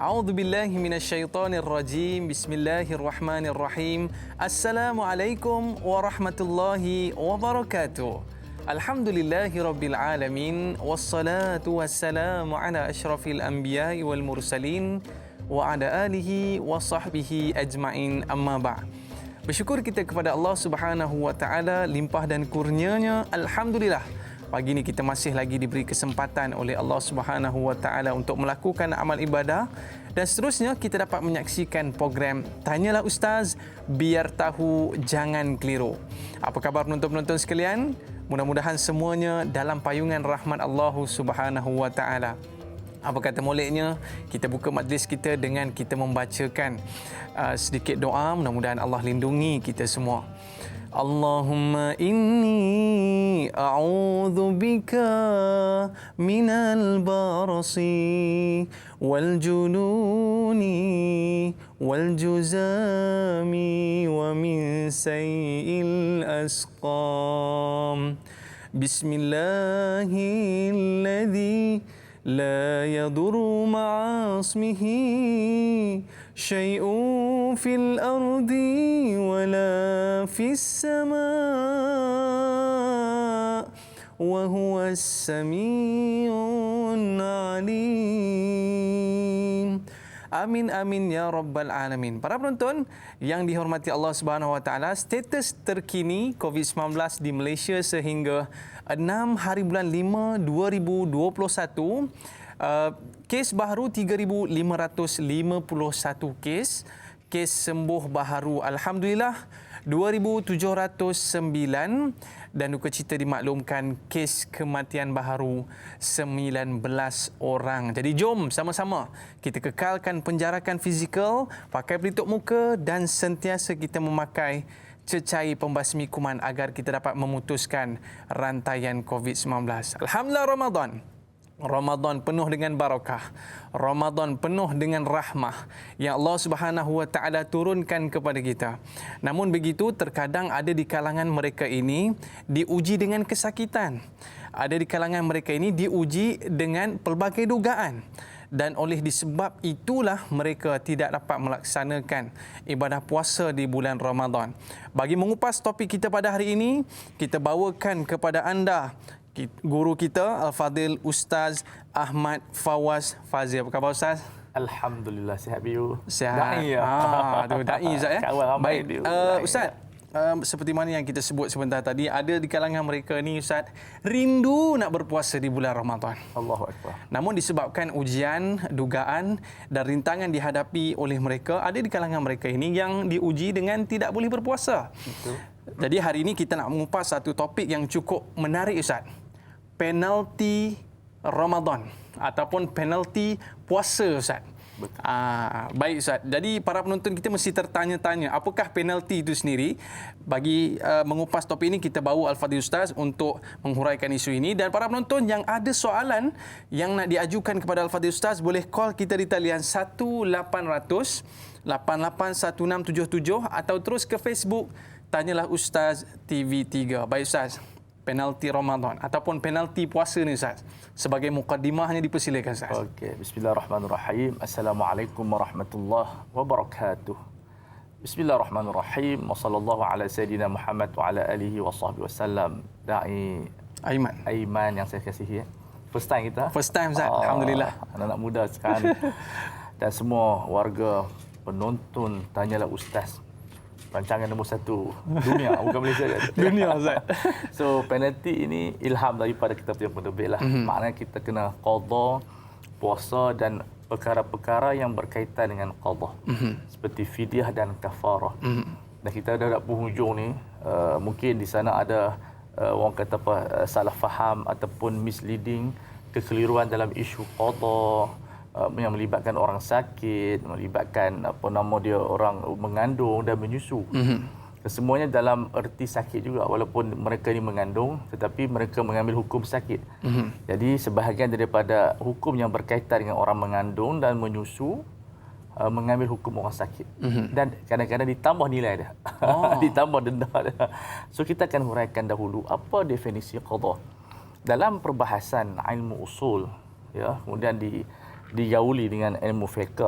A'udzu billahi minasyaitonir rajim. Bismillahirrahmanirrahim. Assalamualaikum warahmatullahi wabarakatuh. Alhamdulillahirabbil alamin wassalatu wassalamu ala asyrafil anbiya'i wal mursalin wa ala alihi wa sahbihi ajma'in, amma ba'd. Bersyukur kita kepada Allah Subhanahu wa taala, limpah dan kurnianya, alhamdulillah. Pagi ini kita masih lagi diberi kesempatan oleh Allah Subhanahu wa taala untuk melakukan amal ibadah, dan seterusnya kita dapat menyaksikan program Tanyalah Ustaz, biar tahu jangan keliru. Apa khabar penonton-penonton sekalian? Mudah-mudahan semuanya dalam payungan rahmat Allah Subhanahu wa taala. Apa kata moleknya, kita buka majlis kita dengan kita membacakan sedikit doa, mudah-mudahan Allah lindungi kita semua. Allahumma inni a'udzu bika minal barasi wal jununi wal juzami wa min sayyi'il asqam. Bismillahilladzi la yadurru ma'a ismihi syai'un fil ardi wala fis sama' wa huwas sami'un alim. Amin amin ya rabbal alamin. Para penonton yang dihormati Allah Subhanahu wa taala, status terkini COVID-19 di Malaysia sehingga 6 hari bulan 5 2021, kes baharu 3,551 kes, kes sembuh baharu alhamdulillah 2,709, dan duka cita dimaklumkan kes kematian baharu 19 orang. Jadi jom sama-sama kita kekalkan penjarakan fizikal, pakai pelitup muka dan sentiasa kita memakai cecair pembasmi kuman agar kita dapat memutuskan rantaian COVID-19. Alhamdulillah, Ramadan penuh dengan barakah, Ramadan penuh dengan rahmah yang Allah Subhanahu wa taala turunkan kepada kita. Namun begitu, terkadang ada di kalangan mereka ini diuji dengan kesakitan. Ada di kalangan mereka ini diuji dengan pelbagai dugaan. Dan oleh disebab itulah mereka tidak dapat melaksanakan ibadah puasa di bulan Ramadan. Bagi mengupas topik kita pada hari ini, kita bawakan kepada anda guru kita Al-Fadil Ustaz Ahmad Fawaz Fazil. Apa khabar Ustaz? Alhamdulillah, sihat biu. Sihat. Da'i ya. Da'i Ustaz ya. Baik. Ustaz, seperti mana yang kita sebut sebentar tadi, ada di kalangan mereka ni Ustaz rindu nak berpuasa di bulan Ramadan. Allahu Akbar. Namun disebabkan ujian, dugaan dan rintangan dihadapi oleh mereka, ada di kalangan mereka ini yang diuji dengan tidak boleh berpuasa. Betul. Jadi hari ini kita nak mengupas satu topik yang cukup menarik Ustaz. Penalti Ramadan ataupun penalti puasa Ustaz. Betul. Baik Ustaz. Jadi para penonton kita mesti tertanya-tanya, apakah penalti itu sendiri? Bagi mengupas topik ini, kita bawa Al-Fadhil Ustaz untuk menghuraikan isu ini. Dan para penonton yang ada soalan yang nak diajukan kepada Al-Fadhil Ustaz, boleh call kita di talian 1800 881677 atau terus ke Facebook Tanyalah Ustaz TV3. Baik Ustaz, penalti Ramadan ataupun penalti puasa ni Ustaz, sebagai mukaddimahnya dipersilakan Ustaz. Okey, bismillahirrahmanirrahim. Assalamualaikum warahmatullahi wabarakatuh. Bismillahirrahmanirrahim. Wa sallallahu ala sayidina Muhammad wa ala alihi wa sahbihi wasallam. Da'i Aiman yang saya kasihi. First time kita. First time Ustaz. Alhamdulillah. Anak-anak muda sekarang dan semua warga penonton Tanyalah Ustaz, rancangan nombor 1 dunia, bukan Malaysia kan? Dunia Ustaz. So penalti ini ilham daripada kita punya penerbit lah. Maknanya kita kena qada puasa dan perkara-perkara yang berkaitan dengan qada. Seperti fidyah dan kafarah. Dan kita dah nak penghujung ni, mungkin di sana ada orang kata apa, salah faham ataupun misleading, kekeliruan dalam isu qada, yang melibatkan orang sakit, melibatkan orang mengandung dan menyusu. Semuanya dalam erti sakit juga, walaupun mereka ini mengandung tetapi mereka mengambil hukum sakit. Jadi sebahagian daripada hukum yang berkaitan dengan orang mengandung dan menyusu mengambil hukum orang sakit. Dan kadang-kadang ditambah nilai dia. Ditambah denda dia. So kita akan huraikan dahulu apa definisi qada. Dalam perbahasan ilmu usul, ya, kemudian digauli dengan ilmu fiqh,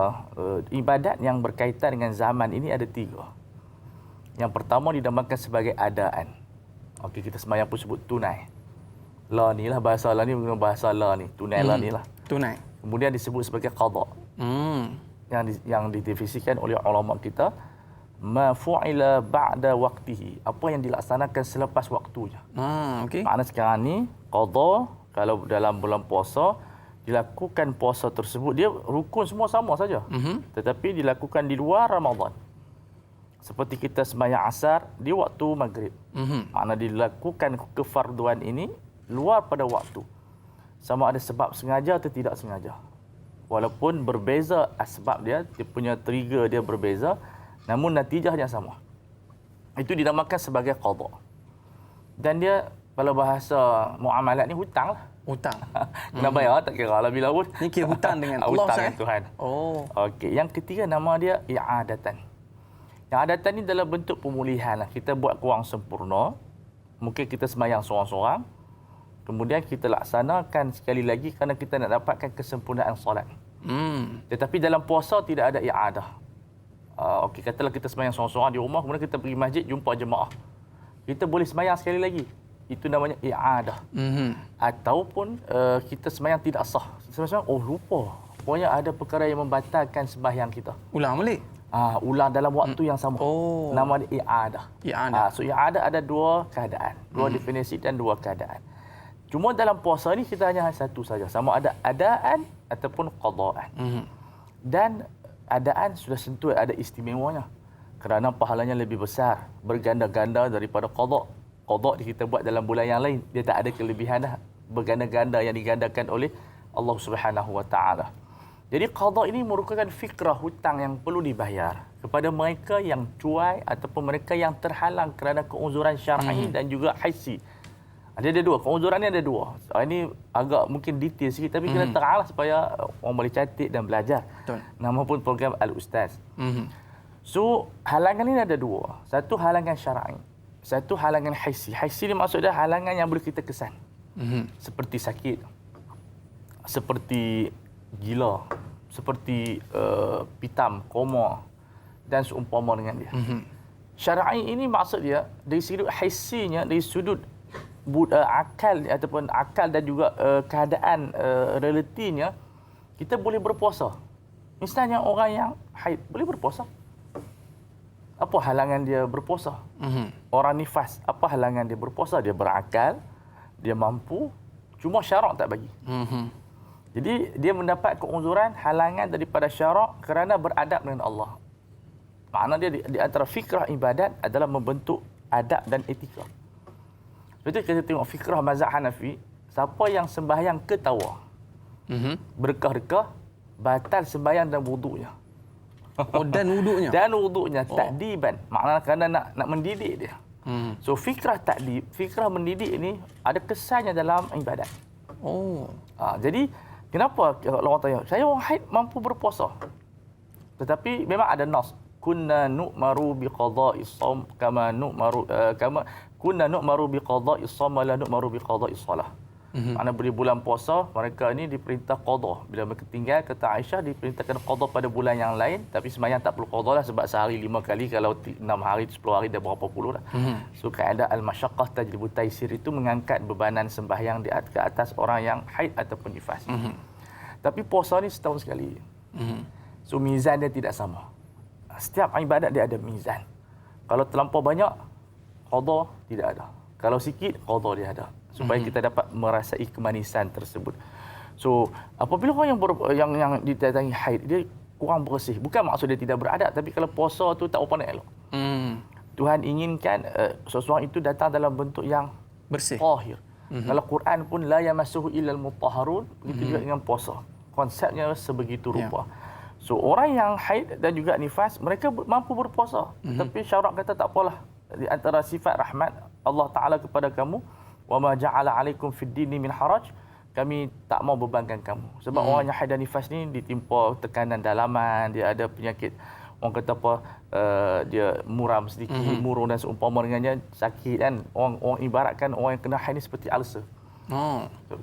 ibadat yang berkaitan dengan zaman ini ada 3. Yang pertama dinamakan sebagai adaan. Okey, kita sembahyang pun sebut tunai. La ni lah, bahasa la ni guna bahasa la ni, tunai la ni lah. Tunai. Kemudian disebut sebagai qada. Yang didefinisikan oleh ulama kita, ma fu'ila ba'da waqtihi, apa yang dilaksanakan selepas waktunya. Okey. Makna sekarang ni qada, kalau dalam bulan puasa dilakukan puasa tersebut, dia rukun semua sama saja. Tetapi dilakukan di luar Ramadan. Seperti kita sembahyang asar di waktu maghrib. Makna dilakukan kefarduan ini luar pada waktu. Sama ada sebab sengaja atau tidak sengaja. Walaupun berbeza asbab dia punya trigger dia berbeza, namun natijahnya sama. Itu dinamakan sebagai qada. Dan dia kalau bahasa muamalat ni hutang lah. Hutang. Kena bayar, tak kira lah bila pun. Ni kira hutang dengan Allah, hutang Ustaz. dengan Tuhan. Oh. Okey, yang ketiga nama dia i'adatan. I'adatan ni dalam bentuk pemulihan lah. Kita buat kurang sempurna. Mungkin kita sembahyang seorang-seorang. Kemudian kita laksanakan sekali lagi kerana kita nak dapatkan kesempurnaan solat. Tetapi dalam puasa tidak ada i'adah. Okey, katalah kita sembahyang seorang-seorang di rumah, kemudian kita pergi masjid jumpa jemaah. Kita boleh sembahyang sekali lagi. Itu namanya i'adah. Ataupun kita sembahyang tidak sah. Sembahyang, lupa. Pokoknya ada perkara yang membatalkan sembahyang kita. Ulang balik. Ulang dalam waktu yang sama. Nama dia i'adah. I'adah. So i'adah ada 2 keadaan. 2 definisi dan 2 keadaan. Cuma dalam puasa ni kita hanya satu saja. Sama ada adaan ataupun qadaan. Dan adaan sudah sentuh ada istimewanya. Kerana pahalanya lebih besar. Berganda-ganda daripada qada. Qada kita buat dalam bulan yang lain. Dia tak ada kelebihan dah. Berganda-ganda yang digandakan oleh Allah Subhanahu Wa Taala. Jadi qada ini merupakan fikrah hutang yang perlu dibayar kepada mereka yang cuai ataupun mereka yang terhalang kerana keuzuran syar'i dan juga hissi. Ada 2. Keuzuran ni ada 2. Ini agak mungkin detail sikit tapi kena terang supaya orang boleh catat dan belajar. Betul. Nama pun program Al-Ustaz. So, halangan ini ada 2. Satu halangan syar'i. Satu halangan hissi. Hissi ni maksudnya halangan yang boleh kita kesan. Seperti sakit. Seperti gila. Seperti pitam, koma dan seumpama dengan dia. Syar'i ini maksud dia dari sudut hissinya, dari sudut akal ataupun akal dan juga keadaan relatinya, kita boleh berpuasa. Misalnya orang yang haid boleh berpuasa. Apa halangan dia berpuasa? Orang nifas, apa halangan dia berpuasa? Dia berakal, dia mampu, cuma syarak tak bagi. Jadi dia mendapat keuzuran halangan daripada syarak kerana beradab dengan Allah. Makna dia di antara fikrah ibadat adalah membentuk adab dan etika. Betul kita tengok fikrah mazhab Hanafi, siapa yang sembahyang ketawa, berkah-rekah, batal sembahyang dan wuduknya. Dan wuduknya. Dan wuduknya takdiban. Maknanya kerana nak mendidik dia. So fikrah takdib, fikrah mendidik ini ada kesannya dalam ibadat. Jadi kenapa orang tanya, saya orang haid mampu berpuasa. Tetapi memang ada nas. Kunna nu'maru biqada'is shaum kama kunna nu'maru biqada'is shaum la nu'maru biqada'is shalah. Makna beri bulan puasa, mereka ini diperintah qada. Bila mereka tinggal, kata Aisyah, diperintahkan qada pada bulan yang lain. Tapi sembahyang tak perlu qada lah sebab sehari 5 kali. Kalau 6 hari, 10 hari, dah berapa puluh lah. So, kaedah al-masyaqqah tajlibu taisir itu mengangkat bebanan sembahyang ke atas orang yang haid ataupun nifas. Tapi puasa ni setahun sekali. So, mizan dia tidak sama. Setiap ibadat dia ada mizan. Kalau terlampau banyak, qada tidak ada. Kalau sikit, qada dia ada. Supaya kita dapat merasai kemanisan tersebut. So, apabila orang yang didatangi haid, dia kurang bersih. Bukan maksud dia tidak beradab, tapi kalau puasa tu tak apa nak elok. Tuhan inginkan seseorang itu datang dalam bentuk yang bersih. Tahir. Kalau Quran pun la yamassuhu illal mutahharun, begitu juga dengan puasa. Konsepnya sebegitu rupa. So orang yang haid dan juga nifas, mereka mampu berpuasa. Tapi syarak kata tak apalah. Di antara sifat rahmat Allah Ta'ala kepada kamu, wa ma ja'ala 'alaikum fid dini min haraj, kami tak mau bebankan kamu. Sebab orang yang haid dan nifas ni ditimpa tekanan dalaman, dia ada penyakit, orang kata apa, dia muram sedikit, murung dan seumpama dengannya, sakit kan. Orang ibaratkan orang yang kena haid ni seperti ulcer.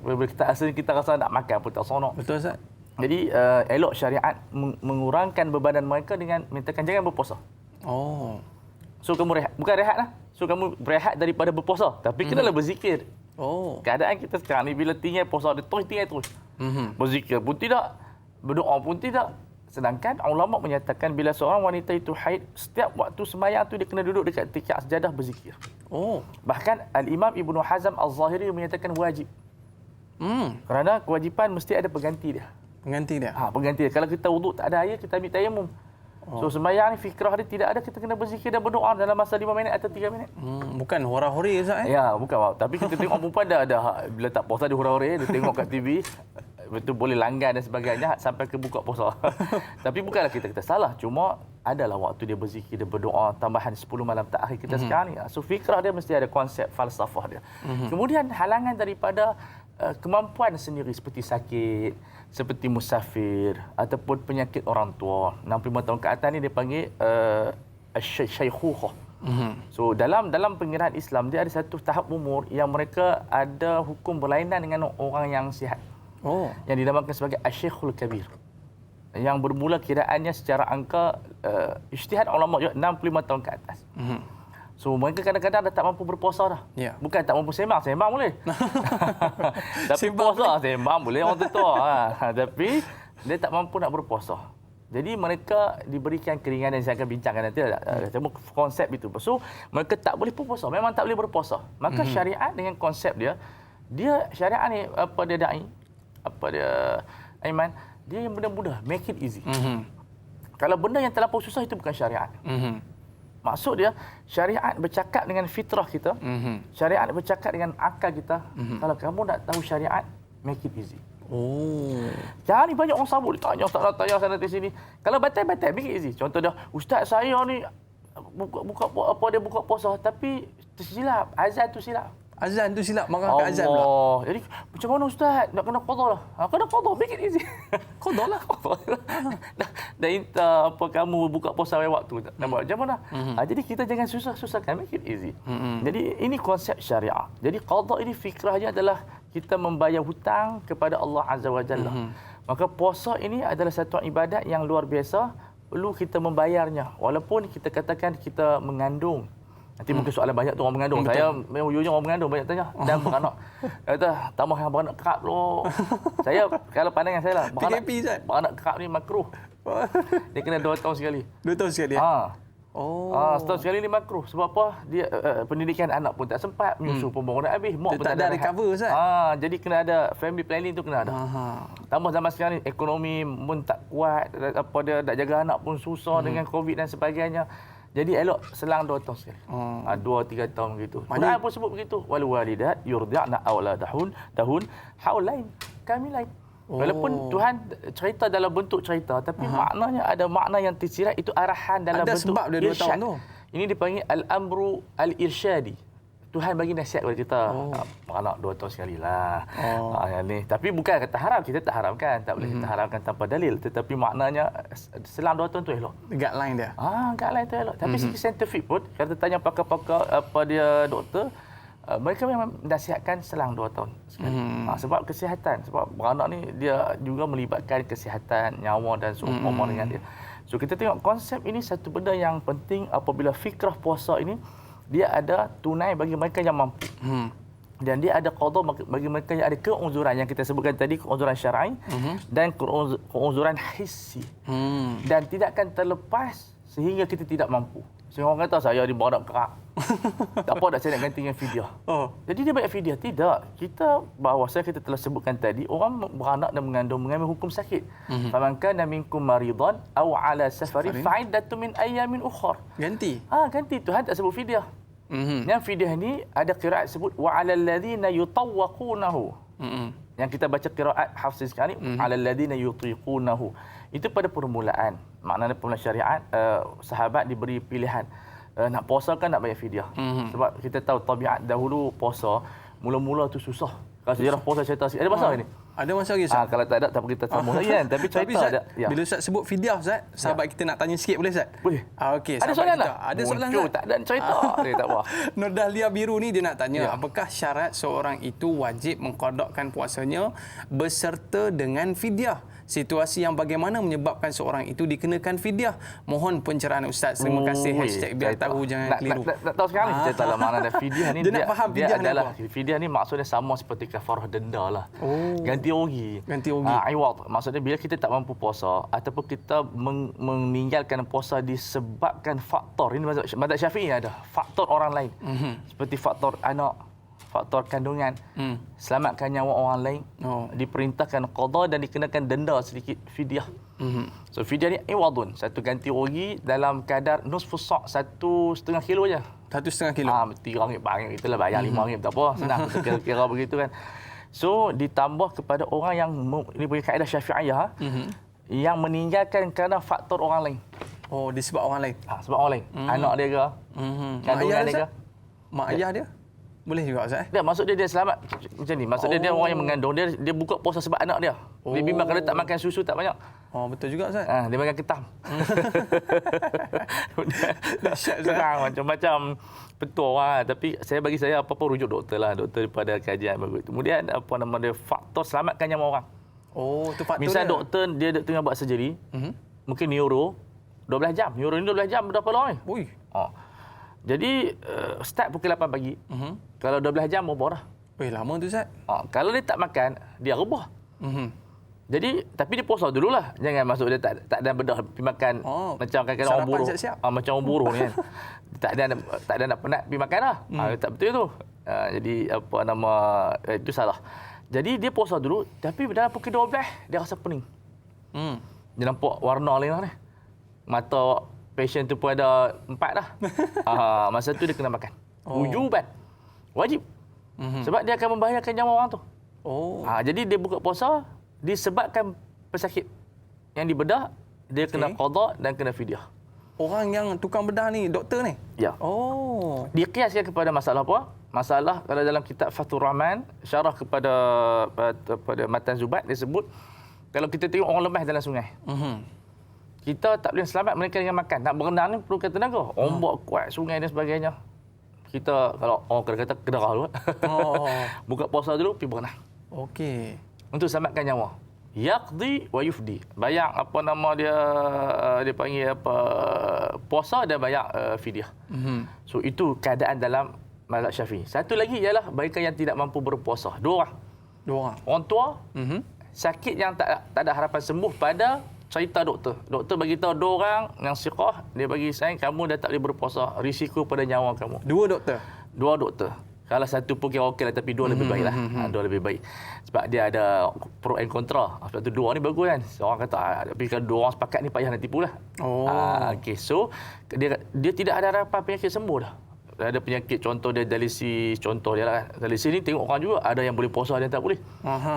Bila kita ulcer, kita rasa nak makan pun tak seronok. Betul Ustaz. Jadi elok syariat mengurangkan bebanan mereka dengan mintakan jangan berpuasa. Oh. So kamu rehat, bukan rehat lah. So kamu berehat daripada berpuasa, tapi kenalah berzikir. Oh. Keadaan kita sekarang ni bila tinggal puasa dia terus. Berzikir pun tidak, berdoa pun tidak. Sedangkan ulama menyatakan bila seorang wanita itu haid, setiap waktu sembahyang tu dia kena duduk dekat tikar sejadah berzikir. Oh. Bahkan Al-Imam Ibnu Hazm Al-Zahiri menyatakan wajib. Kerana kewajipan mesti ada pengganti dia. Pengganti dia. Pengganti dia. Kalau kita wuduk tak ada air, kita ambil tayamum. So sembahyang ni fikrah dia tidak ada, kita kena berzikir dan berdoa dalam masa 5 minit atau 3 minit. Bukan hura-huri Ustaz Ya, bukan. Tapi kita tengok perempuan dah bila tak puasa dia hura-huri, dia tengok kat TV, betul boleh langgan dan sebagainya sampai ke buka puasa. Tapi bukanlah kita salah, cuma adalah waktu dia berzikir, dia berdoa tambahan 10 malam terakhir kita sekarang ni. So fikrah dia mesti ada konsep falsafah dia. Kemudian halangan daripada kemampuan sendiri seperti sakit, seperti musafir ataupun penyakit orang tua. 65 tahun ke atas ni dia panggil syaikhukhah. So dalam pengiraan Islam dia ada satu tahap umur yang mereka ada hukum berlainan dengan orang yang sihat. Yang dinamakan sebagai asy-syaikhul kabir. Yang bermula kiraannya secara angka ijtihad ulama 65 tahun ke atas. So mereka kadang-kadang dah tak mampu berpuasa dah. Ya. Bukan tak mampu sembang boleh. Tapi puasa sembang boleh orang tua. Tapi dia tak mampu nak berpuasa. Jadi mereka diberikan keringanan, saya akan bincangkan nanti. Konsep itu. So mereka tak boleh berpuasa, memang tak boleh berpuasa. Maka syariat dengan konsep dia syariat ni apa dia dai, apa dia Aiman, dia yang benda-mudah, make it easy. Kalau benda yang terlampau susah itu bukan syariat. Maksud dia, syariat bercakap dengan fitrah kita, syariat bercakap dengan akal kita. Kalau kamu nak tahu syariat, make it easy. Jangan ni banyak orang sabut, tanya sana di sini. Kalau batal-batal, make it easy. Contoh dia, ustaz saya ni buka puasa tapi tersilap, azan tu silap. Azan tu silap, marah ke azan pula. Jadi macam mana ustaz? Nak kena qada lah. Kena qada, make it easy. Qada lah. Dah apa kamu buka puasa waktu. Nak buat macam mana? Jadi kita jangan susah-susahkan, make it easy. Jadi ini konsep syariah. Jadi qada ini fikrahnya adalah kita membayar hutang kepada Allah Azza wa Jalla. Maka puasa ini adalah satu ibadat yang luar biasa, perlu kita membayarnya. Walaupun kita katakan kita mengandung. Nanti mungkin soalan banyak tu orang mengandung. Saya memang ujung orang mengandung banyak tanya. Dan beranak. Kata, tambah yang beranak kerap dulu. Saya, kalau pandangan saya lah. Beranak kerap ni makruh. Dia kena 2 tahun sekali. 2 tahun sekali? Setahun sekali ni makruh. Sebab apa? Dia pendidikan anak pun tak sempat. Menyusu pun baru nak habis. Mak pun tak ada recover, Ustaz? Jadi kena ada family planning tu kena ada. Tambah zaman sekarang ni, ekonomi pun tak kuat. Apa dia nak jaga anak pun susah dengan COVID dan sebagainya. Jadi elok selang 2 tahun sekali. 2-3 tahun begitu. Quran pun sebut begitu. Wal walidat yurdi'na auladahun haulain kamilain. Walaupun Tuhan cerita dalam bentuk cerita, tapi maknanya ada makna yang tersirat, itu arahan dalam ada bentuk sebab dia 2 tahun tu. Ini dipanggil al-amru al-irsyadi. Tuhan bagi nasihat kepada kita. Anak 2 tahun sekali lah. Ni. Tapi bukan kata haram. Kita tak haramkan. Tak boleh kita haramkan tanpa dalil. Tetapi maknanya selang 2 tahun tu elok. Guideline dia. Guideline tu elok. Tapi segi saintifik pun, kalau tanya pakar-pakar apa dia doktor, mereka memang nasihatkan selang 2 tahun sekali. Sebab kesihatan. Sebab beranak ni dia juga melibatkan kesihatan, nyawa dan seumpama dengan dia. So kita tengok konsep ini satu benda yang penting apabila fikrah puasa ini, dia ada tunai bagi mereka yang mampu. Dan dia ada qada bagi mereka yang ada keuzuran yang kita sebutkan tadi, keuzuran syar'i dan keuzuran hissi. Dan tidak akan terlepas sehingga kita tidak mampu. Sehingga orang kata saya di beranak kerap. Tak apa dah saya nak ganti dengan fidyah. Jadi dia bayar fidyah. Tidak. Kita bahawasanya kita telah sebutkan tadi, orang beranak dan mengandung mengambil hukum sakit. Faman kana minkum maridan aw ala safarin fa'iddatun min ayyamin ukhra. Ganti. Ganti. Tuhan tak sebut fidyah. Yang fidyah ni ada qiraat sebut wa 'alal ladzina yutawwaqunahu. Yang kita baca qiraat Hafs sekarang ni 'alal ladzina yutiqunahu. Itu pada permulaan. Maknanya permulaan syariat, sahabat diberi pilihan. Nak puasa kan nak bayar fidyah. Sebab kita tahu tabiat dahulu puasa mula-mula tu susah. Kalau sejarah puasa cerita sikit. Ada masalah ni? Ada masalah lagi, Ustaz? Kalau tak ada, tak perlu kita sambung lagi kan. Tapi cerita Ustaz, ada. bila Ustaz sebut fidyah, Ustaz, sahabat kita nak tanya sikit boleh, Ustaz? Boleh. Okey, ada soalan tak? Ada soalan, Ustaz? Tak ada cerita. Tak apa. Nur Dahlia Biru ni dia nak tanya, apakah syarat seorang itu wajib mengqadakkan puasanya berserta dengan fidyah? situasi yang bagaimana menyebabkan seorang itu dikenakan fidyah. Mohon pencerahan Ustaz. Terima kasih. Hashtag biar tahu jangan keliru. Nak tahu sekarang ni cerita lah makna ada fidyah ni. Dia nak faham fidyah ni adalah apa? fidyah ni maksudnya sama seperti kafarah denda lah. Ganti rugi. Ganti rugi. Iwad. Maksudnya bila kita tak mampu puasa ataupun kita meninggalkan puasa disebabkan faktor, ini mazhab Syafi'i ada faktor orang lain. Seperti faktor anak, faktor kandungan, selamatkan nyawa orang lain, diperintahkan qada dan dikenakan denda sedikit fidyah. So fidyah ni iwadun, satu ganti rugi dalam kadar nusfus sa', 1,5 kilo je. 1,5 kilo. RM3 banyak itulah, bayar RM5 tak apa, senang kita kira begitu kan. So ditambah kepada orang yang ini punya kaedah Syafi'iyah yang meninggalkan kerana faktor orang lain. Oh, disebab orang lain. Sebab orang lain. Anak dia ke? Kandungan dia ke? Mak ayah dia? Boleh juga Ustaz? Dia maksud dia selamat macam ni. Maksud dia orang yang mengandung dia buka puasa sebab anak dia. Dia bimbang kalau tak makan susu tak banyak. Oh, betul juga Ustaz. Dia makan ketam. Sekarang macam-macam betul lah. Tapi bagi saya apa-apa rujuk doktor lah. Doktor daripada kajian bagus. Kemudian apa nama dia, faktor selamatkan nyawa orang. Oh, tu faktor misal dia. doktor dia tengah buat surgery. Mungkin neuro 12 jam. Neuro ni 12 jam berapa lama ni? Ui. Jadi start pukul 8 pagi. Kalau 12 jam berapa dah? Lama tu Ustaz. Kalau dia tak makan, dia rebah. Jadi tapi dia puasa dululah. Jangan masuk dia tak ada bedah pergi makan macam kadang-kadang orang buruh. Macam orang buruh ni kan. tak ada nak penat pergi makan dah. Tak betul tu. Jadi apa nama itu salah. Jadi dia puasa dulu tapi dalam pukul 12 dia rasa pening. Dia nampak warna lain lah ni. Mata patient tu pun ada 4 dah. Masa tu dia kena makan. Wujuban. Wajib. Sebab dia akan membahayakan nyawa orang tu. Jadi dia buka puasa disebabkan pesakit yang dibedah, dia kena qada dan kena fidyah. Orang yang tukang bedah ni, doktor ni? Ya. Dia kiaskan kepada masalah apa? Masalah kalau dalam kitab Fathur Rahman, syarah kepada Matan Zubat, dia sebut kalau kita tengok orang lemah dalam sungai. Kita tak boleh selamat mereka dengan makan. Nak berenang ni perlukan tenaga. Ombak kuat, sungai dan sebagainya. Kita kalau orang kata kedarah dulu. Buka puasa dulu, pergi berenang. Okey. Untuk selamatkan nyawa. Yaqdi wa yufdi. Bayar apa nama dia, dia panggil apa, puasa dan bayar fidyah. So itu keadaan dalam mazhab Syafi'i. Satu lagi ialah mereka yang tidak mampu berpuasa. Dua orang. Orang tua, sakit yang tak ada harapan sembuh pada cerita doktor. Doktor bagi tahu dua orang yang siqah, dia bagi sayang kamu dah tak boleh berpuasa, risiko pada nyawa kamu. Dua doktor. Kalau satu pun kira okey lah, tapi dua lebih baik lah. Dua lebih baik. Sebab dia ada pro and contra. Sebab tu dua ni bagus kan. Seorang kata, tapi kalau dua orang sepakat ni payah nak tipu lah. Okay. So, dia tidak ada harapan penyakit sembuh dah. Ada penyakit, contoh dia dialisis, contoh dia lah kan. Dialisis ni tengok orang juga, ada yang boleh puasa, ada yang tak boleh.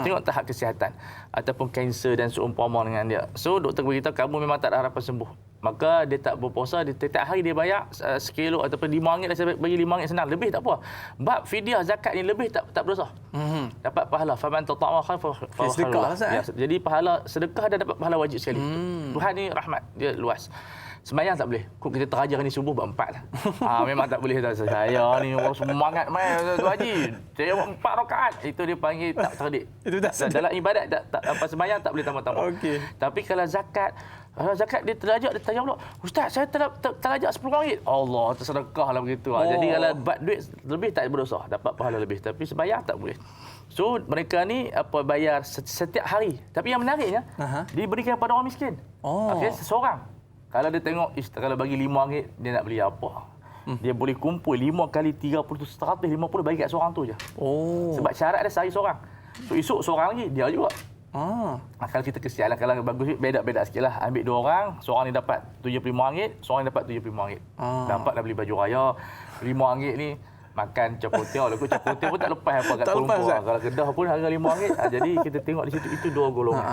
Tengok tahap kesihatan. Ataupun kanser dan seumpama dengan dia. So, doktor beritahu kamu memang tak ada harapan sembuh. Maka dia tak berpuasa, dia setiap hari dia bayar sekilo ataupun RM5 lah, saya bagi RM5 senang, lebih tak apa. Bab fidyah zakat ni lebih tak berdosa. Dapat pahala. Faman tatawwa khairan sedekah lah. Jadi pahala sedekah dan dapat pahala wajib sekali. Tuhan ni rahmat, dia luas. Sembahyang tak boleh. Kok kita terajar ni subuh buat 4 lah. Memang tak boleh. Saya ni orang semangat main tu Haji. Saya buat 4 rakaat. Itu dia panggil tak terdik. Itu tak dalam ibadat tak apa, sembahyang tak boleh tambah-tambah. Tapi kalau zakat dia terajak, dia tanya pula, Ustaz saya terajak RM10. Allah, tersedekah lah begitu. Jadi kalau buat duit lebih tak berdosa, dapat pahala lebih. Tapi sembahyang tak boleh. So mereka ni bayar setiap hari. Tapi yang menariknya, diberikan kepada orang miskin. Okay, seseorang. Kalau dia tengok, kalau bagi RM5, dia nak beli apa? Dia boleh kumpul 5 kali 30 tu 150 bagi kat seorang tu je. Sebab syarat dia sehari seorang. So esok seorang lagi, dia juga. Kalau kita kesian lah, kalau bagus beda-beda sikit lah. Ambil 2 orang, seorang ni dapat RM75, seorang ni dapat RM75. Dapatlah beli baju raya. RM5 ni makan capotiau. Lalu capotiau pun tak lepas apa kat Kuala Lumpur. Kalau kedah pun harga RM5. Jadi kita tengok di situ, itu 2 golongan.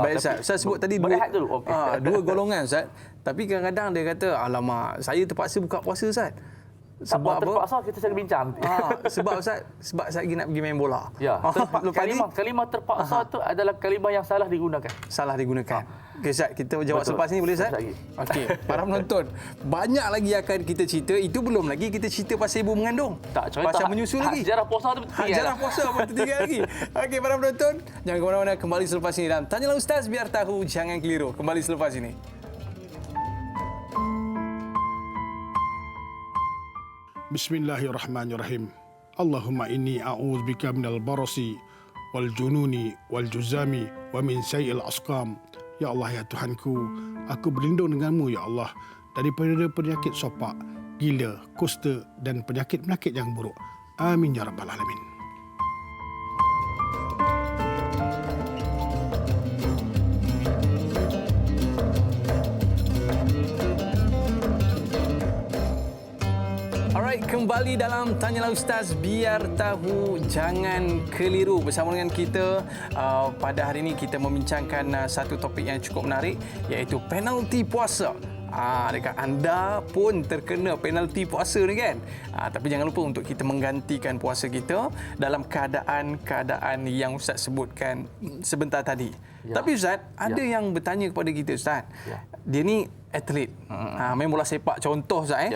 Baik Ustaz, Ustaz sebut tadi 2 golongan Ustaz. Tapi kadang-kadang dia kata, alamak, saya terpaksa buka puasa Ustaz. Sebab apa? terpaksa kita sering bincang. Sebab Ustaz lagi nak pergi main bola. Ya, Lepas ni kalimah terpaksa tu adalah kalimah yang salah digunakan. salah digunakan. Okey Ustaz, kita jawab Betul. selepas ni boleh Ustaz? Selepas lagi. Okey, para penonton, banyak lagi akan kita cerita. Itu belum lagi kita cerita pasal ibu mengandung. Tak, cerita pasal menyusu lagi. Sejarah puasa tu betul. Jarah puasa pun tertinggal lagi. Okey, para penonton, jangan ke mana-mana, kembali selepas ini dalam Tanyalah Ustaz biar tahu, jangan keliru. Kembali selepas ini. Bismillahirrahmanirrahim. Allahumma inni a'udzubika minal barasi wal jununi wal juzami wa min sayyi'il asqam. Ya Allah, ya Tuhanku, aku berlindung denganmu ya Allah daripada penyakit sopak, gila, kusta dan penyakit-penyakit yang buruk. Amin ya rabbal alamin. Alright, kembali dalam Tanyalah Ustaz biar tahu, jangan keliru. Bersama dengan kita pada hari ini kita membincangkan satu topik yang cukup menarik, iaitu penalti puasa. Dekat anda pun terkena penalti puasa ni kan. Tapi jangan lupa untuk kita menggantikan puasa kita dalam keadaan yang Ustaz sebutkan sebentar tadi. Ya. Tapi Ustaz, ada yang bertanya kepada kita Ustaz. Ya. Dia ni atlet. Main bola sepak contoh Ustaz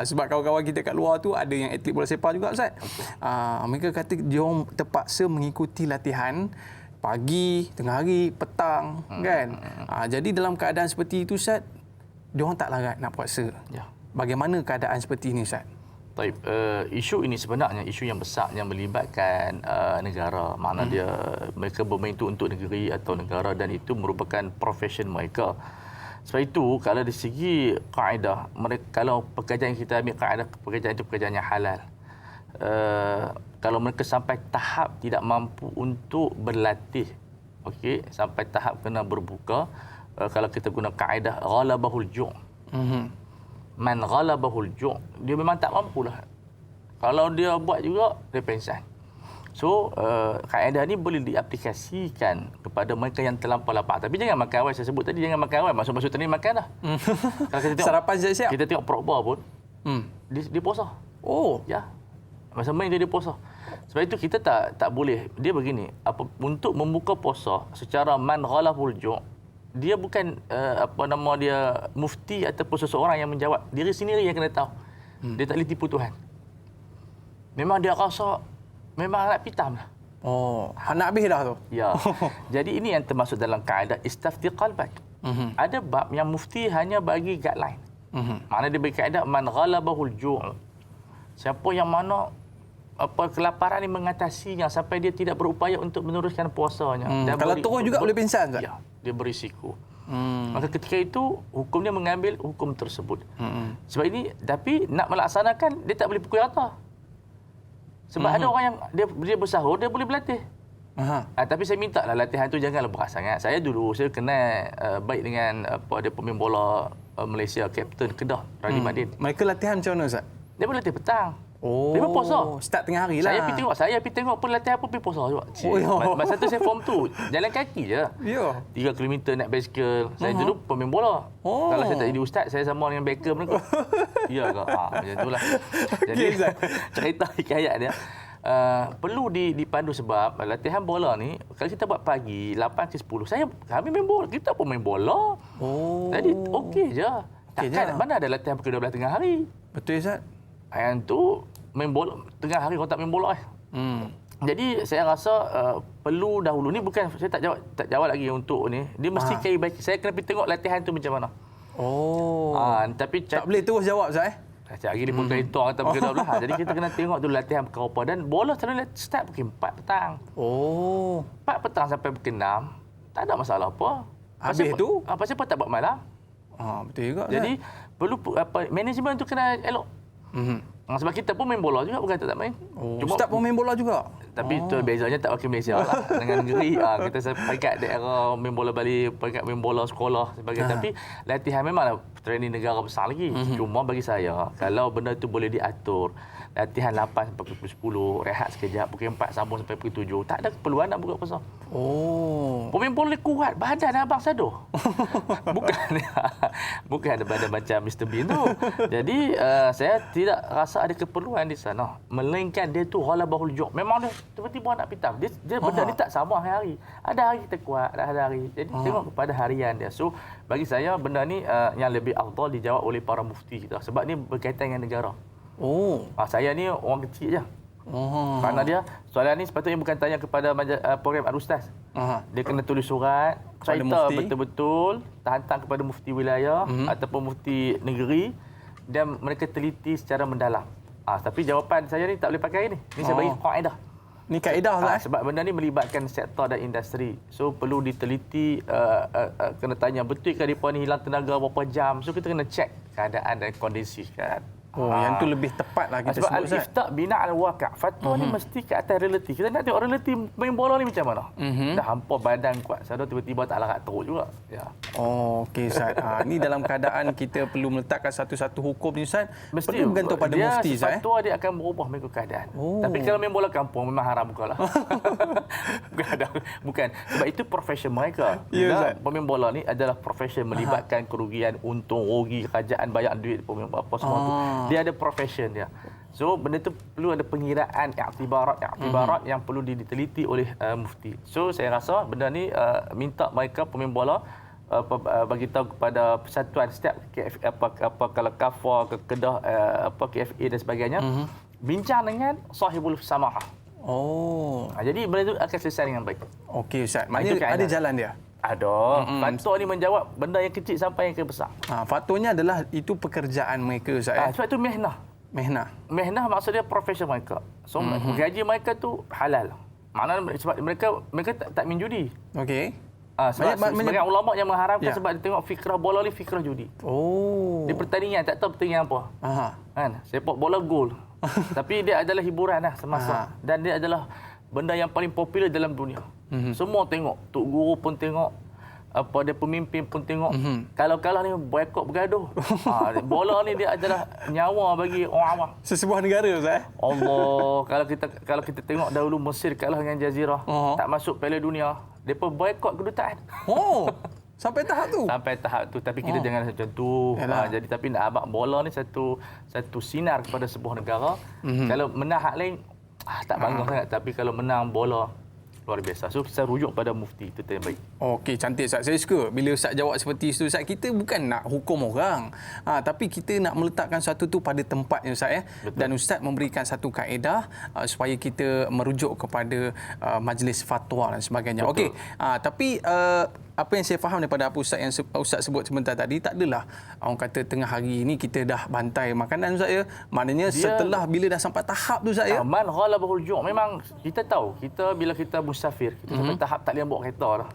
sebab kawan-kawan kita kat luar tu ada yang atlet bola sepak juga Ustaz. Mereka kata dia orang terpaksa mengikuti latihan pagi, tengah hari, petang kan. Jadi dalam keadaan seperti itu Ustaz, dia orang tak larat nak puasa. Ya. Bagaimana keadaan seperti ini Ustaz? Baik, isu ini sebenarnya isu yang besar yang melibatkan negara. Makna dia mereka bermain itu untuk negeri atau negara dan itu merupakan profession mereka. Sebab itu kalau dari segi kaedah, mereka, kalau pekerjaan kita ambil kaedah pekerjaan itu pekerjaan yang halal. Kalau mereka sampai tahap tidak mampu untuk berlatih, okey, sampai tahap kena berbuka, kalau kita guna kaedah ghalabahul ju'. Man ghalabahul ju', dia memang tak mampulah. Kalau dia buat juga, dia pengsan. So, kaedah ni boleh diaplikasikan kepada mereka yang terlampau lapar. Tapi jangan makan awal. Saya sebut tadi, jangan makan awal. Masuk-masuk tadi makan dah. Kalau kita tengok, Sarapan siap-siap? kita tengok Pogba pun, dia puasa. Oh. Ya. Masa main dia puasa. Sebab itu kita tak boleh. Dia begini, untuk membuka puasa secara man ghalabul ju', dia bukan mufti ataupun seseorang yang menjawab. Diri sendiri yang kena tahu. Dia tak boleh tipu Tuhan. Memang dia rasa memang nak pitam lah. Oh, nak habis dah tu. Ya. Jadi ini yang termasuk dalam kaedah istafti qalbak. Ada bab yang mufti hanya bagi guideline. Maknanya dia bagi kaedah man ghalabahul ju'. Siapa yang mana kelaparan ini mengatasinya sampai dia tidak berupaya untuk meneruskan puasanya. Kalau terus juga boleh pingsan tak? Ya, dia berisiko. Maka ketika itu hukum dia mengambil hukum tersebut. Sebab ini, tapi nak melaksanakan dia tak boleh pukul rata. Sebab ada orang yang dia bersahur, dia boleh berlatih. Tapi saya minta lah latihan tu janganlah berat sangat. Saya dulu saya kenal baik dengan dia pemain bola Malaysia, Kapten Kedah, Radhi Madin. Mereka latihan macam mana Ustaz? Dia boleh latih petang. Oh, dia pun puasa. Start tengah hari lah. Saya pergi tengok pun latihan pun pergi puasa juga. Masa tu saya form 2, jalan kaki je. Ya. 3 km naik basikal. Saya dulu pemain bola. Kalau saya tak jadi ustaz, saya sama dengan Beckham mereka. Ya ke? Macam itulah. Jadi cerita hikayat dia. Perlu dipandu sebab latihan bola ni kalau kita buat pagi 8 ke 10, kami main bola, kita pun main bola. Jadi okey je. Takkan mana ada latihan pukul 12 tengah hari. Betul Ustaz. Yang tu main bola tengah hari, orang tak main bola. Jadi saya rasa perlu dahulu ni, bukan saya tak jawab lagi untuk ni. Dia mesti cari baik. Saya kena pergi tengok latihan tu macam mana. Tapi tak boleh terus jawab Ustaz Sekejap lagi dia pun hitung atau pukul 12. Jadi kita kena tengok dulu latihan pukul apa. Dan bola selalu start pukul 4 petang. 4 petang sampai pukul 6. Tak ada masalah apa. Habis tu? Pasal apa tak buat malam? Betul juga. Jadi perlu manajemen tu kena elok. Sebab kita pun main bola juga, bukan tak main. Cuma Ustaz pun main bola juga. Tapi tu bezanya tak wakil Malaysia lah. Dengan negeri kita peringkat daerah main bola Bali, peringkat main bola sekolah sebagainya. Tapi latihan memanglah training negara besar lagi. Cuma bagi saya, kalau benda itu boleh diatur, latihan 8 sampai pukul 10, rehat sekejap, pukul 4 sambung sampai pukul 7, tak ada keperluan nak buka puasa. Oh. Pemain bola kuat, badan abang sadoh. bukan badan macam Mr. Bean tu. Jadi saya tidak rasa ada keperluan di sana. Melainkan dia tu ghalabahul ju'. Memang dia tiba-tiba nak pitam. Dia benda ni tak sama hari-hari. Ada hari kita kuat, ada hari. Jadi tengok kepada harian dia. So bagi saya benda ni yang lebih afdal dijawab oleh para mufti kita. Sebab ni berkaitan dengan negara. Oh. Saya ni orang kecil je. Kerana dia soalan ni sepatutnya bukan tanya kepada program Al-Ustaz. Dia kena tulis surat cerita betul-betul, hantar kepada mufti wilayah ataupun mufti negeri dan mereka teliti secara mendalam. Tapi jawapan saya ni tak boleh pakai ni. Ni saya bagi kaedah. Ni kaedah lah. Sebab benda ni melibatkan sektor dan industri. So perlu diteliti, kena tanya betul ke mereka ni hilang tenaga berapa jam. So kita kena cek keadaan dan kondisi kan. Yang tu lebih tepat lah kita sebab sebut. Sebab al-ifta' bina al-waqi'. Fatwa ni mesti ke atas realiti. Kita nak tengok realiti main bola ni macam mana. Dah hampa badan kuat. Saya tiba-tiba tak larat teruk juga. Ya. Oh, okey Ustaz. Ni dalam keadaan kita perlu meletakkan satu-satu hukum ni Ustaz. Mesti perlu bergantung pada mufti Ustaz. Fatwa dia akan berubah mengikut keadaan. Tapi kalau main bola kampung memang haram bukalah. bukan. Sebab itu profession mereka. Ya, pemain bola ni adalah profession melibatkan kerugian, untung, rugi, kerajaan bayar duit pemain apa semua tu. Dia ada profession dia. So benda tu perlu ada pengiraan iktibarat yang perlu diteliti oleh mufti. So saya rasa benda ni minta mereka pemain bola bagi tahu kepada persatuan setiap kalau KAFA ke Kedah KFA dan sebagainya bincang dengan sahibul samahah. Jadi benda tu akan selesai dengan baik. Okey Ustaz. Maknanya ada jalan dia. Ada. Fatwa ni menjawab benda yang kecil sampai yang besar. Fatwanya adalah itu pekerjaan mereka Ustaz. Sebab itu mihnah. Mihnah maksudnya profession mereka. So gaji mereka tu halal. Maknanya sebab mereka tak main judi. Okey. Sebagai ulama yang mengharamkan sebab dia tengok fikrah bola ni fikrah judi. Di pertandingan tak tahu pertandingan apa. Kan? Sepak bola gol. Tapi dia adalah hiburan lah semasa. Dan dia adalah benda yang paling popular dalam dunia. Semua tengok. Tok guru pun tengok. Dia pemimpin pun tengok. Kalau kalah ni boykot bergaduh. Bola ni dia adalah nyawa bagi orang awam. Sesebuah negara Ustaz. Allah, kalau kita tengok dahulu Mesir kalah dengan Jazirah, tak masuk Piala Dunia, depa boykot kedutaan. Sampai tahap tu. Sampai tahap tu, tapi kita jangan macam tu. Jadi tapi nak abang bola ni satu sinar kepada sebuah negara. Kalau menang hak lain tak bangga sangat, tapi kalau menang bola luar biasa. So saya rujuk pada mufti, itu yang baik. Okey, cantik Ustaz. Saya suka bila Ustaz jawab seperti itu Ustaz. Kita bukan nak hukum orang. Tapi kita nak meletakkan satu tu pada tempatnya Ustaz ya. Dan Ustaz memberikan satu kaedah supaya kita merujuk kepada majlis fatwa dan sebagainya. Okey. Tapi apa yang saya faham daripada apa Ustaz yang Ustaz sebut sebentar tadi, tak adalah orang kata tengah hari ini kita dah bantai makanan Ustaz ya. Maknanya setelah bila dah sampai tahap tu Ustaz ya. Man ghalabahul ju'. Memang kita tahu, bila kita musafir, kita sampai tahap tak boleh bawa kereta dah.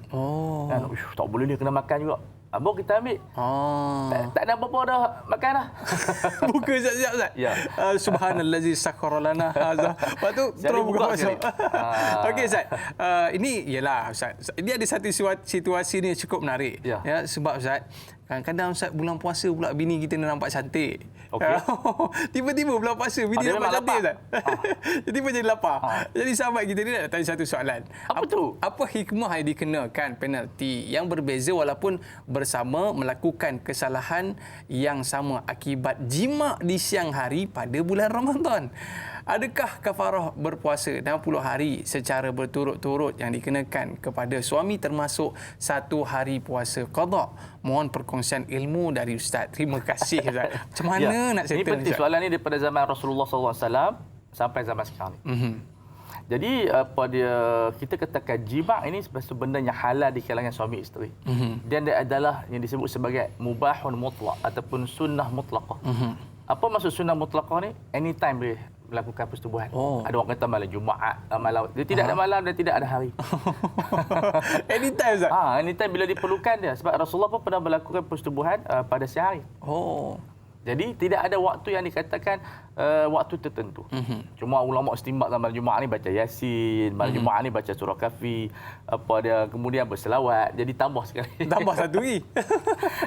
Kan, tak boleh ni kena makan juga. Abang kita ambil. Tak ada apa-apa dah makan dah. Buka sekejap Ustaz. Ya. Subhanallazi sakhkhara lana hadza. Lepas tu terus buka masuk. Okey Ustaz. Ini ialah Ustaz. Ini ada satu situasi ni cukup menarik. Ya, sebab Ustaz kadang-kadang Ustaz bulan puasa pula bini kita nampak cantik. Okey. Tiba-tiba bulan puasa bini nampak cantik Ustaz. Jadi pun jadi lapar. Jadi sahabat kita ni nak tanya satu soalan. Apa tu? Apa hikmah yang dikenakan penalti yang berbeza walaupun bersama melakukan kesalahan yang sama akibat jima di siang hari pada bulan Ramadan? Adakah kafarah berpuasa 60 hari secara berturut-turut yang dikenakan kepada suami termasuk 1 hari puasa qada? Mohon perkongsian ilmu dari Ustaz. Terima kasih Ustaz. Macam mana nak settle ini penting Ustaz? Soalan ini daripada zaman Rasulullah SAW sampai zaman sekarang ni. Jadi kita katakan jima' ini sebagai benda yang halal di kalangan suami isteri. Dan dia adalah yang disebut sebagai mubahun mutlak ataupun sunnah mutlaqah. Apa maksud sunnah mutlaqah ni? Anytime boleh melakukan persetubuhan. Ada orang kata malam Jumaat, malam. Dia tidak ada malam dan tidak ada hari. Anytime Ustaz? Anytime bila diperlukan dia. Sebab Rasulullah pun pernah melakukan persetubuhan pada siang hari. Jadi tidak ada waktu yang dikatakan waktu tertentu. Cuma ulama istinbat malam Jumaat ni baca Yasin, malam Jumaat ni baca surah Kahfi, kemudian berselawat. Jadi tambah sekali. Tambah satu lagi.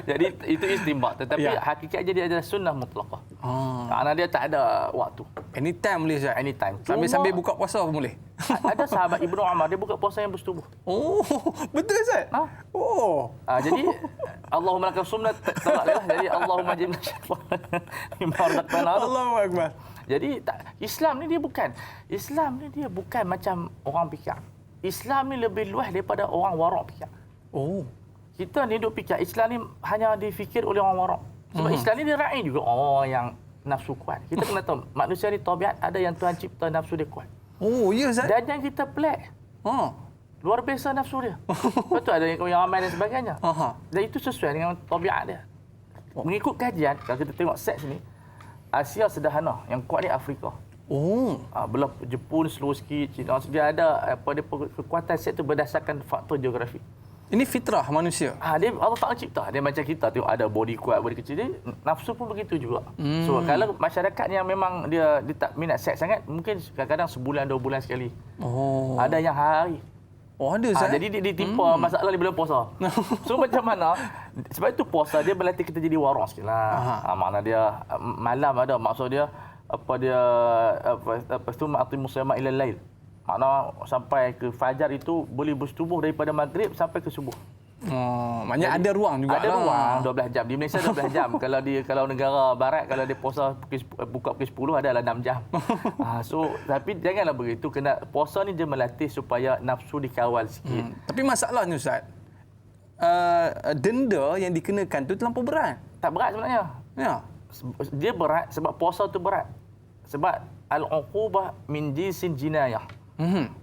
Jadi itu istinbat, tetapi hakikatnya dia adalah sunnah mutlaqah. Kerana dia tak ada waktu. Anytime boleh Ustaz. Anytime. Sambil buka puasa pun boleh. Ada sahabat Ibnu Umar dia buka puasa yang bersetubuh. Oh, betul Ustaz? Oh. Jadi Allahumma lakal sumna tolaklah. Jadi Allahumma jibna syaitan. Allahu akbar. Jadi Islam ni dia bukan macam orang fikir. Islam ni lebih luas daripada orang warak fikir. Oh. Kita ni duk fikir Islam ni hanya difikir oleh orang warak. Sebab Islam ni dia raih juga orang yang nafsu kuat. Kita kena tahu manusia ni tabiat ada yang Tuhan cipta nafsu dia kuat. Oh, ya Ustaz. Dan yang kita pelik. Luar biasa nafsu dia. Lepas tu ada yang ramai dan sebagainya. Dan itu sesuai dengan tabiat dia. Mengikut kajian, kalau kita tengok seks ni, Asia sederhana, yang kuat ni Afrika. Belah Jepun slow sikit, China dia ada kekuatan seks tu berdasarkan faktor geografi. Ini fitrah manusia. Dia Allah Taala cipta. Dia macam kita tengok ada body kuat, body kecil, dia nafsu pun begitu juga. So kalau masyarakat yang memang dia tak minat seks sangat, mungkin kadang-kadang sebulan 2 bulan sekali. Ada yang hari. Ada Ustaz. Jadi dia ditimpa masalah di bulan puasa. So macam mana? Sebab itu puasa dia berlatih kita jadi warak sikitlah. Makna dia malam ada maksud dia tu ma'atimus siyama ila lail. Makna sampai ke fajar itu boleh bersetubuh daripada maghrib sampai ke subuh. Maknanya ada ruang juga. Ada ruang 12 jam. Di Malaysia 12 jam. Kalau negara barat kalau dia puasa buka pukul 10 adalah 6 jam. Tapi janganlah begitu. Kena puasa ni dia melatih supaya nafsu dikawal sikit. Tapi masalahnya Ustaz, denda yang dikenakan tu terlampau berat. Tak berat sebenarnya. Ya. Dia berat sebab puasa tu berat. Sebab al-uqubah min jinsin jinayah.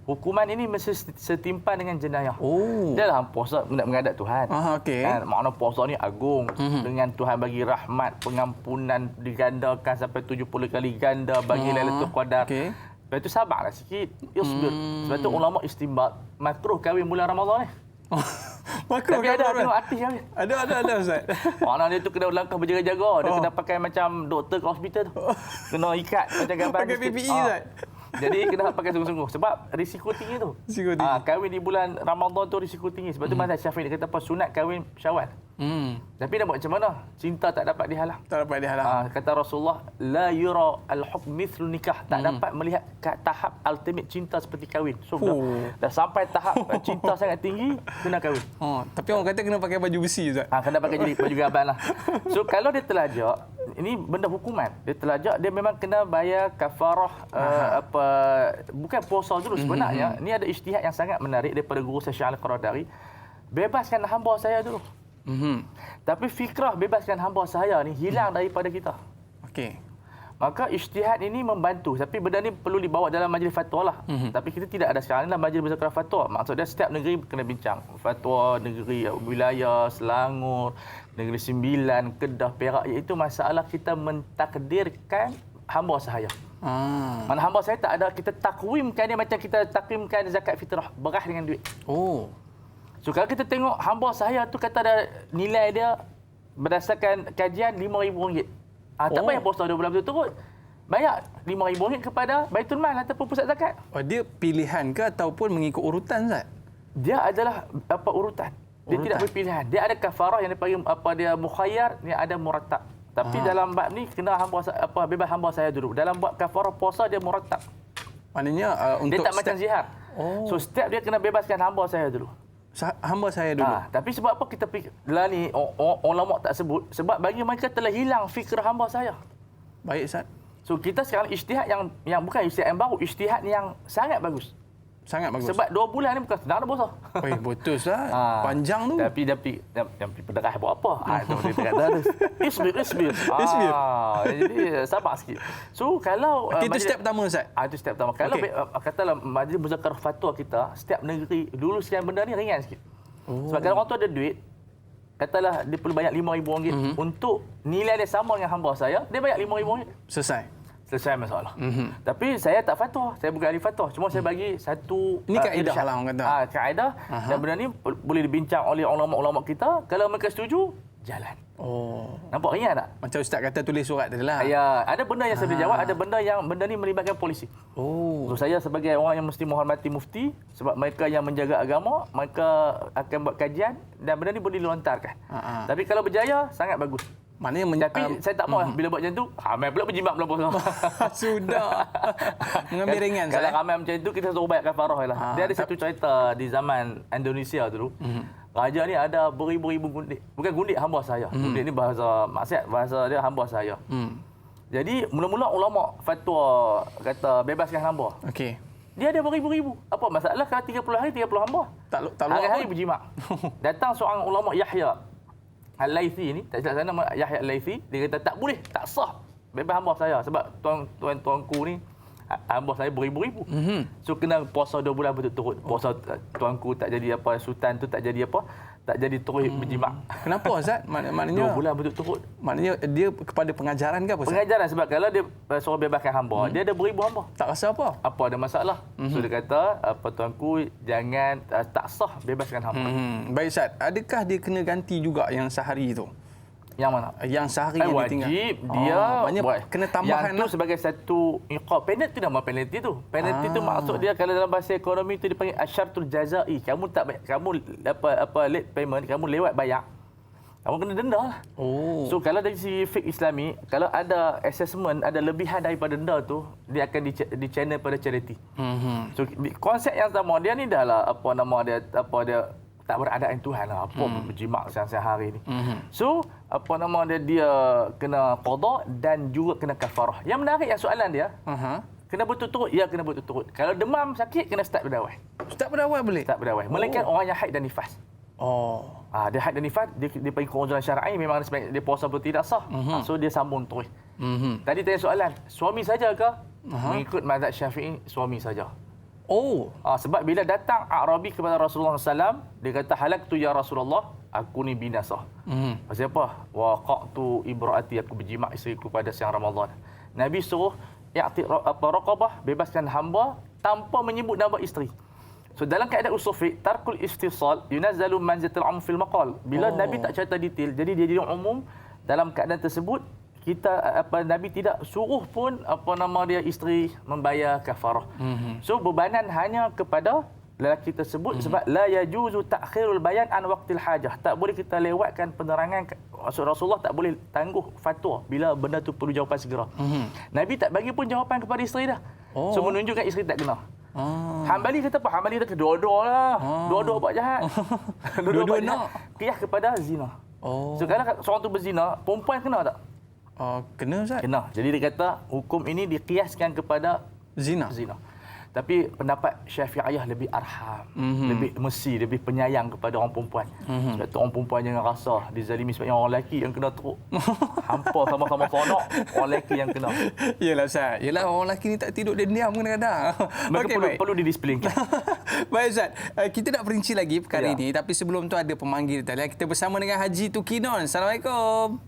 Hukuman ini mesti setimpan dengan jenayah. Dia lah puasa menghadap Tuhan. Makna puasa ni agung. Dengan Tuhan bagi rahmat, pengampunan digandakan sampai 70 kali ganda bagi Lailatul Qadar. Lepas itu sabarlah sikit. Isbir. Sebab tu ulama istinbat makruh kahwin bulan Ramadan ni. Makruh. Tapi ada tengok artis kahwin. Ada Ustaz. Makna dia tu kena langkah berjaga-jaga. Dia kena pakai macam doktor ke hospital tu. Kena ikat macam gambar. Pakai PPE Ustaz. Jadi kena pakai sungguh-sungguh sebab risiko tinggi tu. Kahwin di bulan Ramadan tu risiko tinggi. Sebab tu mazhab Syafi'i dia kata apa sunat kahwin Syawal. Tapi nak buat macam mana? Cinta tak dapat dihalang. Tak dapat dihalang. Kata Rasulullah la yura al-hukm mithlu nikah. Tak dapat melihat tahap ultimate cinta seperti kahwin. So dah sampai tahap cinta sangat tinggi kena kahwin. Tapi orang kata kena pakai baju besi Ustaz. Kena pakai baju gaban lah. So kalau dia terlajak, ini benda hukuman. Dia terlajak, dia memang kena bayar kafarah bukan puasa dulu sebenarnya. Ini ada ijtihad yang sangat menarik daripada guru saya Syekh Al-Qaradari. Bebaskan hamba saya dulu. Tapi fikrah bebaskan hamba saya ni hilang daripada kita. Maka ijtihad ini membantu. Tapi benda ni perlu dibawa dalam majlis fatwa lah. Tapi kita tidak ada sekarang ni dalam majlis bersama fatwa. Maksudnya setiap negeri kena bincang. Fatwa negeri wilayah Selangor, Negeri Sembilan, Kedah, Perak. Iaitu masalah kita mentakdirkan hamba sahaya. Mana hamba saya tak ada, kita takwimkan dia macam kita takwimkan zakat fitrah. Beras dengan duit. So kalau kita tengok hamba sahaya tu kata ada nilai dia berdasarkan kajian RM5,000. Tak payah puasa 2 bulan betul-betul. Bayar RM5,000 kepada Baitul Mal ataupun pusat zakat. Dia pilihan ke ataupun mengikut urutan Ustaz? Dia adalah urutan. Dia tidak berpilihan. Dia ada kafarah yang dipanggil dia mukhayyar, dia ada murattab. Tapi dalam bab ni kena bebas hamba saya dulu. Dalam bab kafarah puasa dia murattab. Maknanya untuk dia tak macam zihar. So setiap dia kena bebaskan hamba saya dulu. Hamba saya dulu. Tapi sebab apa kita fikir lah ni ulama tak sebut sebab bagi mereka telah hilang fikrah hamba saya. Baik Ustaz. So kita sekarang ijtihad yang bukan ijtihad yang baru, ijtihad yang sangat bagus. Sangat bagus. Sebab 2 bulan ni bukan senang nak puasa. Betul Ustaz. Panjang tu. Tapi pederah buat apa? Itu dia kata tu. Isbir. Jadi sabar sikit. So kalau itu step pertama Ustaz. Itu step pertama. Kalau katalah majlis muzakarah fatwa kita, setiap negeri dulu sekian benda ni ringan sikit. Sebab kalau orang tu ada duit, katalah dia perlu bayar RM5,000 untuk nilai dia sama dengan hamba saya, dia bayar RM5,000. Selesai masalah. Tapi saya tak fatwa. Saya bukan ahli fatwa. Cuma saya bagi satu ini kaedah lah orang kata. Kaedah. Dan benda ni boleh dibincang oleh ulama-ulama kita. Kalau mereka setuju, jalan. Oh. Nampak ringan tak? Macam Ustaz kata tulis surat tadi lah. Ya, ada benda yang saya boleh jawab, ada benda ni melibatkan polisi. Oh. So, saya sebagai orang yang mesti menghormati mufti sebab mereka yang menjaga agama, mereka akan buat kajian dan benda ni boleh dilontarkan. Tapi kalau berjaya, sangat bagus. Maknanya Tapi saya tak mau bila buat macam tu, ramai pula berjimat pula bos. sudah. Mengambil ringan Kalau Ustaz. ramai macam itu, kita suruh bayar kafarah lah. Dia ada satu cerita di zaman Indonesia dulu. Raja ni ada beribu-ribu gundik. Bukan gundik, hamba saya. Gundik ni bahasa maksiat, bahasa dia hamba saya. Jadi mula-mula ulama fatwa kata bebaskan hamba. Okey. Dia ada beribu-ribu. Apa masalah kalau 30 hari 30 hamba? Tak Hari-hari berjimat. Datang seorang ulama Yahya Al-Laythi ni, tak silap saya nama Yahya Al-Laythi, dia kata tak boleh, tak sah bebas hamba saya sebab tuan-tuanku ni hamba saya beribu-ribu. So kena puasa 2 bulan berturut-turut. Puasa tuanku tak jadi apa, sultan tu tak jadi apa, tak jadi terus berjimat. Kenapa Ustaz? Maknanya 2 bulan berturut-turut. Maknanya dia kepada pengajaran ke apa Ustaz? Pengajaran sebab kalau dia suruh bebaskan hamba, dia ada beribu hamba. Tak rasa apa? Apa ada masalah? So dia kata, apa tuanku jangan tak sah bebaskan hamba. Baik Ustaz, adakah dia kena ganti juga yang sehari itu? Yang mana? Yang sehari yang dia tinggal. Wajib dia maknanya buat. kena tambahan Yang tu sebagai satu iqab. Penalti nama penalti tu. Penalti tu maksud dia kalau dalam bahasa ekonomi tu dipanggil asyartul jazai. Kamu apa late payment, kamu lewat bayar, kamu kena denda lah. Oh. So kalau dari segi fiqh Islami, kalau ada assessment, ada lebihan daripada denda tu, dia akan di channel pada charity. So konsep yang sama dia ni dah lah dia tak beradaan Tuhan lah. Apa berjimat siang-siang hari ni. So, dia kena qada dan juga kena kafarah. Yang menarik yang soalan dia, kena berturut-turut? Ya, kena berturut-turut. Kalau demam, sakit, kena start berdawai. Start berdawai boleh? Start berdawai. Melainkan orang yang haid dan nifas. Oh. Dia haid dan nifas, dia pergi ke uzuran syar'i, memang dia puasa pun tidak sah. So, dia sambung terus. Tadi tanya soalan, suami saja ke? Mengikut mazhab Syafi'i, suami saja. Oh. Sebab bila datang Arabi kepada Rasulullah SAW, dia kata, halaktu ya Rasulullah, aku ni binasa. Pasal apa? Waqa'tu ibra'ati, aku berjimat isteriku pada siang Ramadan. Nabi suruh raqabah, bebaskan hamba tanpa menyebut nama isteri. So dalam kaedah usul fiqh, tarkul istisal yunazzalu manzilatul umum fil maqal. Bila Nabi tak cerita detail, jadi dia jadi umum dalam keadaan tersebut, Nabi tidak suruh pun dia isteri membayar kafarah. So bebanan hanya kepada lelaki tersebut sebab la yajuzu ta'khirul bayan an waqtil hajah. Tak boleh kita lewatkan penerangan. Rasulullah tak boleh tangguh fatwa bila benda tu perlu jawapan segera. Nabi tak bagi pun jawapan kepada isteri dah. So menunjukkan isteri tak kena. Hambali kata apa? Hambali kata dua-dua lah. Dua-dua buat jahat. Dua-dua nak qiyas kepada zina. So kalau seorang tu berzina, perempuan kena tak? Kena Ustaz? Kena. Jadi dia kata hukum ini dikiaskan kepada Zina. Tapi pendapat Syafi'iyah lebih arham, lebih mesi, lebih penyayang kepada orang perempuan. Sebab tu orang perempuan jangan rasa dizalimi sebab orang lelaki yang kena teruk. Hampa sama-sama sonok, orang lelaki yang kena. Yalah Ustaz. Yalah orang lelaki ni tak tidur, dia diam kadang-kadang. Maka perlu didisiplinkan. Baik Ustaz. Kita nak perinci lagi perkara ini, tapi sebelum tu ada pemanggil tadi. Kita bersama dengan Haji Tukinon. Assalamualaikum.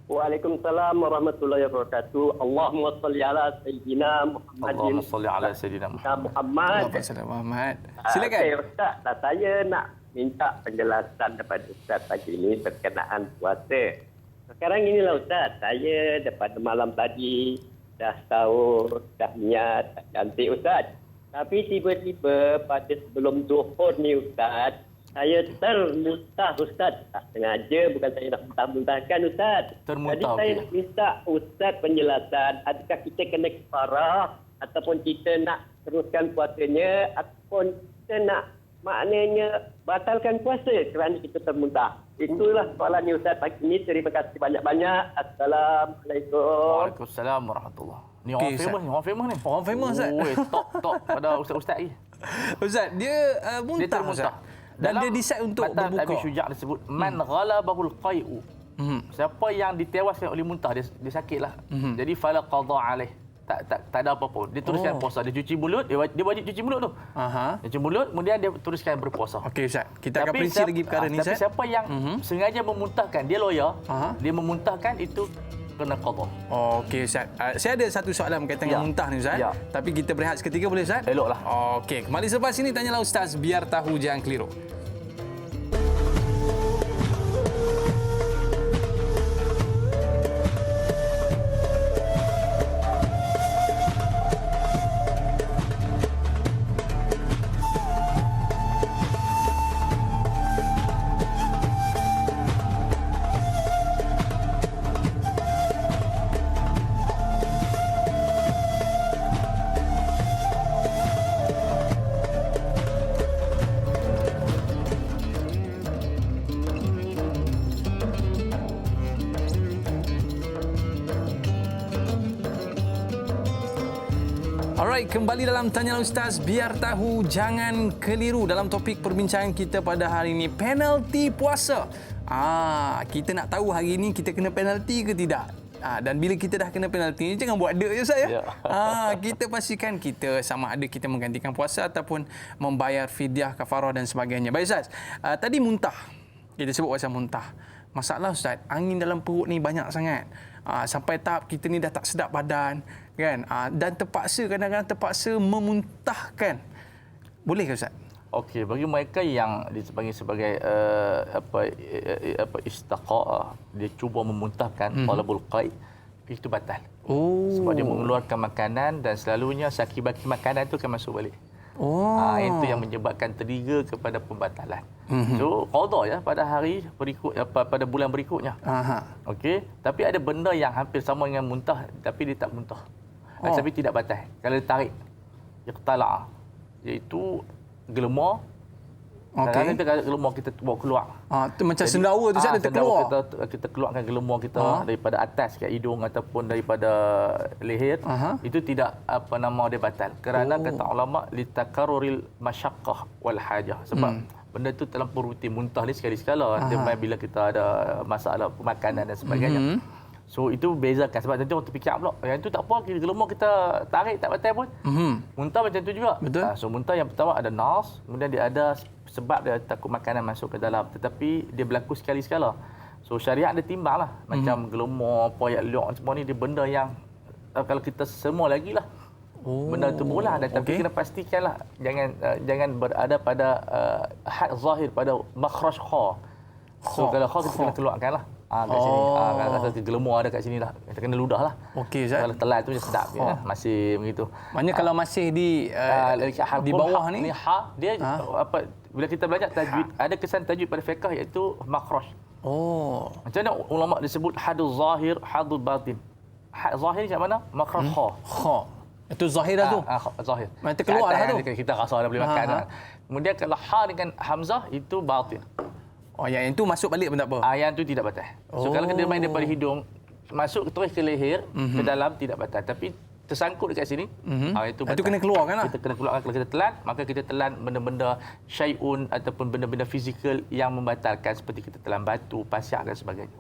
Waalaikumsalam warahmatullahi wabarakatuh. Allahumma salli ala sayyidina Muhammadin. Allahumma salli ala sayyidina Muhammad. Muhammad. Silakan. Okey Ustaz, saya nak minta penjelasan daripada Ustaz pagi ini berkenaan puasa. Sekarang inilah Ustaz, saya daripada malam tadi dah sahur, dah niat, dah cantik Ustaz. Tapi tiba-tiba pada sebelum zuhur ni Ustaz, saya termuntah Ustaz. Tak sengaja, bukan saya nak muntah-muntahkan Ustaz. Termuntah. Jadi saya nak minta Ustaz penjelasan, adakah kita kena kafarah ataupun kita nak teruskan puasanya ataupun kita nak maknanya batalkan puasa kerana kita termuntah. Itulah soalannya Ustaz pagi ini. Terima kasih banyak-banyak. Assalamualaikum. Waalaikumsalam warahmatullahi. Ni orang famous ni, Orang famous Ustaz. Top pada ustaz-ustaz ni. Ustaz, dia muntah. Dia termuntah. Dan dia decide untuk berbuka. Abi Syuja' disebut man ghalabahul qai'u. Siapa yang ditewaskan oleh muntah, dia sakitlah. Jadi fala qada alaih. Tak ada apa-apa. Dia teruskan puasa. Dia cuci mulut, dia wajib cuci mulut tu. Dia cuci mulut, kemudian dia teruskan berpuasa. Okey Ustaz, kita akan perinci lagi perkara ni Ustaz. Tapi siapa yang sengaja memuntahkan, dia lawyer, dia memuntahkan itu kena qada. Okey Ustaz. Saya ada satu soalan berkaitan dengan muntah ni Ustaz. Tapi kita berehat seketika boleh Ustaz? Eloklah. Okey, kembali selepas ini tanyalah Ustaz biar tahu jangan keliru. Alright, kembali dalam Tanya Ustaz. Biar tahu, jangan keliru dalam topik perbincangan kita pada hari ini. Penalti puasa. Kita nak tahu hari ini kita kena penalti ke tidak. Dan bila kita dah kena penalti ni, jangan buat dek je Ustaz ya. Kita pastikan kita sama ada kita menggantikan puasa ataupun membayar fidyah, kafarah dan sebagainya. Baik Ustaz, tadi muntah. Kita sebut pasal muntah. Masalah Ustaz, angin dalam perut ni banyak sangat. Sampai tahap kita ni dah tak sedap badan. Kan? Dan kadang-kadang terpaksa memuntahkan. Boleh ke Ustaz? Okey, bagi mereka yang dipanggil sebagai istaqa'ah, dia cuba memuntahkan talabul qaid, itu batal. Sebab dia mengeluarkan makanan dan selalunya sakit-baki makanan itu akan masuk balik. Itu yang menyebabkan trigger kepada pembatalan. So qada ya pada hari berikut, pada bulan berikutnya. Okey, tapi ada benda yang hampir sama dengan muntah tapi dia tak muntah. Tapi tidak batal. Kalau dia tarik iqtala', iaitu gelema. Kadang-kadang kita gelema kita bawa keluar. Tu macam sendawa tu Ustaz, dia terkeluar. Kita keluarkan gelema kita daripada atas ke hidung ataupun daripada leher. Itu tidak dia batal. Kerana kata ulama litakarruril masyaqqah wal hajah. Sebab benda itu terlampau rutin. Muntah ni sekali-sekala. Bila kita ada masalah makanan dan sebagainya. So itu bezakan. Sebab nanti orang terfikir pula, yang itu tak apa, gelema kita tarik tak batal pun. Muntah macam tu juga. So muntah yang pertama ada nas, kemudian dia ada sebab dia takut makanan masuk ke dalam, tetapi dia berlaku sekali-sekala. So syariat ada timbang lah. Macam gelema, poyak liok semua ni, dia benda yang kalau kita semua lagi lah. Benda tu boleh ada, tapi kena pastikanlah jangan berada pada had zahir, pada makhraj kha. So kalau kha kita kena keluarkan lah. Kat sini. Kata gelema ada kat sini dah. Kita kena ludah lah. Okey Ustaz. Kalau telan tu je sedap ya. Masih begitu. Maknanya kalau masih di bawah ni dia bila kita belajar tajwid, ada kesan tajwid pada fiqh iaitu makhraj. Macam mana ulama disebut hadul zahir, hadul batin. Had zahir macam mana? Makhraj kha. Itu zahir dah tu. Zahir. Macam keluar dah tu. Kita rasa dah boleh makan. Kemudian kalau ha dengan hamzah itu batin. Yang itu masuk balik pun tak apa. Yang itu tidak batal. So kalau kita main daripada hidung, masuk terus ke leher, ke dalam tidak batal. Tapi tersangkut dekat sini, itu batal. Itu kena keluarkan lah. Kita kena keluarkan. Kalau kita telan, maka kita telan benda-benda syai'un ataupun benda-benda fizikal yang membatalkan, seperti kita telan batu, pasir dan sebagainya.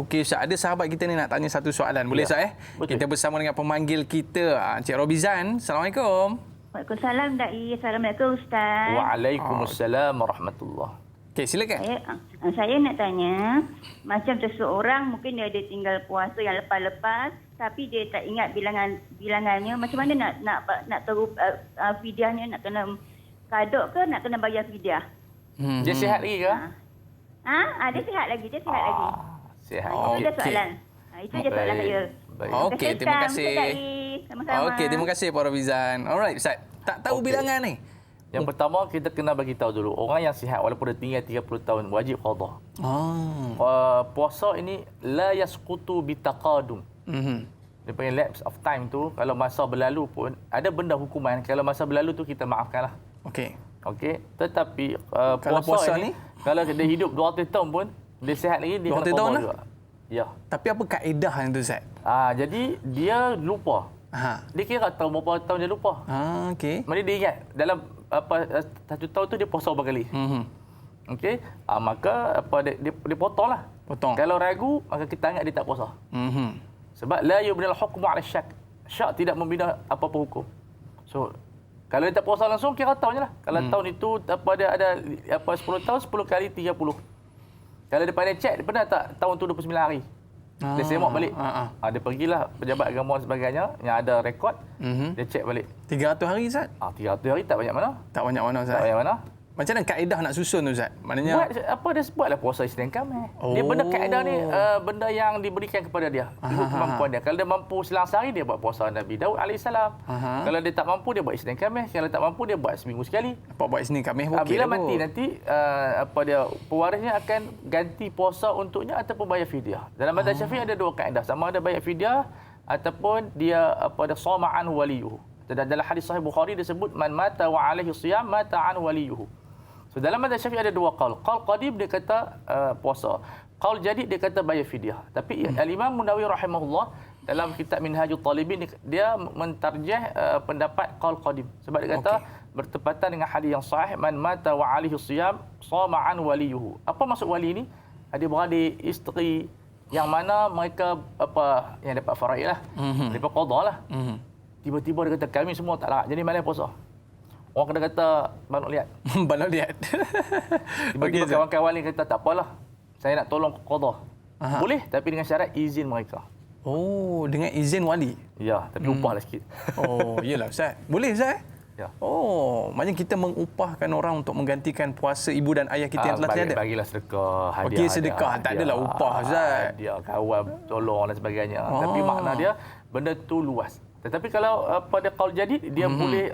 Okey Ustaz, ada sahabat kita ni nak tanya satu soalan. Boleh Ustaz Betul. Kita bersama dengan pemanggil kita, Encik Robizan. Assalamualaikum. Waalaikumsalam Dai. Assalamualaikum Ustaz. Waalaikumsalam warahmatullahi. Okey, silakan. Saya nak tanya, macam seseorang mungkin dia ada tinggal puasa yang lepas-lepas tapi dia tak ingat bilangannya, macam mana nak tahu fidyahnya, nak kena kadok ke nak kena bayar fidyah? Dia sihat lagi ke? Dia sihat lagi, Sihat. Itu je soalan. Itu je soalan saya. Okey, terima kasih. Sama-sama. Okey, terima kasih Pak Robizan. Alright Ustaz, tak tahu bilangan ni. Yang pertama, kita kena bagi tahu dulu, orang yang sihat walaupun dia tinggal 30 tahun wajib qada. Puasa ini la yasqutu bitaqadum. Dia panggil lapse of time tu, kalau masa berlalu pun ada benda hukuman. Kalau masa berlalu tu kita maafkanlah. Okey. Tetapi kalau puasa ni kalau dia hidup 200 tahun pun dia sihat lagi, dia kena qada juga. Ya. Tapi apa kaedah yang tu Ustaz? Jadi dia lupa. Dia kira tahu berapa tahun dia lupa. Okey. Maksudnya dia ingat dalam satu tahun tu dia puasa berapa kali. Okey. Maka dia potonglah. Kalau ragu, maka kita ingat dia tak puasa. Sebab la yubnil hukmu 'ala syak. Syak tidak membina apa-apa hukum. So kalau dia tak puasa langsung, kira tahun je lah. Kalau tahun itu dia ada 10 tahun, 10 kali 30. Kalau dia pandai cek, dia pernah tak tahun tu 29 hari. Dia semak balik. Dia pergilah pejabat agama dan sebagainya yang ada rekod. Dia cek balik. 300 hari Ustaz? 300 hari tak banyak mana. Tak banyak mana Ustaz? Tak banyak mana. Macam mana kaedah nak susun tu Ustaz? Maknanya dia buatlah puasa Isnin Khamis. Dia benda kaedah ni benda yang diberikan kepada dia. Ikut kemampuan dia. Kalau dia mampu selang sehari, dia buat puasa Nabi Daud AS. Kalau dia tak mampu, dia buat Isnin Khamis. Kalau tak mampu, dia buat seminggu sekali. Buat Isnin Khamis okey. Bila mati nanti pewarisnya akan ganti puasa untuknya ataupun bayar fidyah. Dalam mazhab Syafi'i ada dua kaedah. Sama ada bayar fidyah ataupun dia shama an waliyuhu. Dalam hadis sahih Bukhari disebut man mata wa alaihi siyam mata an waliyuhu. So dalam mazhab Syafi'i ada dua qaul. Qaul qadim dia kata puasa. Qaul jadid dia kata bayar fidyah. Tapi Al-Imam Nawawi rahimahullah dalam kitab Minhajul Talibin dia mentarjih pendapat qaul qadim. Sebab dia kata bertepatan dengan hadis yang sahih, man mata wa alaihi siyam sama an waliyuhu. Apa maksud wali ni? Adik-beradik, isteri yang mana mereka yang dapat faraid lah, dapat qada lah. Tiba-tiba dia kata kami semua tak larat, jadi malam puasa. Orang kena kata banyak lihat. Banyak lihat. Tiba-tiba kawan-kawan ni kata tak apalah, saya nak tolong qada. Boleh, tapi dengan syarat izin mereka. Oh, dengan izin wali. Ya, tapi upahlah sikit. Oh, iyalah Ustaz. Boleh Ustaz? Ya. Oh, maknanya kita mengupahkan orang untuk menggantikan puasa ibu dan ayah kita yang telah tiada. Bagilah sedekah, hadiah. Okey, sedekah. Tak adalah upah Ustaz. Dia kawan tolong dan sebagainya. Tapi makna dia benda tu luas. Tetapi kalau pada qaul jadid dia boleh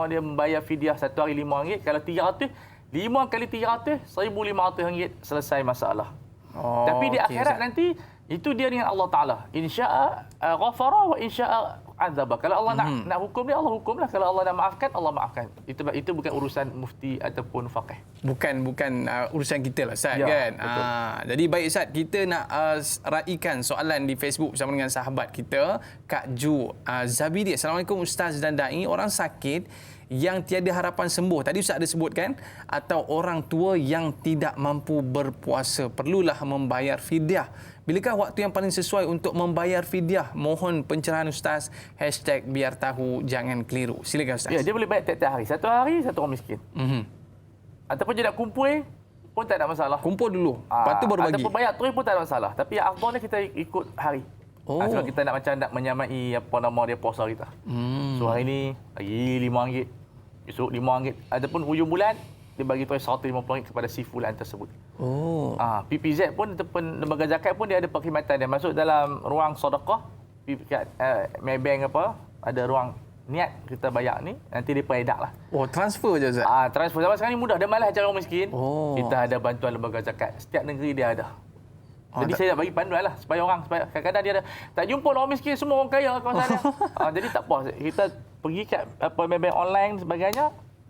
dia membayar fidyah satu hari RM5. Kalau 300, 5 kali 300, RM1,500 selesai masalah. Oh, tapi di akhirat Ustaz. nanti itu dia dengan Allah Taala. Insya'a ghafara wa insya'a azaba. Kalau Allah nak hukum dia, Allah hukumlah. Kalau Allah nak maafkan, Allah maafkan. Itu bukan urusan mufti ataupun faqih. Bukan urusan kita lah Ustaz, Ya, kan. betul. Jadi baik Ustaz, kita nak raikan soalan di Facebook bersama dengan sahabat kita Kak Ju Zabidi. Assalamualaikum Ustaz dan Dai. Orang sakit yang tiada harapan sembuh, tadi Ustaz ada sebutkan, atau orang tua yang tidak mampu berpuasa, perlulah membayar fidyah. Bilakah waktu yang paling sesuai untuk membayar fidyah? Mohon pencerahan Ustaz. #biar tahu jangan keliru. Silakan Ustaz. Ya, dia boleh bayar tiap-tiap hari. Satu hari, satu orang miskin. Ataupun dia nak kumpul pun tak ada masalah. Kumpul dulu, lepas tu baru bagi. Ataupun bayar terus pun tak ada masalah. Tapi yang afdalnya kita ikut hari. Oh. Sebab kita nak nak menyamai dia puasa kita. So hari ni bagi RM5, esok RM5. Ataupun hujung bulan dia bagi terus RM150 kepada si fulan tersebut. Oh. PPZ pun ataupun lembaga zakat pun dia ada perkhidmatan dia masuk dalam ruang sedekah. Maybank ada ruang niat kita bayar ni, nanti dia peredak lah. Oh, transfer je Ustaz. Transfer zaman sekarang ni mudah, dah malas cari orang miskin. Oh. Kita ada bantuan lembaga zakat. Setiap negeri dia ada. Jadi saya nak bagi panduan lah supaya kadang-kadang dia ada tak jumpa orang miskin, semua orang kaya kawasan dia. Jadi tak apa, kita pergi kat Maybank online dan sebagainya.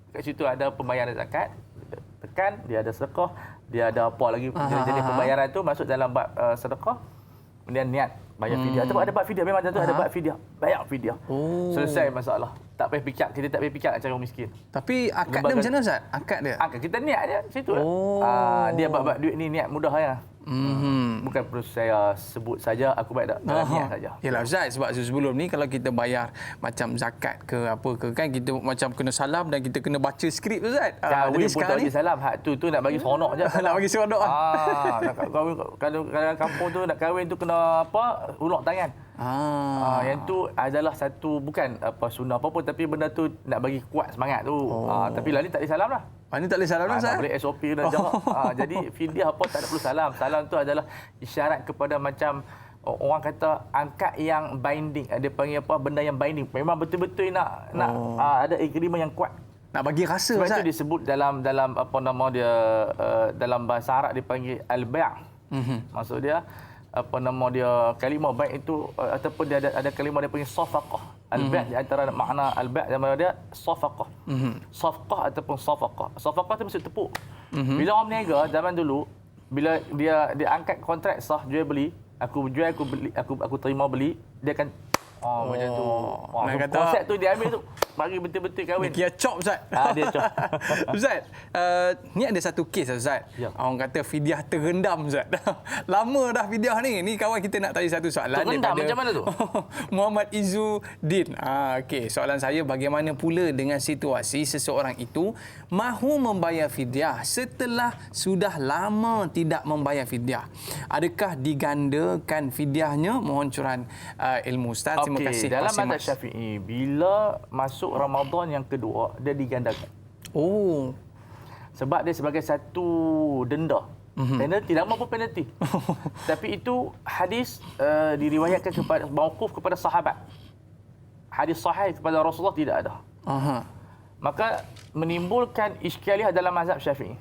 Kat situ ada pembayaran zakat, tekan, dia ada sedekah, dia ada apa lagi jenis pembayaran tu masuk dalam bab sedekah. Kemudian niat bayar fidyah. Ataupun ada bab fidyah, memang tentu ada bab fidyah. Bayar fidyah. Selesai masalah. Tak payah fikir, kita tak payah fikir nak cari orang miskin. Tapi akad dia macam mana Ustaz? Akad dia? Akad kita niat je situ. Dia bab duit ni niat mudah ya. Bukan perlu saya sebut saja, aku baik tak niat saja. Yalah Ustaz, sebab sebelum ni kalau kita bayar macam zakat ke apa ke kan, kita macam kena salam dan kita kena baca skrip Ustaz. Kahwin pun tak bagi salam. Hak tu nak bagi seronok je. Nak bagi seronok. Nak kahwin, kalau kampung tu nak kahwin tu kena ulok tangan. Yang tu adalah satu bukan sunnah apa pun, tapi benda tu nak bagi kuat semangat tu. Tapi lah ni tak disalam lah. Ni tak boleh salam lah Ustaz. Tak boleh SOP dan jarak. Jadi fidyah apa tak ada perlu salam. Salam tu adalah isyarat kepada macam orang kata angkat yang binding. Dia panggil benda yang binding. Memang betul-betul nak ada agreement yang kuat. Nak bagi rasa Sebab Ustaz. itu disebut dalam dalam bahasa Arab dipanggil al-bai'. Maksud dia kalimah bai' itu ataupun dia ada kalimah dia panggil safaqah. Al-bai' di antara makna al-bai' dan dia safaqah. Safqah ataupun safaqah. Safaqah itu maksud tepuk. Bila orang berniaga zaman dulu, bila dia angkat kontrak sah jual beli, aku jual, aku terima beli, dia akan macam tu. Konsep tu dia ambil tu. Mari betul-betul kahwin. Dia chop Ustaz. Dia chop. Ustaz, ni ada satu kes Ustaz. Ya. Orang kata fidyah terendam Ustaz. Lama dah fidyah ni. Ni kawan kita nak tanya satu soalan. Terendam macam mana tu? Muhammad Izuddin. Okey, soalan saya, bagaimana pula dengan situasi seseorang itu mahu membayar fidyah setelah sudah lama tidak membayar fidyah? Adakah digandakan fidyahnya? Mohon curahan ilmu Ustaz. Terima kasih. Dalam mazhab Syafi'i, bila masuk Ramadan yang kedua, dia digandakan. Oh. Sebab dia sebagai satu denda. Penalti, nama pun penalti. Tapi itu hadis diriwayatkan kepada mauquf kepada sahabat. Hadis sahih kepada Rasulullah tidak ada. Maka menimbulkan iskaliah dalam mazhab Syafi'i.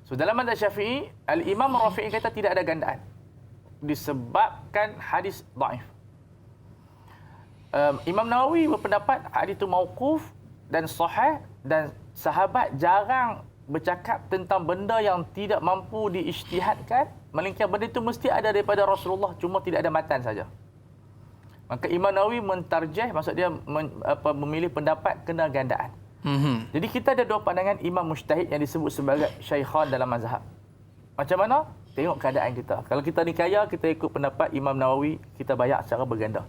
So dalam mazhab Syafi'i, Al-Imam Rafi'i kata tidak ada gandaan. Disebabkan hadis dhaif. Imam Nawawi berpendapat hadis itu mauquf dan sahih, dan sahabat jarang bercakap tentang benda yang tidak mampu diijtihadkan, melainkan benda itu mesti ada daripada Rasulullah, cuma tidak ada matan saja. Maka Imam Nawawi mentarjih, maksud dia memilih pendapat kena gandaan. Jadi kita ada dua pandangan imam mujtahid yang disebut sebagai syaikhan dalam mazhab. Macam mana? Tengok keadaan kita. Kalau kita ni kaya, kita ikut pendapat Imam Nawawi, kita bayar secara berganda.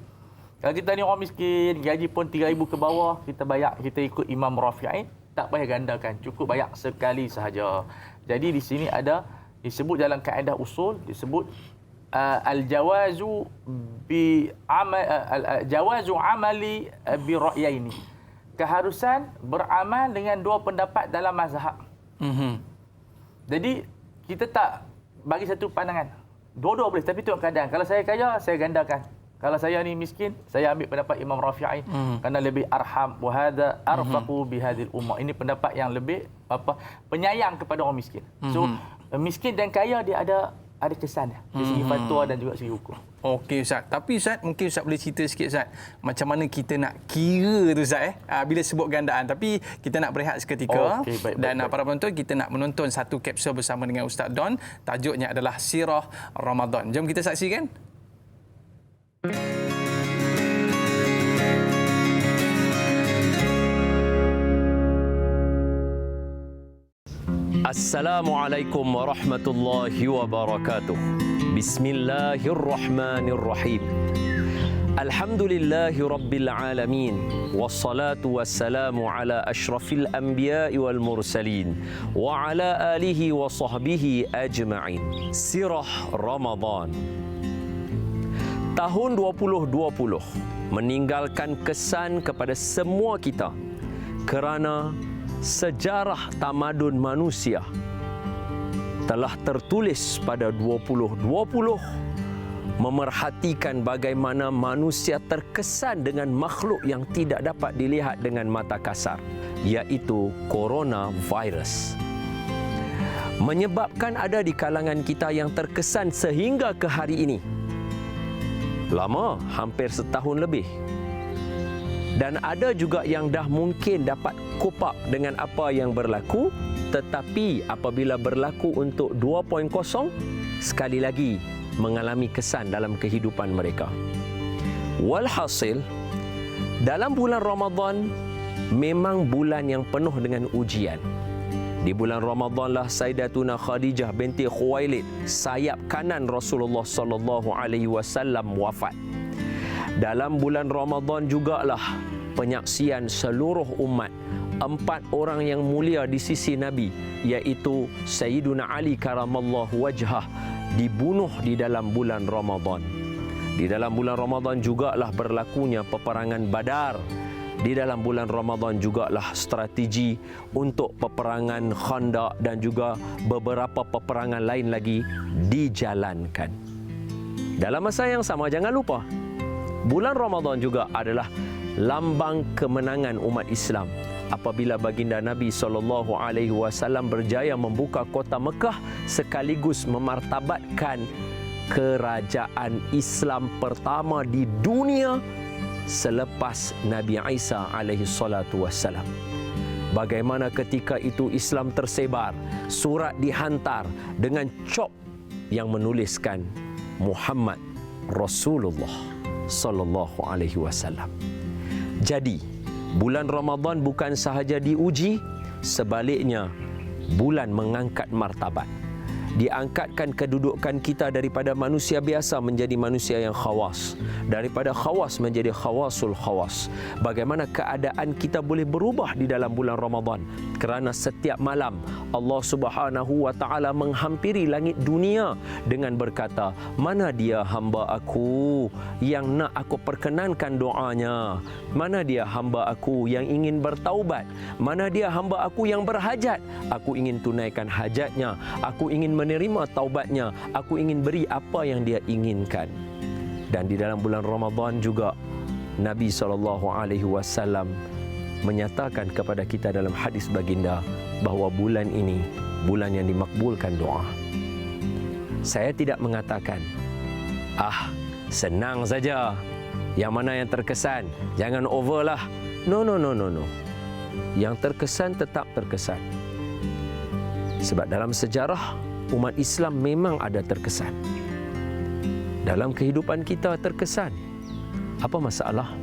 Kalau kita ni orang miskin, gaji pun 3,000 ke bawah, kita ikut Imam Rafi'i, tak payah gandakan, cukup bayar sekali sahaja. Jadi di sini ada disebut dalam kaedah usul, disebut jawazu amali bi ra'yaini. Keharusan beramal dengan dua pendapat dalam mazhab. Jadi kita tak bagi satu pandangan. Dua-dua boleh, tapi tengok keadaan. Kalau saya kaya, saya gandakan. Kalau saya ni miskin, saya ambil pendapat Imam Rafi'i kerana lebih arham wa hadza arfaqu bi hadhil ummah. Ini pendapat yang lebih penyayang kepada orang miskin. So miskin dan kaya dia ada kesan dia. Dari segi fatwa dan juga segi hukum. Okey Ustaz. Tapi Ustaz, mungkin Ustaz boleh cerita sikit Ustaz, macam mana kita nak kira tu Ustaz bila sebut gandaan. Tapi kita nak berehat seketika. Okey, baik. Para penonton, kita nak menonton satu kapsul bersama dengan Ustaz Don. Tajuknya adalah Sirah Ramadan. Jom kita saksikan. Assalamualaikum warahmatullahi wabarakatuh. Bismillahirrahmanirrahim. Alhamdulillahi rabbil alamin. Wassalatu wassalamu ala ashrafil anbiya'i wal mursalin wa ala alihi wa sahbihi ajma'in. Sirah Ramadan. Tahun 2020 meninggalkan kesan kepada semua kita kerana sejarah tamadun manusia telah tertulis pada 2020 memerhatikan bagaimana manusia terkesan dengan makhluk yang tidak dapat dilihat dengan mata kasar, iaitu coronavirus. Menyebabkan ada di kalangan kita yang terkesan sehingga ke hari ini. Lama, hampir setahun lebih. Dan ada juga yang dah mungkin dapat cope up dengan apa yang berlaku, tetapi apabila berlaku untuk 2.0, sekali lagi mengalami kesan dalam kehidupan mereka. Walhasil, dalam bulan Ramadan memang bulan yang penuh dengan ujian. Di bulan Ramadanlah Sayyidatuna Khadijah binti Khuwailid, sayap kanan Rasulullah sallallahu alaihi wasallam wafat. Dalam bulan Ramadan jugalah penyaksian seluruh umat 4 orang yang mulia di sisi Nabi, iaitu Sayyiduna Ali karamallahu wajhah, dibunuh di dalam bulan Ramadan. Di dalam bulan Ramadan jugalah berlakunya peperangan Badar. Di dalam bulan Ramadan jugalah strategi untuk peperangan Khandaq dan juga beberapa peperangan lain lagi dijalankan. Dalam masa yang sama, jangan lupa, bulan Ramadan juga adalah lambang kemenangan umat Islam apabila baginda Nabi SAW berjaya membuka kota Mekah sekaligus memartabatkan kerajaan Islam pertama di dunia selepas Nabi Isa SAW. Bagaimana ketika itu Islam tersebar, surat dihantar dengan cop yang menuliskan Muhammad Rasulullah sallallahu alaihi wasallam. Jadi, bulan Ramadan bukan sahaja diuji, sebaliknya bulan mengangkat martabat. Diangkatkan kedudukan kita daripada manusia biasa menjadi manusia yang khawas, daripada khawas menjadi khawasul khawas. Bagaimana keadaan kita boleh berubah di dalam bulan Ramadan? Kerana setiap malam Allah Subhanahu wa taala menghampiri langit dunia dengan berkata, "Mana dia hamba aku yang nak aku perkenankan doanya? Mana dia hamba aku yang ingin bertaubat? Mana dia hamba aku yang berhajat? Aku ingin tunaikan hajatnya, aku ingin menerima taubatnya, aku ingin beri apa yang dia inginkan." Dan di dalam bulan Ramadan juga Nabi SAW menyatakan kepada kita dalam hadis baginda bahawa bulan ini bulan yang dimakbulkan doa. Saya tidak mengatakan, senang saja, yang mana yang terkesan, jangan over lah. No. Yang terkesan tetap terkesan. Sebab dalam sejarah umat Islam memang ada terkesan. Dalam kehidupan kita terkesan. Apa masalah?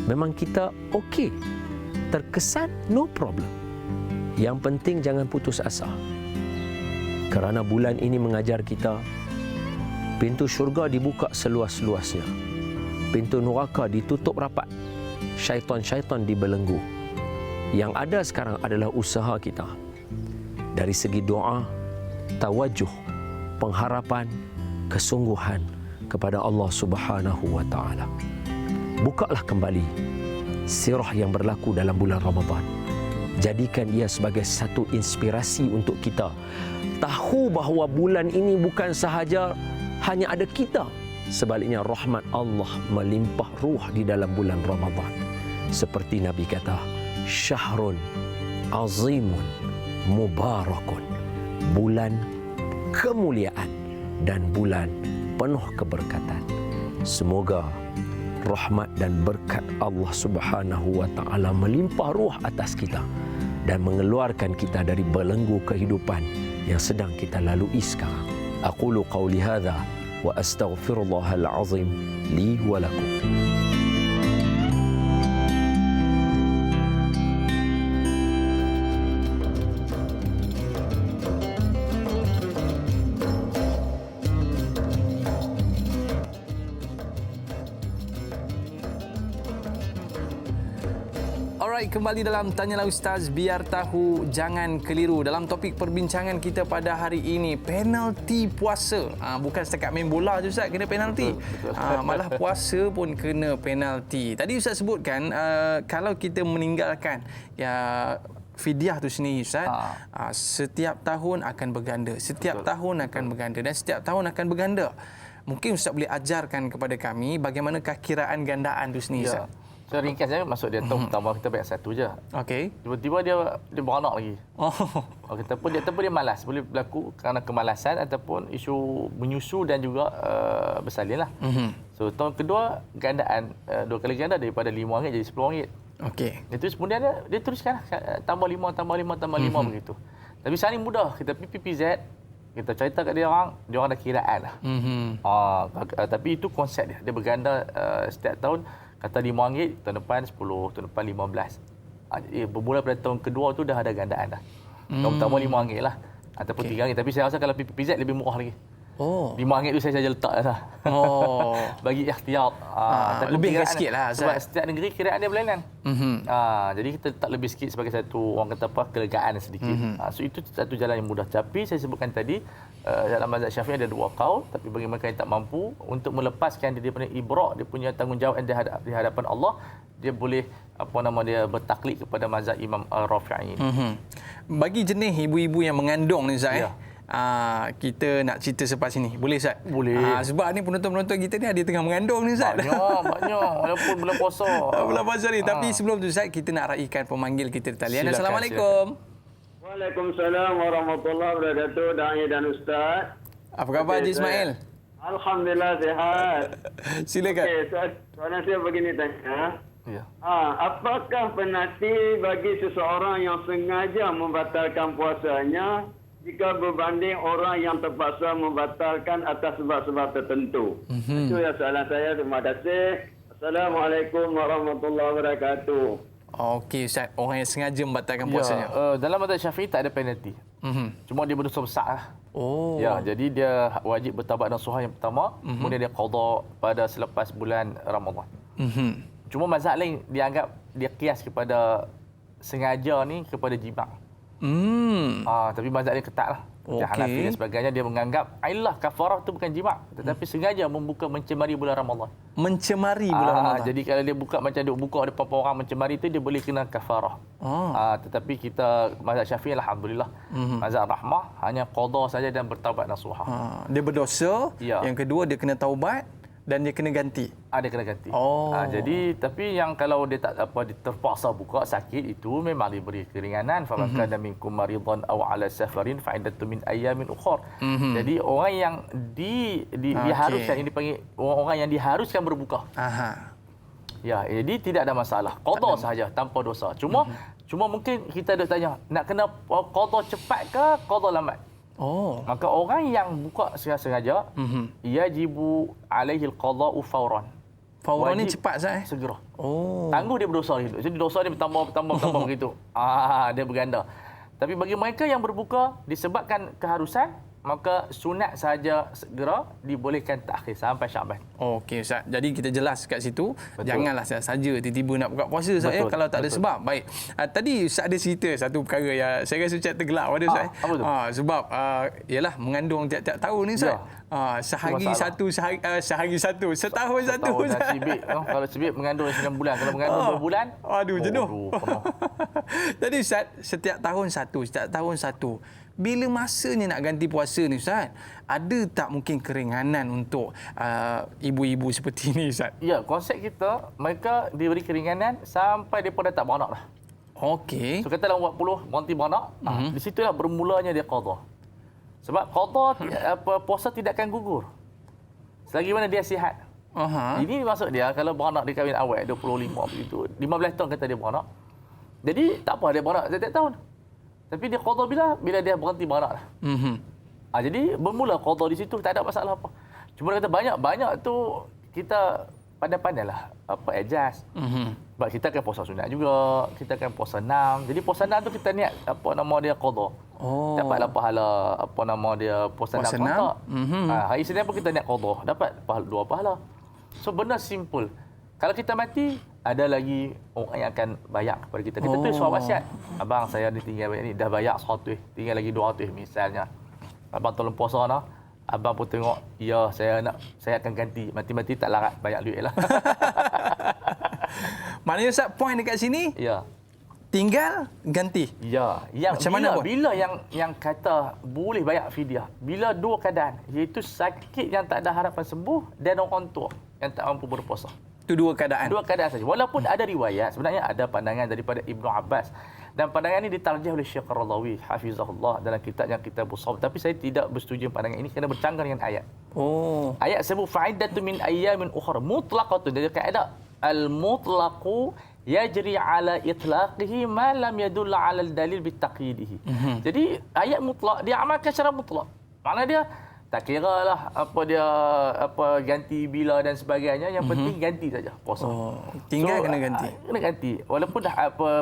Memang kita okey. Terkesan, no problem. Yang penting jangan putus asa. Kerana bulan ini mengajar kita, pintu syurga dibuka seluas-luasnya. Pintu neraka ditutup rapat. Syaitan-syaitan dibelenggu. Yang ada sekarang adalah usaha kita. Dari segi doa, tawajuh, pengharapan, kesungguhan kepada Allah Subhanahu wa taala. Bukalah kembali sirah yang berlaku dalam bulan Ramadan. Jadikan ia sebagai satu inspirasi untuk kita. Tahu bahawa bulan ini bukan sahaja hanya ada kita. Sebaliknya rahmat Allah melimpah ruh di dalam bulan Ramadan. Seperti Nabi kata, syahrun azimun mubarakun. Bulan kemuliaan dan bulan penuh keberkatan. Semoga rahmat dan berkat Allah Subhanahu wa taala melimpah ruh atas kita dan mengeluarkan kita dari belenggu kehidupan yang sedang kita lalui sekarang. Aqulu qawli hadza wa astaghfirullahal azim li wa lakum. Alright, kembali dalam Tanyalah Ustaz, biar tahu jangan keliru. Dalam topik perbincangan kita pada hari ini, penalti puasa. Bukan setakat main bola je Ustaz kena penalti. Malah puasa pun kena penalti. Tadi Ustaz sebutkan kalau kita meninggalkan fidyah tu sendiri Ustaz, setiap tahun akan berganda. Setiap tahun akan berganda dan setiap tahun akan berganda. Mungkin Ustaz boleh ajarkan kepada kami bagaimanakah kiraan gandaan tu sendiri Ustaz? So ringkas saja, masuk dia tahun pertama kita bayar satu je. Okey. Tiba-tiba dia beranak lagi. Ataupun dia malas. Boleh berlaku kerana kemalasan ataupun isu menyusu dan juga bersalin lah. So tahun kedua gandaan, 2 kali ganda daripada RM5 jadi RM10. Okey. Itu kemudian dia teruskan tambah 5 begitu. Tapi sekarang ni mudah, kita PPZ, kita cerita kat dia orang dah kiraan lah. Tapi itu konsep dia berganda setiap tahun. Kata RM5, tahun depan 10, tahun depan 15. Bermula pada tahun kedua tu dah ada gandaan dah. Tahun pertama RM5 lah. Ataupun RM3. Tapi saya rasa kalau PPZ lebih murah lagi. RM5 tu saya saja letak dah. Bagi ikhtiar. Lebih sikit lah. Sebab setiap negeri kiraan dia berlainan. Jadi kita letak lebih sikit sebagai satu, orang kata apa, kelegaan sedikit. So itu satu jalan yang mudah. Tapi saya sebutkan tadi, dalam mazhab Syafi'i ada 2 qaul, tapi bagi mereka yang tak mampu untuk melepaskan dia punya ibrak, dia punya tanggungjawab di hadapan Allah, dia boleh bertaklid kepada mazhab Imam Rafi'i. Bagi jenis ibu-ibu yang mengandung ni Ustaz, kita nak cerita selepas ini. Boleh Ustaz? Boleh. Sebab ni penonton-penonton kita ni ada tengah mengandung ni Ustaz. Banyak. Walaupun bulan puasa. Bulan puasa ni. Tapi sebelum tu Ustaz, kita nak raikan pemanggil kita di talian. Assalamualaikum. Waalaikumsalam warahmatullahi wabarakatuh, Da'i dan Ustaz. Apa khabar Haji Ismail? Alhamdulillah sihat. Silakan. Okey, soalan saya begini tanya. Ya. Apakah penalti bagi seseorang yang sengaja membatalkan puasanya jika berbanding orang yang terpaksa membatalkan atas sebab-sebab tertentu? Itu ya soalan saya. Terima kasih. Assalamualaikum warahmatullahi wabarakatuh. Okey Ustaz, orang yang sengaja membatalkan puasanya. Dalam mazhab Syafi'i tak ada penalti. Cuma dia berdosa besar lah. Ya, jadi dia wajib bertaubat nasuha yang pertama, kemudian dia qada pada selepas bulan Ramadan. Cuma mazhab lain dia anggap dia qiyas kepada sengaja ni kepada jima'. Tapi mazhab dia ketat lah. Hanafi dan sebagainya, dia menganggap ailah kafarah tu bukan jima', tetapi sengaja mencemari bulan Ramadan. Mencemari bulan Ramadan. Jadi kalau dia buka macam duk buka depan orang mencemari tu, dia boleh kena kafarah. Tetapi kita mazhab Syafi'i alhamdulillah, mazhab rahmah, hanya qada saja dan bertaubat nasuha. Dia berdosa, yang kedua dia kena taubat dan dia kena ganti. Dia kena ganti. Jadi tapi yang kalau dia tak dia terpaksa buka sakit, itu memang diberi keringanan. Fa man kana minkum maridan aw ala safarin fa iddatu min ayyamin ukhra. Jadi orang yang diharuskan, ini dipanggil orang yang diharuskan berbuka. Ya, jadi tidak ada masalah. Qada sahaja tanpa dosa. Cuma mungkin kita ada tanya, nak kena qada cepat ke qada lambat? Maka orang yang buka sengaja, yajibu alaihi alqada'u fawran. Fauran ni wajib cepat Ustaz segera. Oh. Tangguh dia berdosa gitu. Jadi dosa dia bertambah begitu. Dia berganda. Tapi bagi mereka yang berbuka disebabkan keharusan, maka sunat sahaja segera, dibolehkan takhir sampai Syaban. Okey Ustaz. Jadi kita jelas kat situ, Betul. janganlah saja tiba-tiba nak buka puasa Ustaz ya, Betul, kalau tak ada betul. sebab. Baik. Tadi Ustaz ada cerita satu perkara yang saya rasa Ustaz tergelak pada Ustaz. apa tu? Sebab ialah mengandung tiap-tiap tahun ni Ustaz. Ya. Sehari masalah. satu, sehari satu, setahun satu Tahun Ustaz. dah cibik. Kalau cibik mengandung 9 bulan. Kalau mengandung 2 bulan, Aduh, jenuh. penuh. Jadi Ustaz, setiap tahun satu. Bila masanya nak ganti puasa ni Ustaz, ada tak mungkin keringanan untuk ibu-ibu seperti ni Ustaz? Ya, konsep kita, mereka diberi keringanan sampai mereka dah tak beranak dah. Okey. So katalah 40 berhenti beranak, di situlah bermulanya dia qada. Sebab qada puasa tidak akan gugur selagi mana dia sihat. Aha. Ini maksud dia kalau beranak dia kahwin awal 25 begitu, 15 tahun kata dia beranak. Jadi tak apa dia beranak setiap tahun. Tapi dia qada bila dia berhenti beranak dah. Jadi bermula qada di situ, tak ada masalah apa. Cuma dia kata banyak tu kita pandai-pandailah adjust. Sebab kita akan puasa sunat juga, kita akan puasa 6. Jadi puasa 6 tu kita niat dia qada. Oh. Dapatlah pahala puasa 6 enam? tak. Hari Senin pun kita niat qada, dapat 2 pahala. So benda simple. Kalau kita mati, ada lagi orang yang akan bayar kepada kita. Kita tulis surat wasiat. Abang saya ni tinggal banyak ni, dah bayar 100, tinggal lagi 200 misalnya. Abang tolong puasa nak. Abang pun tengok, ya saya akan ganti. Mati-mati tak larat bayar duit lah. Maknanya Ustaz, point dekat sini, Ya. tinggal ganti. Ya, Macam mana pun? bila yang kata boleh bayar fidyah, bila dua keadaan, iaitu sakit yang tak ada harapan sembuh dan orang tua yang tak mampu berpuasa. Itu dua keadaan. Dua keadaan saja. Walaupun ada riwayat, sebenarnya ada pandangan daripada Ibnu Abbas. Dan pandangan ini ditarjih oleh Syekh Qaradawi, hafizahullah, dalam kitabnya Kitabus Shaum. Tapi saya tidak bersetuju pandangan ini kerana bercanggah dengan ayat. Oh. Ayat sebut fa'iddatu min ayyamin ukhra mutlaqatun. Jadi kaedah al-mutlaqu yajri ala itlaqihi ma lam yadull ala al-dalil bitaqyidihi. Jadi ayat mutlak dia amalkan secara mutlak. Maknanya dia tak kira lah ganti bila dan sebagainya, yang penting ganti saja puasa. Tinggal kena ganti. Kena ganti. Walaupun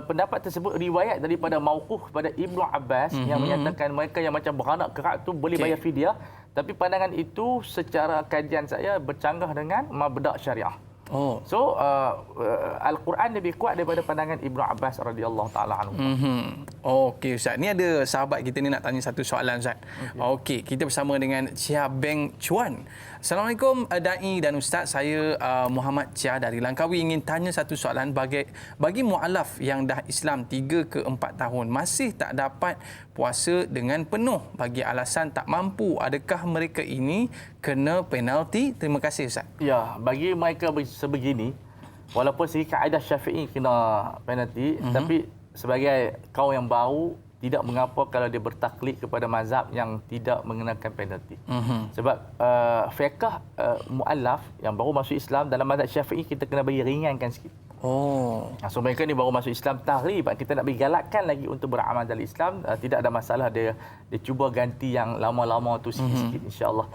pendapat tersebut riwayat daripada mauquf pada Ibnu Abbas yang menyatakan mereka yang macam beranak kerak tu boleh bayar fidyah, tapi pandangan itu secara kajian saya bercanggah dengan mabda' syariah. Oh. So Al-Quran lebih kuat daripada pandangan Ibnu Abbas radhiyallahu taala anhu. Okey Ustaz, ni ada sahabat kita ni nak tanya satu soalan Ustaz. Okey, kita bersama dengan Chia Beng Chuan. Assalamualaikum Da'i dan Ustaz, saya Muhammad Chia dari Langkawi ingin tanya satu soalan. Bagi mualaf yang dah Islam 3 ke 4 tahun masih tak dapat puasa dengan penuh bagi alasan tak mampu, adakah mereka ini kena penalti? Terima kasih Ustaz. Ya, bagi mereka sebegini, walaupun segi kaedah Syafi'i kena penalti, tapi sebagai kaum yang baru, tidak mengapa kalau dia bertaklid kepada mazhab yang tidak mengenakan penalti. Sebab fiqh mu'allaf yang baru masuk Islam dalam mazhab Syafi'i kita kena bagi ringankan sikit. Oh. So mereka ni baru masuk Islam tahrib, kita nak bagi galakkan lagi untuk beramal dalam Islam. Tidak ada masalah dia cuba ganti yang lama-lama tu sikit-sikit insya-Allah.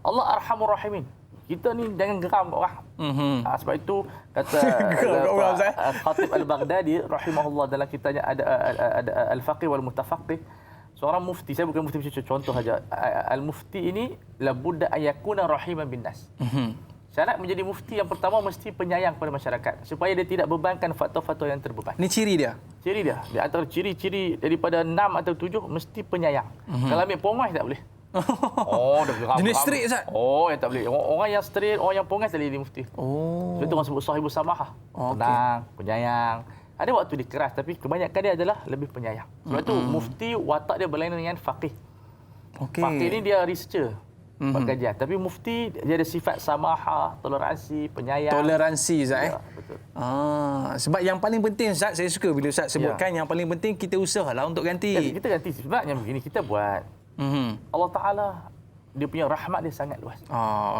Allah Arhamur Rahimin. Kita ni jangan geram orang. Sebab itu kata Khatib Al-Baghdadi rahimahullah dalam kitabnya ada Al-Faqih wal Mutafaqih. Seorang mufti, saya bukan mufti macam contoh saja. Al-Mufti ini labudda ayakuna rahiman bin nas. Syarat menjadi mufti yang pertama mesti penyayang kepada masyarakat supaya dia tidak bebankan fatwa-fatwa yang terbeban. Ni ciri dia. Ciri dia. Di antara ciri-ciri daripada 6 atau 7 mesti penyayang. Kalau ambil pongas tak boleh. Dah geram. Jenis straight Ustaz? Yang tak boleh. Orang yang straight, orang yang pongas tak boleh jadi mufti. Sebab itu orang sebut sahibus samahah. Tenang, penyayang. Ada waktu dia keras tapi kebanyakan dia adalah lebih penyayang. Sebab itu mufti watak dia berlainan dengan faqih. Faqih ni dia researcher. Kajian. Tapi mufti dia ada sifat samahah, toleransi, penyayang. Toleransi Ustaz Ya, betul. Sebab yang paling penting Ustaz, saya suka bila Ustaz sebutkan yang paling penting kita usahalah untuk ganti. Kita ganti sebabnya begini kita buat. Allah Taala dia punya rahmat dia sangat luas.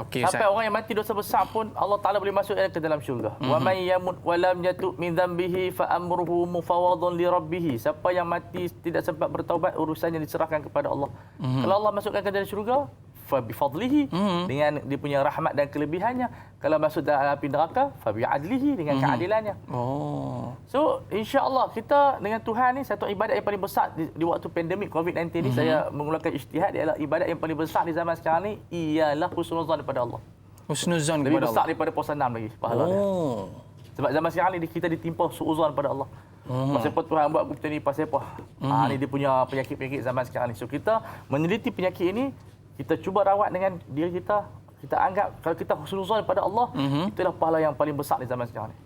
Okey Ustaz. Sampai orang yang mati dosa besar pun Allah Taala boleh masuk ke dalam syurga. Wa may yamut wa lam yatub min dhanbihi fa amruhu mufawadun li rabbih. Siapa yang mati tidak sempat bertaubat, urusannya diserahkan kepada Allah. Kalau Allah masukkan ke dalam syurga, fa bi fadlihi, dengan dia punya rahmat dan kelebihannya. Kalau masuk dalam api neraka, fa bi adlihi, dengan keadilannya. So insya-Allah kita dengan Tuhan ni satu ibadat yang paling besar di waktu pandemik COVID-19 ni, saya mengeluarkan ijtihad, ialah ibadat yang paling besar di zaman sekarang ni ialah husnuzan kepada Allah. Husnuzan Lebih kepada besar Allah. daripada puasa 6 lagi pahala dia. Sebab zaman sekarang ni kita ditimpa suuzan pada Allah. Pasal apa Tuhan buat kita ni, pasal apa? Ni dia punya penyakit-penyakit zaman sekarang ni. So kita meneliti penyakit ini, kita cuba rawat dengan diri kita. Kita anggap kalau kita husnuzan pada Allah, itulah pahala yang paling besar di zaman sekarang ni.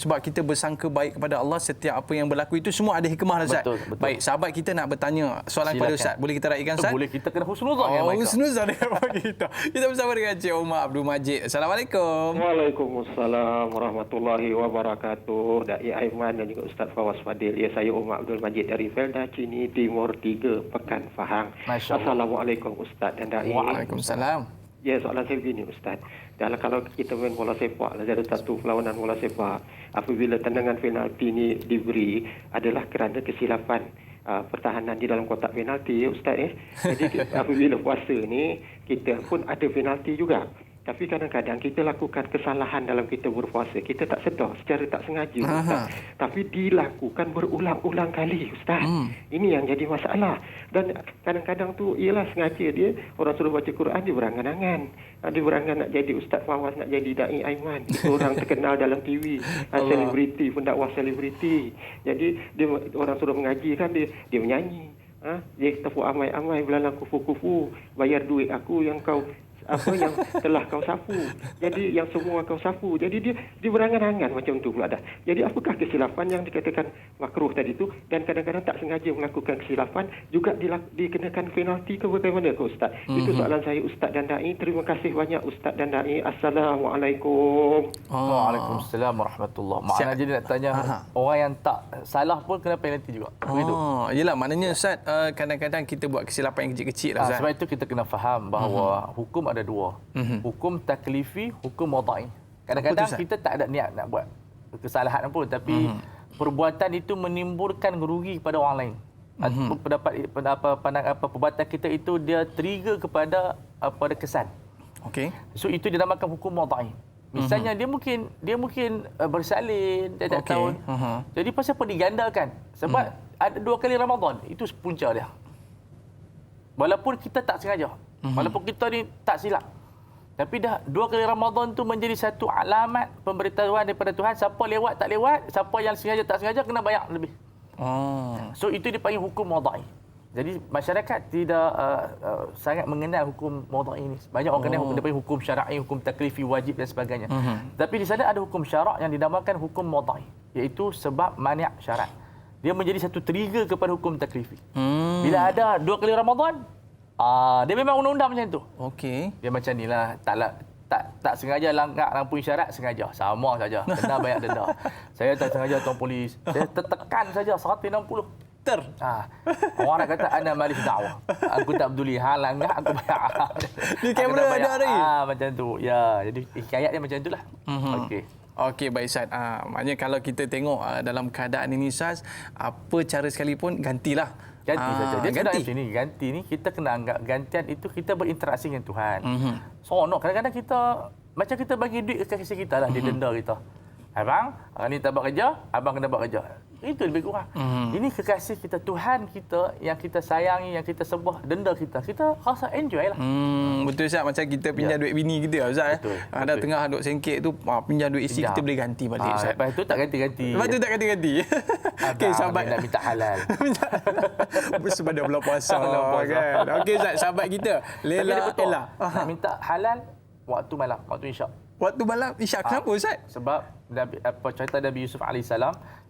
Sebab kita bersangka baik kepada Allah, setiap apa yang berlaku itu semua ada hikmah, Ustaz. Betul. Baik, sahabat kita nak bertanya soalan kepada Ustaz. Boleh kita raikan, Ustaz? Boleh, kita kena husnuzan dengan mereka. Husnuzan dengan kita. Kita bersama dengan Encik Umar Abdul Majid. Assalamualaikum. Waalaikumsalam warahmatullahi wabarakatuh. Dai Aiman dan juga Ustaz Fawaz Fadil. Ya, saya Umar Abdul Majid dari Felda Cini Timur 3, Pekan Fahang. Assalamualaikum Ustaz dan Dai. Waalaikumsalam. Ya, soalan saya begini Ustaz. Dalam kalau kita main bola sepak, ada satu perlawanan bola sepak, apabila tendangan penalti ini diberi adalah kerana kesilapan pertahanan di dalam kotak penalti, Ustaz. Jadi apabila puasa ni, kita pun ada penalti juga. Tapi kadang-kadang kita lakukan kesalahan dalam kita berpuasa. Kita tak sedar secara tak sengaja, Ustaz. Tapi dilakukan berulang-ulang kali, Ustaz. Ini yang jadi masalah. Dan kadang-kadang tu ialah sengaja dia, orang suruh baca Quran, dia berangan-angan. Dia berangan nak jadi Ustaz Fawaz, nak jadi Dai Aiman. Orang terkenal dalam TV, selebriti, pendakwah selebriti. Jadi dia orang suruh mengaji kan, dia menyanyi. Dia tepuk amai-amai, belalang kufu-kufu, bayar duit aku yang kau yang telah kau sapu. Jadi yang semua kau sapu. Jadi dia berangan-angan macam tu pula dah. Jadi apakah kesilapan yang dikatakan makruh tadi tu, dan kadang-kadang tak sengaja melakukan kesilapan juga dikenakan penalti ke bagaimana ke Ustaz? Itu soalan saya Ustaz dan Dai. Terima kasih banyak Ustaz dan Dai. Assalamualaikum. Waalaikumsalam warahmatullahi. Maknanya jadi nak tanya orang yang tak salah pun kena penalti juga. Begitu. Yelah, maknanya Ustaz, kadang-kadang kita buat kesilapan yang kecil-kecil lah, Ustaz. Sebab itu kita kena faham bahawa hukum ada dua. Hukum taklifi, hukum wadai. Kadang-kadang kita tak ada niat nak buat kesalahan pun, tapi perbuatan itu menimbulkan rugi kepada orang lain. Perbuatan kita itu dia trigger kepada pada kesan. Okey. So itu dinamakan hukum wadai. Misalnya dia mungkin bersalin dia tak tahu. Jadi pasal apa digandakan? Sebab ada 2 kali Ramadan, itu punca dia. Walaupun kita tak sengaja. Walaupun kita ni tak silap. Tapi dah 2 kali Ramadan tu menjadi satu alamat pemberitahuan daripada Tuhan. Siapa lewat tak lewat, siapa yang sengaja tak sengaja kena bayar lebih. So itu dipanggil hukum wadai. Jadi masyarakat tidak sangat mengenal hukum wadai ini. Banyak orang kenal dia panggil hukum syar'i, hukum taklifi, wajib dan sebagainya. Tapi di sana ada hukum syarak yang dinamakan hukum wadai, iaitu sebab mani' syarat. Dia menjadi satu trigger kepada hukum taklifi. Bila ada 2 kali Ramadan, dia memang undang-undang macam tu. Okey. Dia macam inilah, tak sengaja langgar lampu isyarat, sengaja. Sama saja. Kena bayar denda. Saya tak sengaja tuan polis. Saya tertekan saja 160. Orang nak kata ana malis dakwah. Aku tak peduli hal langgar, aku bayar. Di kamera ada hari. Macam tu. Ya, jadi hikayat dia macam itulah. Okey. Okey, baik Ustaz. Maknanya kalau kita tengok dalam keadaan ini, Ustaz, apa cara sekalipun gantilah. Ganti saja. Dia ganti. Macam ni, ganti ni kita kena anggap gantian itu kita berinteraksi dengan Tuhan. Seronok. Kadang-kadang kita macam kita bagi duit ke kasih kita lah, dia denda kita. Abang, hari ni tak buat kerja, abang kena buat kerja. Itu lebih kurang. Ini kekasih kita, Tuhan kita yang kita sayangi, yang kita sembah, denda kita. Kita rasa enjoy lah. Betul Ustaz, macam kita pinjam duit bini kita Ustaz. Ada tengah duk sengkit tu, pinjam duit isi, kita boleh ganti balik Ustaz. Lepas tu tak ganti-ganti. Lepas tu tak ganti-ganti. Okey, sahabat nak minta halal. Sebab dah bulan puasa kan. Okey Ustaz, sahabat kita Lela Ella. Nak minta halal waktu malam, waktu isyak. Waktu malam isyak, kenapa Ustaz? Sebab cerita Nabi Yusuf AS,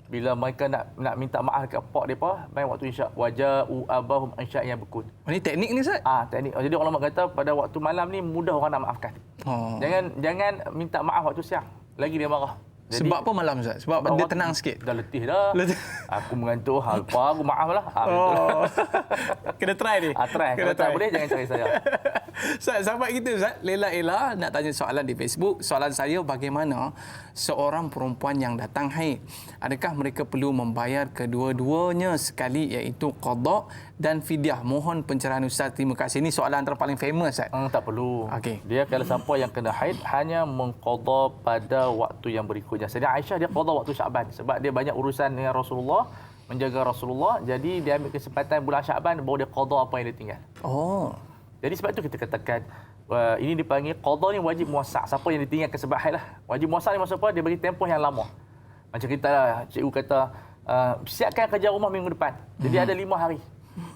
bila mereka nak minta maaf dekat pak depa, main waktu isyak, waja'u abahum isyak yang bekun. Ini teknik ni Ustaz? Teknik. Jadi ulama kata pada waktu malam ni mudah orang nak maafkan. Jangan minta maaf waktu siang. Lagi dia marah. Jadi, sebab apa malam Ustaz? Sebab dia tenang sikit. Dah letih dah. Aku mengantuk. Apa aku maaf lah. Kena try ni. Try. Kalau tak boleh jangan cari saya. Ustaz, sahabat kita Ustaz, Lela Ella nak tanya soalan di Facebook. Soalan saya, bagaimana seorang perempuan yang datang haid? Adakah mereka perlu membayar kedua-duanya sekali, iaitu qada dan fidyah. Mohon pencerahan Ustaz. Terima kasih. Ini soalan antara paling famous, Ustaz. Tak perlu. Okey. Dia kalau siapa yang kena haid hanya mengqada pada waktu yang berikutnya. Jadi Aisyah dia qada waktu Syaban sebab dia banyak urusan dengan Rasulullah, menjaga Rasulullah. Jadi dia ambil kesempatan bulan Syaban baru dia qada apa yang dia tinggal. Oh. Jadi sebab itu kita katakan ini dipanggil qada ni wajib muasa'. Siapa yang ditinggalkan sebab haid lah. Wajib muasa' ni maksud apa? Dia bagi tempoh yang lama. Macam kita lah, cikgu kata siapkan kerja rumah minggu depan. Jadi ada 5 hari.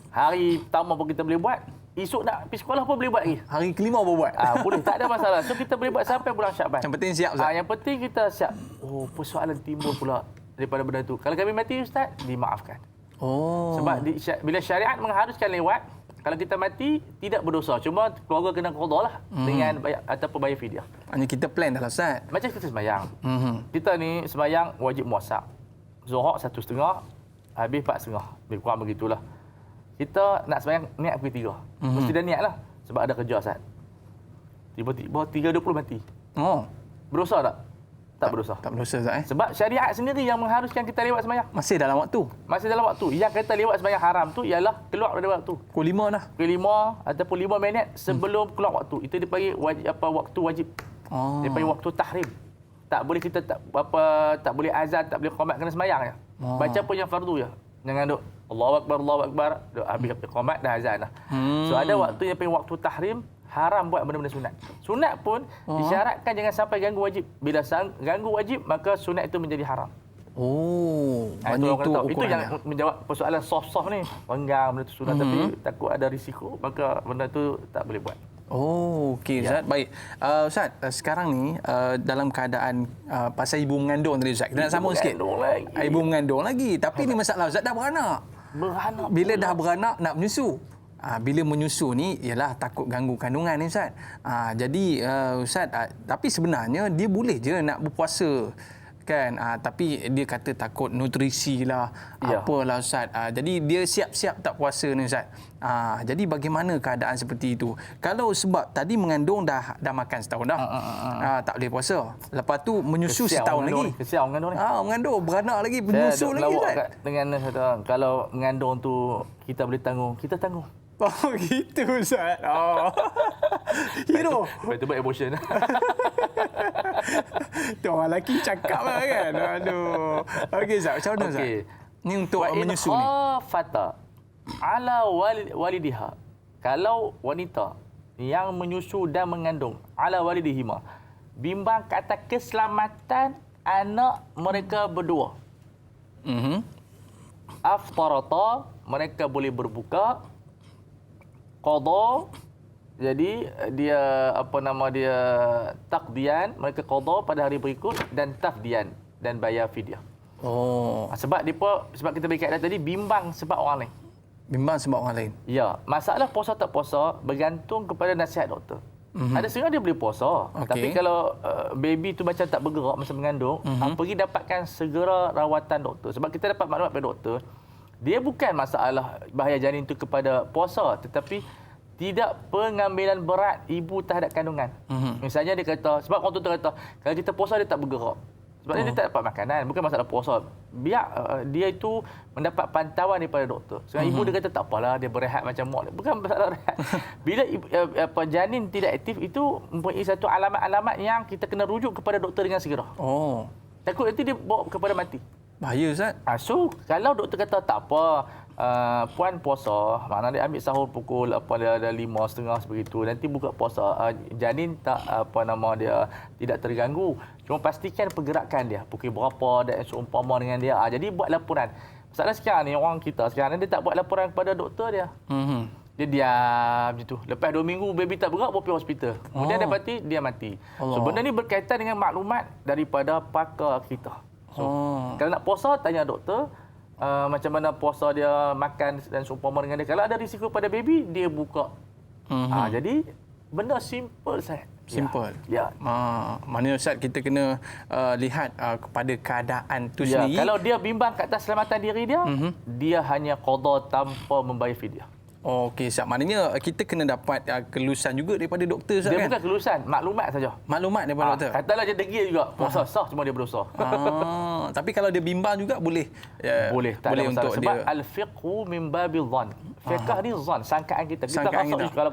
Hari pertama pun kita boleh buat. Esok nak pergi sekolah pun boleh buat lagi. Hari kelima apa buat? Boleh, tak ada masalah. So kita boleh buat sampai bulan Syaban. Yang penting siap, Ustaz. Yang penting kita siap. Oh, persoalan timbul pula daripada benda tu. Kalau kami mati, Ustaz, dimaafkan. Oh. Sebab bila syariat mengharuskan lewat, kalau kita mati, tidak berdosa. Cuma keluarga kena qada lah dengan bayar, ataupun bayar fidyah. Hanya kita plan dah lah, Ustaz. Macam kita sembahyang. Kita ni sembahyang wajib muasa'. Zuhur 1.5, habis 4.5. Lebih kurang begitulah. Kita nak sembahyang niat pukul 3. Mesti dah niat lah. Sebab ada kerja, Ustaz. Tiba-tiba 3.20 mati. Oh. Berdosa tak? Tak berdosa. Tak berdosa, Ustaz. Sebab syariat sendiri yang mengharuskan kita lewat sembahyang. Masih dalam waktu. Masih dalam waktu. Yang kata lewat sembahyang haram tu ialah keluar dari waktu. Pukul 5 dah. Pukul 5 ataupun 5 minit sebelum keluar waktu. Itu dipanggil wajib, waktu wajib. Oh. Dia panggil waktu tahrim. Tak boleh kita tak boleh azan, tak boleh qomat, kena sembahyang je. Baca pun yang fardu je. Jangan duk Allahu akbar, duk habis qomat dah azan dah. So ada waktu yang panggil waktu tahrim, haram buat benda-benda sunat. Sunat pun disyaratkan jangan sampai ganggu wajib. Bila ganggu wajib, maka sunat itu menjadi haram. Oh, Itu yang menjawab persoalan soft-soft ni. Renggang benda tu sunat tapi takut ada risiko, maka benda tu tak boleh buat. Oh, okey, Ustaz. Baik. Ustaz, sekarang ni dalam keadaan pasal ibu mengandung tadi, Ustaz. Kita nak sambung sikit. Ibu mengandung lagi. Tapi ni masalah, Ustaz, dah beranak. Bila dah beranak, nak menyusu. Bila menyusu ni, ialah takut ganggu kandungan ni, Ustaz. Jadi, Ustaz, tapi sebenarnya dia boleh je nak berpuasa. Kan, tapi dia kata takut nutrisi lah, apalah, Ustaz. Jadi dia siap-siap tak puasa ni, Ustaz. Jadi bagaimana keadaan seperti itu? Kalau sebab tadi mengandung dah makan setahun dah, tak boleh puasa. Lepas tu menyusu setahun lagi. Kesian mengandung ni. Mengandung, beranak lagi, menyusu lagi, Ustaz. Dengan kalau mengandung tu kita boleh tanggung, kita tanggung. Oh, gitu, Ustaz. Oh. Hero. Itu buat emotion. Tu orang lelaki cakap lah kan. Aduh. Okey, Ustaz. Macam mana, Ustaz? Ni untuk menyusu ni. Fata ala walidiha. Kalau wanita yang menyusu dan mengandung ala walidihima, bimbang ke atas keselamatan anak mereka berdua. Aftarata, mereka boleh berbuka. Qada, jadi dia taqdiyan, mereka qada pada hari berikut, dan tafdiyan, dan bayar fidyah. Oh, sebab kita beri kaedah tadi bimbang sebab orang lain. Bimbang sebab orang lain. Ya, masalah puasa tak puasa bergantung kepada nasihat doktor. Ada setengah dia boleh puasa, tapi kalau baby tu macam tak bergerak masa mengandung, pergi dapatkan segera rawatan doktor. Sebab kita dapat maklumat dari doktor, dia bukan masalah bahaya janin itu kepada puasa, tetapi tidak pengambilan berat ibu terhadap kandungan. Misalnya dia kata, sebab orang tu kata, kalau kita puasa dia tak bergerak. Sebab dia tak dapat makanan, bukan masalah puasa. Biar dia itu mendapat pantauan daripada doktor. Sekarang ibu dia kata tak apalah, dia berehat macam mak. Bukan masalah rehat. Bila janin tidak aktif, itu mempunyai satu alamat-alamat yang kita kena rujuk kepada doktor dengan segera. Oh. Takut nanti dia bawa kepada mati. Bahaya, Ustaz. So, kalau doktor kata tak apa, puan puasa, maknanya dia ambil sahur pukul dia ada 5.30 begitu, nanti buka puasa, janin tak dia tidak terganggu. Cuma pastikan pergerakan dia, pukul berapa dan seumpama dengan dia. Jadi buat laporan. Masalah sekarang ni orang kita sekarang ni dia tak buat laporan kepada doktor dia. Dia diam macam tu. Lepas 2 minggu baby tak bergerak, pergi hospital. Kemudian dapati dia mati. So, benda ni berkaitan dengan maklumat daripada pakar kita. So, kalau nak puasa, tanya doktor macam mana puasa dia, makan dan seumpama dengan dia. Kalau ada risiko pada baby, dia buka. Jadi, benda simple saja. Simple. Ya. Maknanya, Ustaz, kita kena lihat kepada keadaan tu sendiri. Kalau dia bimbang ke atas keselamatan diri dia, dia hanya qada tanpa membayar fidyah. Okey, Ustaz. Maknanya kita kena dapat kelulusan juga daripada doktor, Ustaz, Dia kan? bukan kelulusan, maklumat saja. Maklumat daripada doktor. Katalah dia degil juga, puasa sah cuma dia berdosa. Tapi kalau dia bimbang juga boleh. Boleh, tak boleh ada masalah. untuk Sebab dia. al-fiqhu min babil dhann. Fiqh ni zan, sangkaan kita. Kita Sangkaan rasa kita. kalau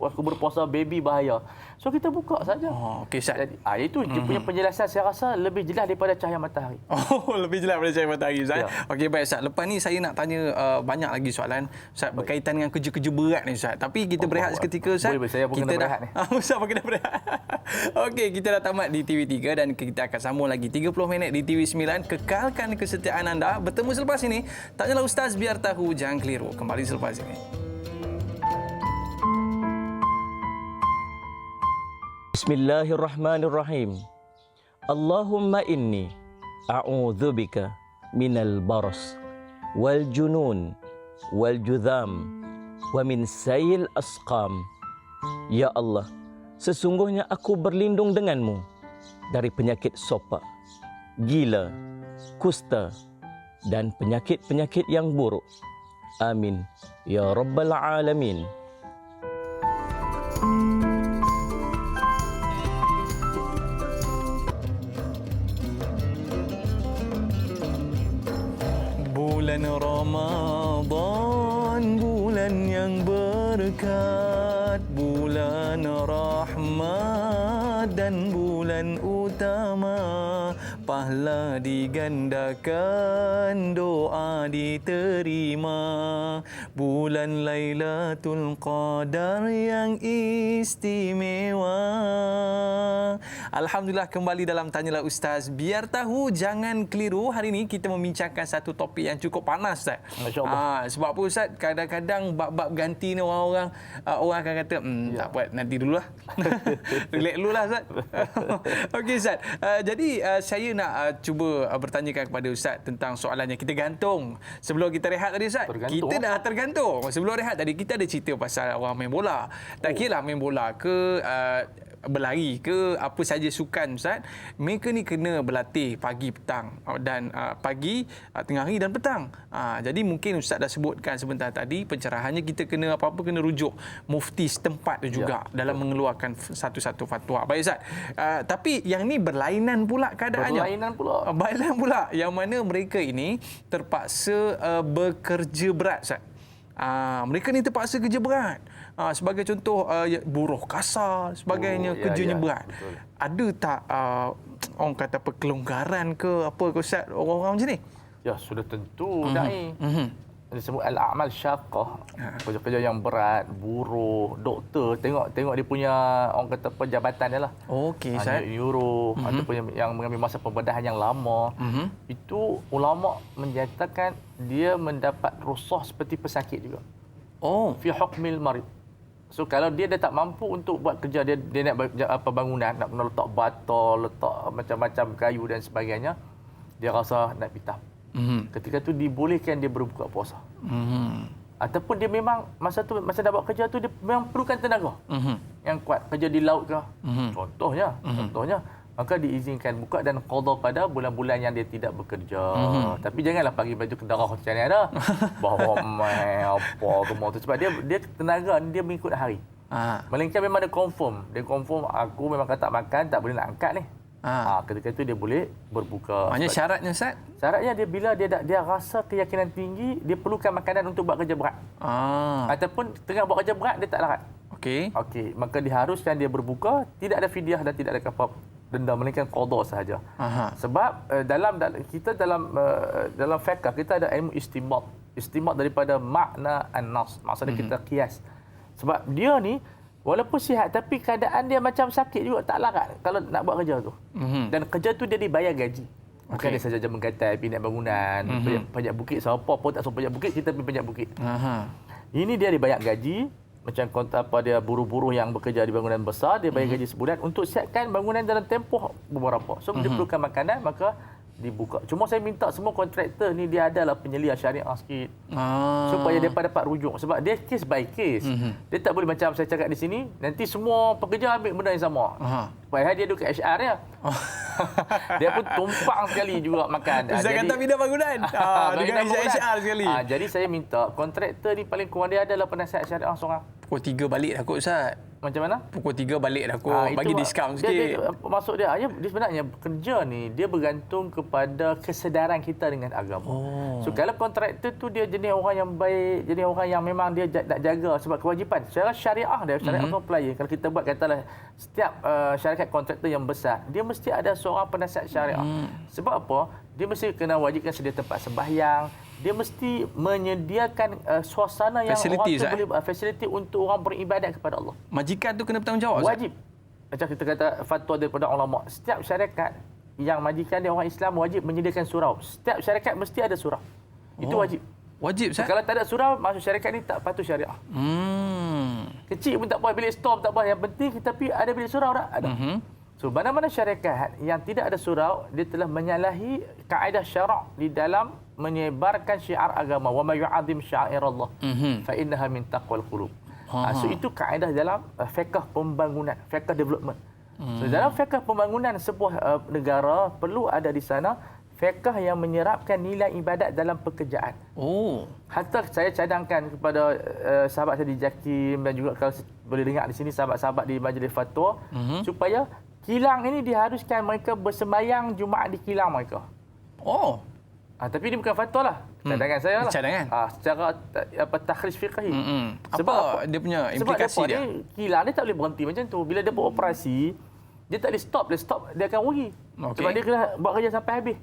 aku berpuasa baby bahaya. So kita buka saja. Okey, Ustaz. Jadi, itu dia punya penjelasan saya rasa lebih jelas daripada cahaya matahari. Lebih jelas daripada cahaya matahari, Ustaz. Ya. Okey, baik, Ustaz. Lepas ni saya nak tanya banyak lagi soalan, Ustaz, berkaitan dengan kerja-kerja berat ni, Ustaz. Tapi kita berehat seketika, Ustaz. Boleh, saya pun kita kena berehat ni. Ustaz pun kena berehat. Okey, kita dah tamat di TV3 dan kita akan sambung lagi 30 minit di TV9. Kekalkan kesetiaan anda. Bertemu selepas ini. Tanyalah Ustaz, biar tahu, jangan keliru. Kembali selepas ini. Bismillahirrahmanirrahim. Allahumma inni a'udzubika minal baras wal junun wal judham wa min sayil asqam. Ya Allah, sesungguhnya aku berlindung denganmu dari penyakit sopak, gila, kusta dan penyakit-penyakit yang buruk. Amin ya rabbal alamin. Bulan Ramadan, bulan yang berkat, bulan rahmat dan bulan utama. Pahala digandakan, doa diterima. Bulan Lailatul Qadar yang istimewa. Alhamdulillah, kembali dalam Tanyalah Ustaz. Biar tahu, jangan keliru. Hari ini kita membincangkan satu topik yang cukup panas, Ustaz. Masya-Allah. Sebab apa, Ustaz? Kadang-kadang bab-bab ganti ni orang akan kata, tak apa, nanti dululah. Relax dululah, Ustaz. Okey, Ustaz. Jadi saya nak cuba bertanyakan kepada Ustaz tentang soalan yang kita gantung sebelum kita rehat tadi, Ustaz. Kita dah tergantung. Sebelum rehat tadi kita ada cerita pasal orang main bola. Tak kira lah main bola ke berlari ke apa saja sukan, Ustaz. Mereka ni kena berlatih pagi, petang dan pagi, tengah hari dan petang. Jadi mungkin Ustaz dah sebutkan sebentar tadi, pencerahannya kita kena apa-apa kena rujuk mufti setempat tu juga dalam mengeluarkan satu-satu fatwa. Baik, Ustaz. Tapi yang ni berlainan pula keadaannya. Berlainan pula. Yang mana mereka ini terpaksa bekerja berat, Ustaz. Mereka ni terpaksa kerja berat. Sebagai contoh, buruh kasar, sebagainya, kerjanya berat. Betul. Ada tak orang kata apa, kelonggaran ke apa ke, Ustaz, orang-orang macam ni? Ya, sudah tentu, Dai. Disebut al-a'mal syaqqah, kerja-kerja yang berat, buruh, doktor, tengok dia punya orang kata apa, jabatan dia lah. Okey, Ustaz. Neuro ataupun yang mengambil masa pembedahan yang lama. Itu ulama menyatakan dia mendapat rukhsah seperti pesakit juga. Fi hukmil marid. So kalau dia tak mampu untuk buat kerja, dia nak bangunan, nak letak bata, letak macam-macam kayu dan sebagainya, dia rasa nak pitap. Ketika tu dibolehkan dia berbuka puasa. Ataupun dia memang masa nak buat kerja tu dia memang perlukan tenaga yang kuat, kerja di laut ke. Contohnya, maka diizinkan buka dan qada pada bulan-bulan yang dia tidak bekerja. Tapi janganlah pakai baju kedarah macam ni ada. Bawa apa semua tu, sebab dia tenaga dia mengikut hari. Melainkan memang dia confirm aku memang tak makan, tak boleh nak angkat ni. Ketika itu dia boleh berbuka. Maknanya syaratnya, Ustaz? Syaratnya dia bila dia rasa keyakinan tinggi, dia perlukan makanan untuk buat kerja berat. Ataupun tengah buat kerja berat dia tak larat. Okey, maka diharuskan dia berbuka, tidak ada fidyah dan tidak ada kafar denda, melainkan qada sahaja. Sebab dalam fiqh kita ada ilmu istinbat daripada makna an-nas. Maksudnya kita qiyas. Sebab dia ni walaupun sihat tapi keadaan dia macam sakit juga, tak larat kalau nak buat kerja tu. Dan kerja tu dia dibayar gaji. Bukan dia saja menggatai, pindah bangunan, pajak bukit, siapa pun tak suruh pajak bukit, kita pergi pajak bukit. Ini dia dibayar gaji, macam dia buruh-buruh yang bekerja di bangunan besar, dia bayar gaji sebulan untuk siapkan bangunan dalam tempoh beberapa. So dia perlukan makanan, maka dibuka. Cuma saya minta semua kontraktor ni dia adalah penyelia syariah sikit. Supaya dia dapat rujuk. Sebab dia case by case. Dia tak boleh macam saya cakap di sini, nanti semua pekerja ambil benda yang sama. Padahal dia duduk kat HR dia. Dia pun tumpang sekali juga makan. Ustaz kata bidang bangunan. Dengan HR sekali. Jadi saya minta kontraktor ni paling kurang dia adalah penasihat syariah seorang. Pukul 3 balik dah kot Ustaz. Macam mana? Pukul 3 balik dah kot. Bagi diskaun sikit. Maksud dia sebenarnya kerja ni dia bergantung kepada kesedaran kita dengan agama. So kalau kontraktor tu dia jenis orang yang baik, jenis orang yang memang dia nak jaga sebab kewajipan. Secara syariah dia, syariah compliance. Kalau kita buat katalah setiap syarikat kontraktor yang besar, dia mesti ada seorang penasihat syariah. Sebab apa? Dia mesti kena wajibkan sedia tempat sembahyang. Dia mesti menyediakan suasana yang facility, orang tu boleh fasiliti untuk orang beribadat kepada Allah. Majikan tu kena bertanggungjawab. Wajib. Macam kita kata fatwa daripada ulama, setiap syarikat yang majikan dia orang Islam wajib menyediakan surau. Setiap syarikat mesti ada surau. Itu wajib. Wajib Ustaz. Kalau tak ada surau, masuk syarikat ni tak patuh syariah. Kecil pun tak apa, bilik store tak apa, yang penting tapi ada bilik surau tak? Ada. So, mana-mana syarikat yang tidak ada surau, dia telah menyalahi kaedah syarak di dalam menyebarkan syiar agama. Wa may yu'azzim sya'airallah fa innaha min taqwal qulub. So itu kaedah dalam fiqh pembangunan, fiqh development. So dalam fiqh pembangunan sebuah negara perlu ada di sana fiqh yang menyerapkan nilai ibadat dalam pekerjaan. Hatta saya cadangkan kepada sahabat saya di Jakim dan juga kalau boleh dengar di sini sahabat-sahabat di majlis fatwa supaya kilang ini diharuskan mereka bersembahyang Jumaat di kilang mereka. Tapi ini bukan fatwa lah. Cadangan saya lah. Cadangan. Secara takhrij fiqhi. Apa dia punya implikasi dia? Kilang dia tak boleh berhenti macam tu. Bila dia beroperasi, dia tak boleh stop. Dia stop, dia akan rugi. Sebab dia kena buat kerja sampai habis.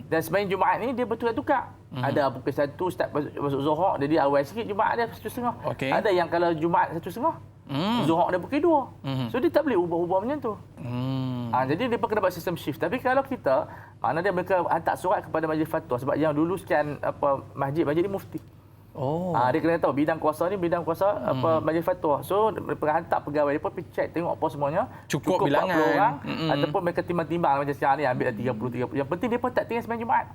Dan sembahyang Jumaat ni dia bertukar-tukar. Ada pukul 1 start masuk Zuhur, jadi awal sikit Jumaat dia 1.30. Ada yang kalau Jumaat 1.30. Zuhur dia pukul 2. So dia tak boleh ubah-ubah macam tu. Jadi dia kena buat sistem shift. Tapi kalau kita, mana dia mereka hantar surat kepada majlis fatwa sebab yang luluskan masjid ni mufti. Dia kena tahu bidang kuasa ni bidang kuasa majlis fatwa. So mereka hantar pegawai dia pun pergi check tengok apa semuanya. Cukup 40 bilangan orang ataupun mereka timbang-timbang macam sekarang ni ambil 30. Yang penting dia pun tak tinggal sembahyang Jumaat.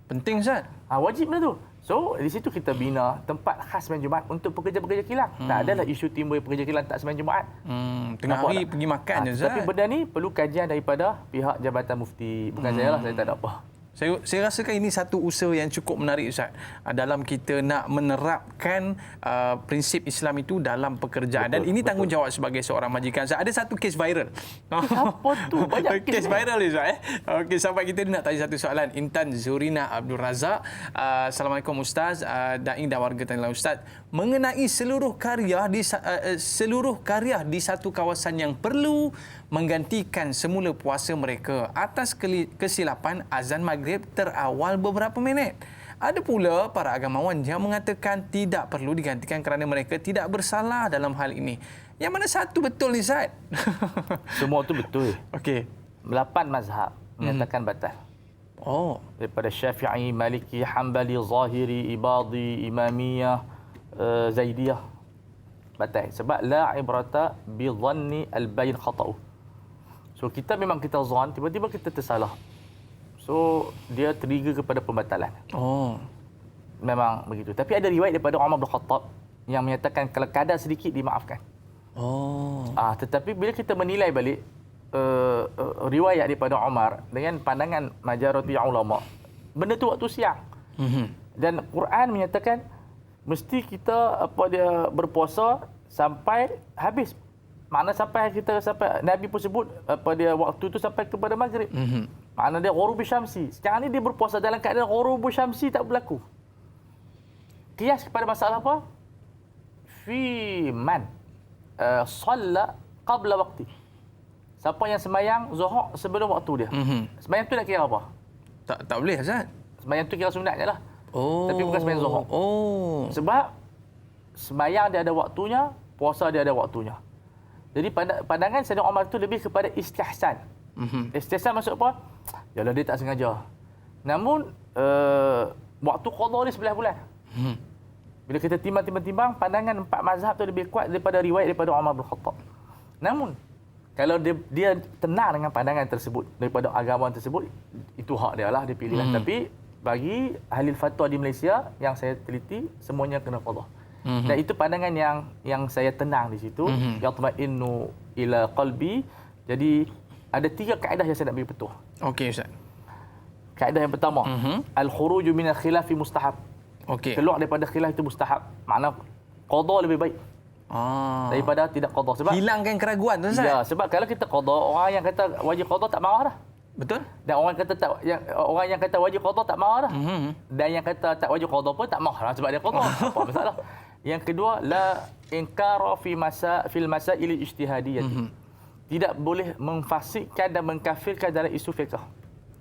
Penting Ustaz. Wajib benda tu. So di situ kita bina tempat khas sembahyang Jumaat untuk pekerja-pekerja kilang. Tak adalah isu timbul pekerja kilang tak sembahyang Jumaat. Tengah hari pergi makan je Ustaz. Tapi benda ni perlu kajian daripada pihak Jabatan Mufti. Bukan saya lah, saya tak ada apa. Saya rasakan ini satu usaha yang cukup menarik Ustaz. Dalam kita nak menerapkan prinsip Islam itu dalam pekerjaan. Dan ini tanggungjawab sebagai seorang majikan. Ustaz, ada satu kes viral. Apa tu? Banyak kes viral ni Ustaz. Okey, sampai kita nak tanya satu soalan. Intan Zurina Abdul Razak. Assalamualaikum Ustaz, Da'i dan warga Tanah Ustaz. Mengenai seluruh karya di satu kawasan yang perlu menggantikan semula puasa mereka atas kesilapan azan maghrib terawal beberapa minit. Ada pula para agamawan yang mengatakan tidak perlu digantikan kerana mereka tidak bersalah dalam hal ini. Yang mana satu betul ni Ustaz? Semua tu betul. Okey. 8 mazhab menyatakan batal. Daripada Syafi'i, Maliki, Hanbali, Zahiri, Ibadi, Imamiyah, Zaidiyah. Batal. Sebab la ibrata bi dhanni al-bayn khata'u. So kita memang kita zon, tiba-tiba kita tersalah. So dia trigger kepada pembatalan. Memang begitu. Tapi ada riwayat daripada Umar bin Khattab yang menyatakan kalau kadar sedikit dimaafkan. Tetapi bila kita menilai balik riwayat daripada Umar dengan pandangan majoriti ulama, benda tu waktu siang. Dan Quran menyatakan mesti kita dia berpuasa sampai habis. Makna sampai Nabi pun sebut dia waktu tu sampai kepada maghrib. Makna dia ghurubi syamsi. Sekarang ni dia berpuasa dalam keadaan ghurubi syamsi tak berlaku. Qiyas kepada masalah apa? Fi man salla qabla waqti. Siapa yang sembahyang zuhur sebelum waktu dia. Sembahyang tu nak kira apa? Tak boleh Ustaz. Sembahyang tu kira sunat je lah. Tapi bukan sembahyang zuhur. Sebab sembahyang dia ada waktunya, puasa dia ada waktunya. Jadi pandangan Sayyidina Umar itu lebih kepada istihsan. Istihsan maksud apa? Yalah dia tak sengaja. Namun waktu qada dia 11 bulan. Bila kita timbang-timbang, pandangan 4 mazhab itu lebih kuat daripada riwayat daripada Umar bin Khattab. Namun kalau dia tenang dengan pandangan tersebut daripada agama tersebut, itu hak dia lah, dia pilih. Tapi bagi ahli fatwa di Malaysia yang saya teliti, semuanya kena qada. Dan itu pandangan yang saya tenang di situ. Yatma'innu ila qalbi. Jadi ada 3 kaedah yang saya nak bagi petua. Okey Ustaz. Kaedah yang pertama, al-khuruju min al-khilaf mustahab. Okey. Keluar daripada khilaf itu mustahab. Makna qada lebih baik daripada tidak qada. Sebab hilangkan keraguan tu Ustaz. ya, sebab kalau kita qada, orang yang kata wajib qada tak marah dah. Betul? Dan orang yang kata wajib qada tak marah dah. Dan yang kata tak wajib qada pun tak marah sebab dia qada. Apa masalah? Yang kedua, la inkara fil masail ijtihadiyah. Tidak boleh memfasidkan dan mengkafirkan dalam isu fiqh.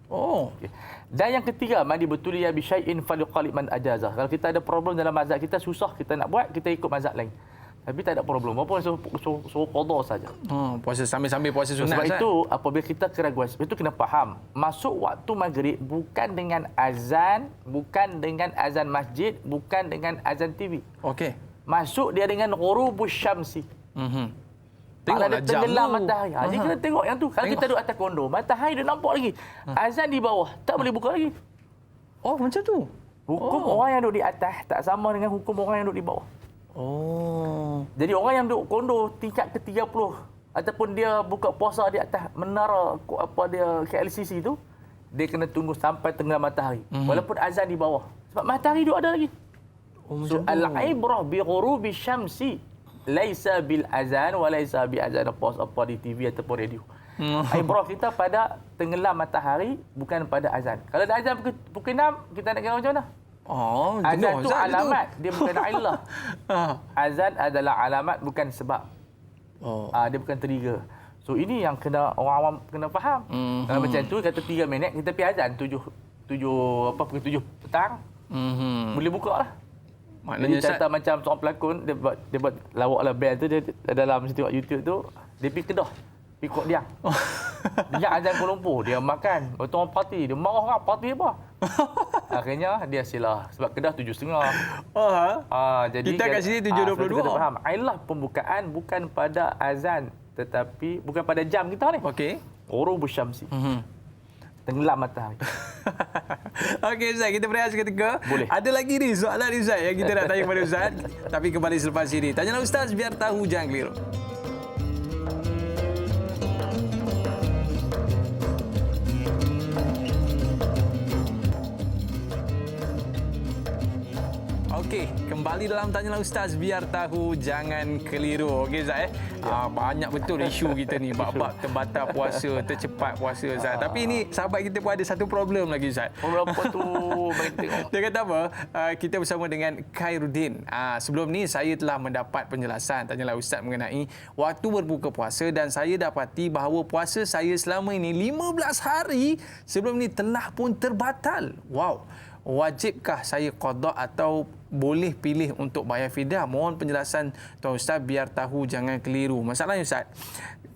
Oh. Okay. Dan yang ketiga, mandi betul ya bi syai'in falyuqalib man ajazah. Kalau kita ada problem dalam mazhab kita, susah kita nak buat, kita ikut mazhab lain. Tapi tak ada problem. Apa suruh qada saja. Puasa sambil-sambil puasa sunat. Sebab itu apabila kita keraguan, itu kena faham. Masuk waktu maghrib bukan dengan azan masjid, bukan dengan azan TV. Okey. Masuk dia dengan ghurubus syamsi. Tengoklah dia jam tenggelam tu. matahari. Dia kena tengok yang tu. Kalau kita duduk atas kondo, matahari dia nampak lagi. Azan di bawah, tak boleh buka lagi. Oh, macam tu. Hukum orang yang duduk di atas tak sama dengan hukum orang yang duduk di bawah. Oh. Jadi orang yang duduk kondo tingkat ke-30 ataupun dia buka puasa di atas menara KLCC tu, dia kena tunggu sampai tenggelam matahari. Walaupun azan di bawah. Sebab matahari duduk ada lagi. So al-ibrah bi ghurubi syamsi laisa bil azan wa laisa bi azan apa di TV ataupun radio. Ibrah kita pada tenggelam matahari, bukan pada azan. Kalau ada azan pukul 6, kita nak kira macam mana? Oh, azan tu alamat, dia bukan illah. Azan adalah alamat, bukan sebab. Dia bukan trigger. So ini yang kena orang awam kena faham. Kalau macam tu kata 3 minit kita pergi azan pukul 7 petang. Boleh buka lah. Maknanya jadi contoh macam seorang pelakon dia buat lawak lah band tu, dia dalam tengok YouTube tu, dia pergi Kedah, pergi Kok Diang. Dia azan Kuala Lumpur, dia makan, betul orang parti, dia marah orang parti apa. Akhirnya dia silah sebab Kedah 7.30. Jadi kita kat sini 7.22. Kita faham. Ailah pembukaan bukan pada azan, tetapi bukan pada jam kita ni. Okey. Ghurubus syamsi. Tenggelam matahari. Okey Ustaz, kita berehat seketika. Boleh. Ada lagi ni soalan ni Ustaz yang kita nak tanya kepada Ustaz. Tapi kembali selepas ini. Tanyalah Ustaz biar tahu, jangan keliru. Okey, kembali dalam Tanyalah Ustaz biar tahu, jangan keliru. Okey Ustaz banyak betul isu kita ni, bab-bab terbatal puasa, tercepat puasa Ustaz. Tapi ini sahabat kita pun ada satu problem lagi Ustaz. Problem apa tu? Bagi tengok. Dia kata apa? Kita bersama dengan Khairuddin. Sebelum ni saya telah mendapat penjelasan Tanyalah Ustaz mengenai waktu berbuka puasa dan saya dapati bahawa puasa saya selama ini 15 hari sebelum ni telah pun terbatal. Wow. Wajibkah saya qada atau boleh pilih untuk bayar fidyah? Mohon penjelasan Tuan Ustaz biar tahu, jangan keliru. Masalahnya Ustaz,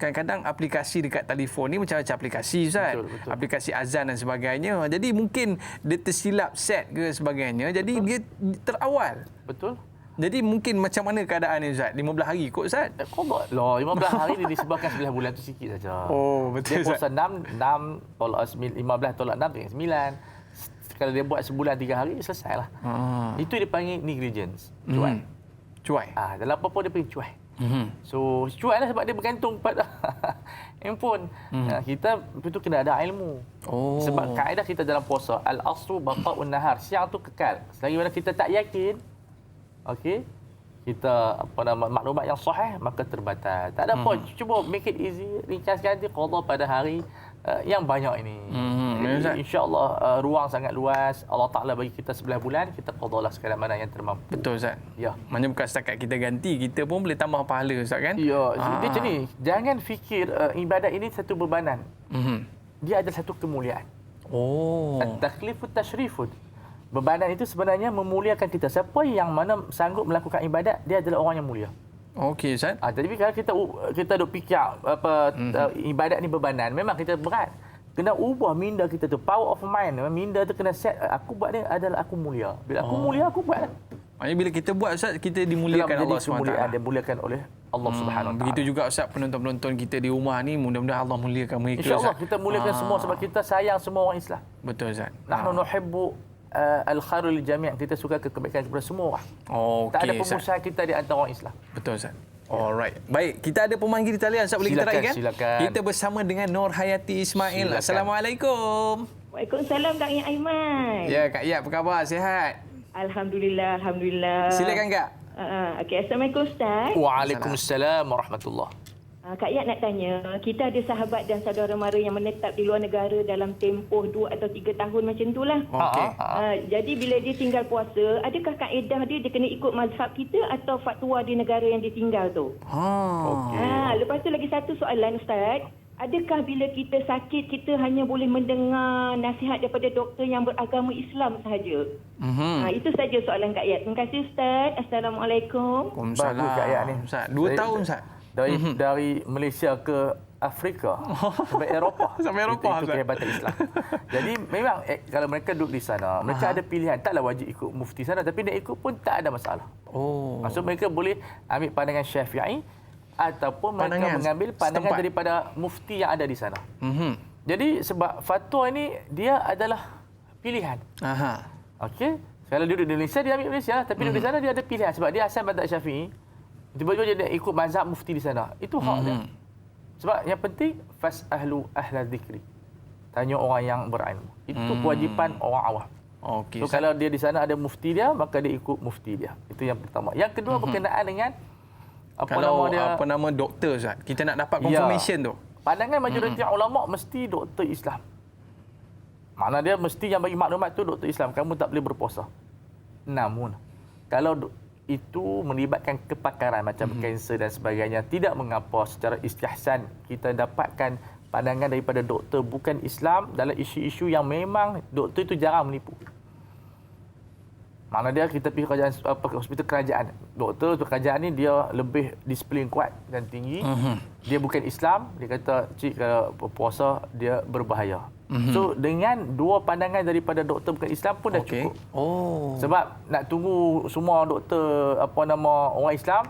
kadang-kadang aplikasi dekat telefon ni macam-macam aplikasi Ustaz. Betul. Aplikasi azan dan sebagainya. Jadi mungkin dia tersilap set ke sebagainya. Jadi dia terawal. Betul. Jadi mungkin macam mana keadaan ni Ustaz? 15 hari kot Ustaz? Qada lah. 15 hari dia disebabkan 11 bulan tu sikit saja. Oh, betul dia Ustaz. puasa 6 tolak 15 tolak 6 tinggal 9. Kalau dia buat sebulan 3 hari, selesailah. Itu dia panggil negligence. Cuai. Cuai. Dalam apa-apa dia panggil cuai. So, cuai lah sebab dia bergantung pada handphone. Kita itu kena ada ilmu. Sebab kaedah kita dalam puasa, al-aslu baqa'un nahar. Siang tu kekal. Selagi mana kita tak yakin, okey, kita maklumat yang sahih, maka terbatal. Tak ada apa, cuba make it easy, ringkaskan nanti qada pada hari yang banyak ini. InsyaAllah ruang sangat luas. Allah Ta'ala bagi kita 11 bulan, kita qadalah sekadar mana yang termampu. Betul Ustaz. Ya. Maknanya bukan setakat kita ganti, kita pun boleh tambah pahala Ustaz kan? Ya, dia macam ni. Jangan fikir ibadat ini satu bebanan. Dia ada satu kemuliaan. At-taklifut tashrifut. Bebanan itu sebenarnya memuliakan kita. Siapa yang mana sanggup melakukan ibadat, dia adalah orang yang mulia. Okey Ustaz. Jadi kalau kita duk fikir ibadat ni bebanan, memang kita berat. Kena ubah minda kita tu, power of mind. Minda tu kena set, aku buat ni adalah aku mulia. Bila aku mulia, aku buat. Maknanya bila kita buat Ustaz, kita dimuliakan Allah SWT. Dimuliakan oleh Allah Subhanahu Wa. Begitu juga Ustaz, penonton-penonton kita di rumah ni, mudah-mudahan Allah muliakan mereka. InsyaAllah kita muliakan semua sebab kita sayang semua orang Islam. Betul Ustaz. Nahnu nuhibbu al-khairul jami'. Kita suka kebaikan kepada semua orang. Tak ada pemusuhan kita di antara orang Islam. Betul Ustaz. Alright. Baik, kita ada pemanggil di talian. Ustaz boleh kita raihkan? Silakan. Kita bersama dengan Nur Hayati Ismail. Silakan. Assalamualaikum. Waalaikumsalam Kak Yak Aiman. Ya, Kak Yat, apa khabar? Sihat? Alhamdulillah, alhamdulillah. Silakan, Kak. Okey, Assalamualaikum Ustaz. Waalaikumsalam warahmatullahi. Kak Yak nak tanya, kita ada sahabat dan saudara mara yang menetap di luar negara dalam tempoh 2 atau 3 tahun macam itulah. Okey. Jadi bila dia tinggal puasa, adakah kaedah dia kena ikut mazhab kita atau fatwa di negara yang dia tinggal tu? Lepas tu lagi satu soalan Ustaz. Adakah bila kita sakit, kita hanya boleh mendengar nasihat daripada doktor yang beragama Islam sahaja? Itu saja soalan Kak Yat. Terima kasih Ustaz. Assalamualaikum. Bagus Kak Yat ni. Ustaz, 2 tahun Ustaz. Dari Malaysia ke Afrika sampai Eropah. Sampai Eropah, Itu Ustaz. kehebatan Islam. Jadi memang kalau mereka duduk di sana, mereka ada pilihan. Taklah wajib ikut mufti sana, tapi dia ikut pun tak ada masalah. Maksud mereka boleh ambil pandangan Syafi'i ataupun mereka mengambil pandangan daripada mufti yang ada di sana. Jadi sebab fatwa ini dia adalah pilihan. Okey. Kalau duduk di Malaysia dia ambil Malaysia, tapi duduk di sana dia ada pilihan sebab dia asal mazhab Syafi'i. Tiba-tiba dia ikut mazhab mufti di sana. Itu hak dia. Sebab yang penting fas'ahlu ahla dzikri. Tanya orang yang berilmu. Itu kewajipan orang awam. Okey. So kalau dia di sana ada mufti dia, maka dia ikut mufti dia. Itu yang pertama. Yang kedua berkenaan dengan apa nama doktor Ustaz, kita nak dapat confirmation tu. Pandangan majoriti ulama mesti doktor Islam. Makna dia mesti yang bagi maklumat tu doktor Islam, kamu tak boleh berpuasa. Namun kalau itu melibatkan kepakaran macam kanser dan sebagainya, tidak mengapa secara istihsan kita dapatkan pandangan daripada doktor bukan Islam dalam isu-isu yang memang doktor itu jarang menipu. Makna dia kita pergi hospital kerajaan. Doktor kerajaan ni dia lebih disiplin kuat dan tinggi. Dia bukan Islam, dia kata cik kalau puasa dia berbahaya. So dengan dua pandangan daripada doktor bukan Islam pun dah cukup. Sebab nak tunggu semua doktor orang Islam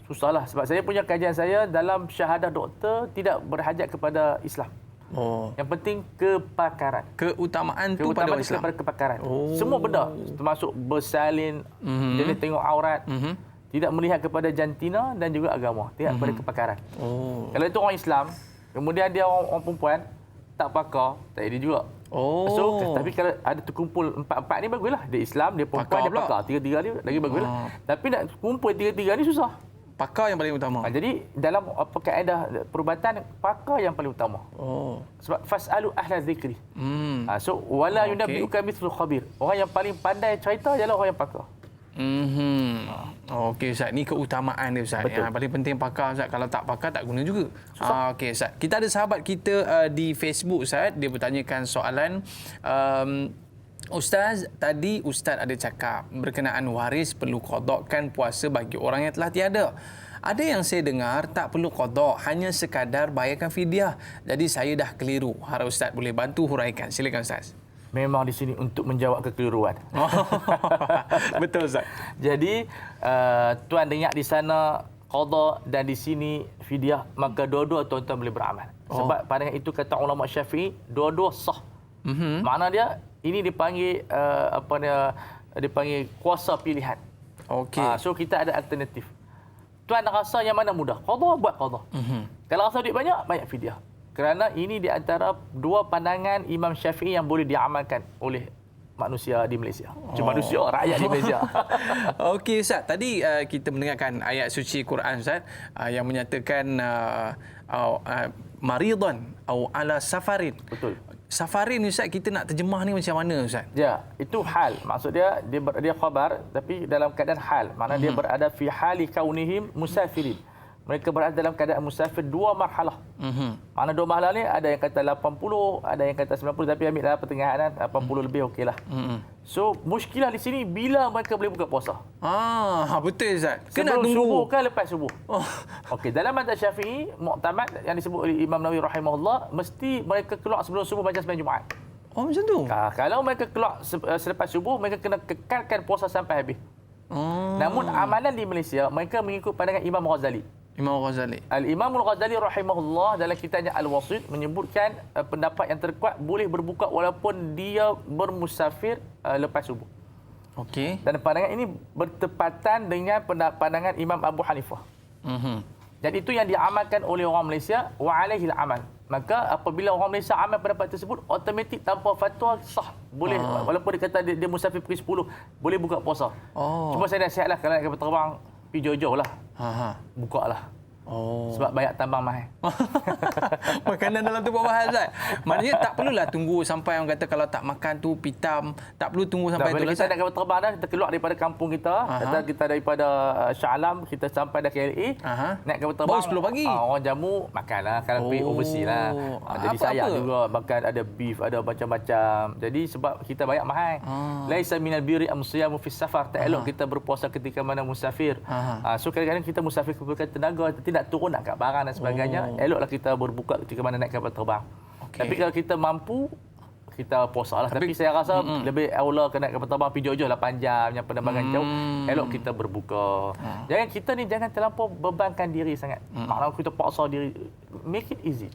susahlah. Sebab saya punya kajian saya dalam syahadah doktor tidak berhajat kepada Islam. Yang penting kepakaran. Keutamaan tu pada orang Islam. Kepada kepakaran. Semua benda termasuk bersalin, jadi tengok aurat, tidak melihat kepada jantina dan juga agama, tidak kepada kepakaran. Kalau itu orang Islam, kemudian dia orang perempuan tak pakar, tak ada juga. So, tapi kalau ada terkumpul empat-empat ni baguslah. Dia Islam, dia perempuan, dia pakar. Tiga-tiga ni lagi baguslah. Tapi nak kumpul tiga-tiga ni susah. Pakar yang paling utama. Jadi dalam kaedah perubatan, pakar yang paling utama. Sebab fas'alu ahla dzikri. So wala yunabbi'uka mithlu khabir. Orang yang paling pandai cerita ialah orang yang pakar. Okey Ustaz, ni keutamaan dia Ustaz. Yang paling penting pakar Ustaz. Kalau tak pakar tak guna juga. Okey Ustaz. Kita ada sahabat kita di Facebook Ustaz, dia bertanyakan soalan Ustaz, tadi Ustaz ada cakap berkenaan waris perlu qadakkan puasa bagi orang yang telah tiada. Ada yang saya dengar tak perlu qadak, hanya sekadar bayarkan fidyah. Jadi saya dah keliru. Harap Ustaz boleh bantu huraikan. Silakan Ustaz. Memang di sini untuk menjawab kekeliruan. Betul Ustaz. Jadi tuan dengar di sana qada dan di sini fidyah, maka dua-dua tuan-tuan boleh beramal. Sebab pandangan itu kata ulama Syafi'i, dua-dua sah. Makna dia ini dipanggil dipanggil kuasa pilihan. So kita ada alternatif. Tuan rasa yang mana mudah? Qada, buat qada. Kalau rasa duit banyak, banyak fidyah. Kerana ini di antara dua pandangan Imam Syafi'i yang boleh diamalkan oleh manusia di Malaysia. Cuma manusia, rakyat di Malaysia. Okey Ustaz, tadi kita mendengarkan ayat suci Quran Ustaz yang menyatakan maridan atau ala safarin. Betul. Safarin ni Ustaz, kita nak terjemah ni macam mana Ustaz? Ya, itu hal. Maksud dia khabar tapi dalam keadaan hal. Maknanya dia berada fi hali kaunihim musafirin. Mereka berada dalam keadaan musafir dua marhalah. Mana dua marhalah ni ada yang kata 80, ada yang kata 90, tapi ambil dalam pertengahan 80 lebih okeylah. So, muskilah di sini bila mereka boleh buka puasa. Betul Ustaz. Sebelum subuh ke lepas subuh? Okey, dalam mazhab Syafi'i, muktamad yang disebut oleh Imam Nawawi rahimahullah, mesti mereka keluar sebelum subuh macam sembahyang Jumaat. Macam tu? Kalau mereka keluar selepas subuh, mereka kena kekalkan puasa sampai habis. Namun amalan di Malaysia, mereka mengikut pandangan Imam Ghazali. Al-Imam Al-Ghazali rahimahullah dalam kitabnya Al-Wasit menyebutkan pendapat yang terkuat boleh berbuka walaupun dia bermusafir lepas subuh. Okey. Dan pandangan ini bertepatan dengan pandangan Imam Abu Hanifah. Dan itu yang diamalkan oleh orang Malaysia, wa alaihil amal. Maka apabila orang Malaysia amal pendapat tersebut, automatik tanpa fatwa sah. Boleh, walaupun dia kata dia musafir pergi 10, boleh buka puasa. Cuma saya nasihatlah kalau nak kapal terbang, pergi jauh-jauh lah. Buka lah. Sebab banyak tambang mahal. Makanan dalam tu buat mahal, Ustaz. Maknanya tak perlulah tunggu sampai orang kata kalau tak makan tu pitam, tak perlu tunggu sampai bila tu. Kita nak kapal terbang dah, kita keluar daripada kampung kita, kata kita daripada Shah Alam, kita sampai dah KLA, naik kapal terbang. Baru 10 pagi. Orang jamu makanlah, kalau pergi overseas lah. Jadi sayang juga makan, ada beef, ada macam-macam. Jadi sebab kita banyak mahal. Laisa minal birri amsiyamu fis safar. Tak elok kita berpuasa ketika mana musafir. So kadang-kadang kita musafir kekurangan tenaga, nak turun nak kat barang dan sebagainya, eloklah kita berbuka ketika mana naik kapal terbang. Tapi kalau kita mampu, kita puasa lah. Tapi saya rasa lebih aula kena naik kapal terbang pergi jauh-jauh 8 jam yang penerbangan jauh, elok kita berbuka. Jangan kita ni jangan terlampau bebankan diri sangat. Maknanya kita paksa diri, make it easy.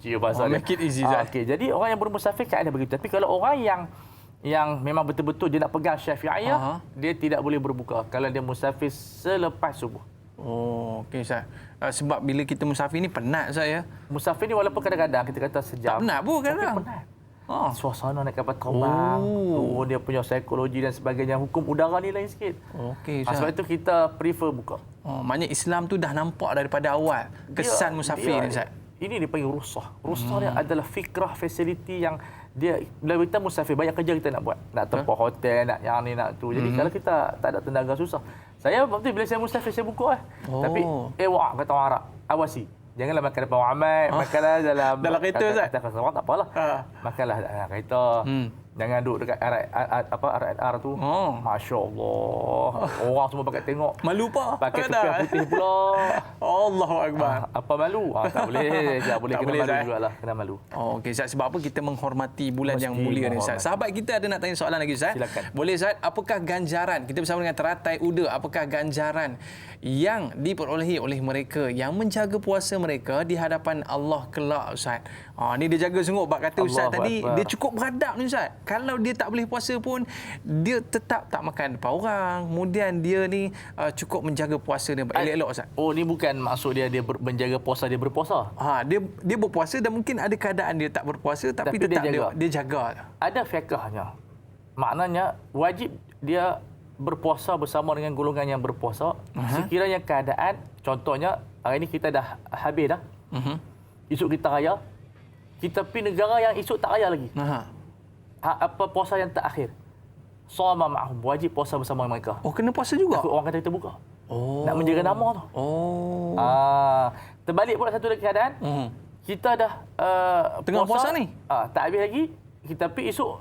Make it easy. Okey, jadi orang yang bermusafir keadaan begitu. Tapi kalau orang yang memang betul-betul dia nak pegang syafi'iyah, dia tidak boleh berbuka kalau dia musafir selepas subuh. Okey, Ustaz. Sebab bila kita musafir ni penat, Ustaz, ya. Musafir ni walaupun kadang-kadang kita kata sejam. Tak penat pun kadang. Penat. Suasana naik kapal terbang, dia punya psikologi dan sebagainya. Hukum udara ni lain sikit. Okey, Ustaz. Sebab itu kita prefer buka. Maknanya Islam tu dah nampak daripada awal kesan musafir ni, Ustaz. Ini dipanggil rusah. Rusah dia adalah fikrah fasiliti yang dia bila kita musafir banyak kerja kita nak buat. Nak tempat hotel, nak yang ni nak tu. Jadi kalau kita tak ada tenaga susah. Saya betul bila saya musafir saya buka Tapi wak kata orang Arab, awasi. Janganlah makan depan orang ramai, makanlah dalam kereta, Ustaz. Orang tak apalah. Makanlah dalam kereta. Jangan duduk dekat RR tu. Masya-Allah. Orang semua pakai tengok. Malu pak. Pakai topi putih pula. Allahu akbar. Apa malu? Tak boleh. Tak boleh, kena malu jugalah. Kena malu. Okey, Ustaz. Sebab apa kita menghormati bulan yang mulia ni, Ustaz? Sahabat kita ada nak tanya soalan lagi, Ustaz. Silakan. Boleh, Ustaz? Apakah ganjaran? Kita bersama dengan teratai Uda. Apakah ganjaran yang diperolehi oleh mereka yang menjaga puasa mereka di hadapan Allah kelak, Ustaz? Ni dia jaga sungguh. Bab kata Ustaz tadi, dia cukup beradab ni, Ustaz. Kalau dia tak boleh puasa pun, dia tetap tak makan depan orang. Kemudian dia ni cukup menjaga puasa dia elok-elok, Ustaz. Ni bukan maksud dia menjaga puasa, dia berpuasa. Dia berpuasa dan mungkin ada keadaan dia tak berpuasa tapi tetap dia jaga. Ada fiqhnya. Maknanya wajib dia berpuasa bersama dengan golongan yang berpuasa. Sekiranya keadaan, contohnya hari ini kita dah habis dah. Esok kita raya. Kita pergi negara yang esok tak raya lagi. Apa puasa yang terakhir? Shoma ma'hum, wajib puasa bersama mereka. Kena puasa juga? Takut orang kata kita buka. Nak menjaga nama tu. Terbalik pula satu lagi keadaan. Kita dah tengah puasa ni. Tak habis lagi. Kita pergi esok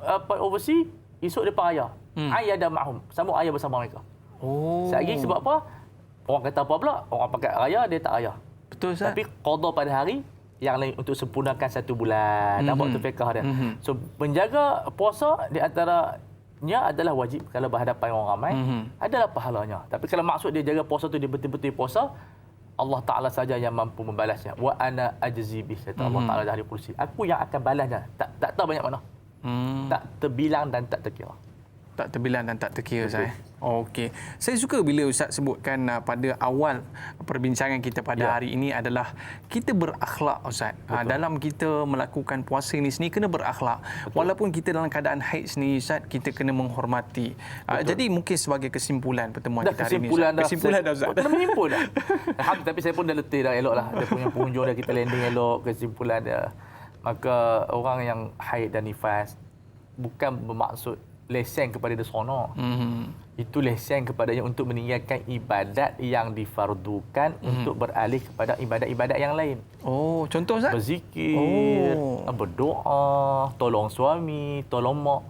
overseas, esok dia raya. Ayada ma'hum, sambung raya bersama mereka. Lagi sebab apa? Orang kata apa pula? Orang pakai raya, dia tak raya. Betul, Ustaz. Tapi qada pada hari yang lain untuk sempurnakan 1 bulan. Nampak tu fiqh dia. So menjaga puasa di antaranya adalah wajib kalau berhadapan orang ramai, adalah pahalanya. Tapi kalau maksud dia jaga puasa tu dia betul-betul puasa, Allah Taala saja yang mampu membalasnya. Wa ana ajzi bih, kata Allah Taala dari kursi. Aku yang akan balasnya. Tak tahu banyak mana. Tak terbilang dan tak terkira. Tak terbilang dan tak terkira, Ustaz. Okey. Saya suka bila Ustaz sebutkan pada awal perbincangan kita pada hari ini adalah kita berakhlak, Ustaz. Dalam kita melakukan puasa ini sendiri kena berakhlak. Walaupun kita dalam keadaan haid sendiri, Ustaz, kita kena menghormati. Jadi mungkin sebagai kesimpulan pertemuan kita hari ini. Kesimpulan dah, Ustaz. Dah menyimpul dah. Alhamdulillah, tapi saya pun dah letih dah, eloklah. Dia punya penghujung dah, kita landing elok, kesimpulan dia. Maka orang yang haid dan nifas bukan bermaksud lesen kepada dia seronok. Itu lesen kepadanya untuk meninggalkan ibadat yang difardukan untuk beralih kepada ibadat-ibadat yang lain. Contoh, Ustaz? Berzikir, berdoa, tolong suami, tolong mak.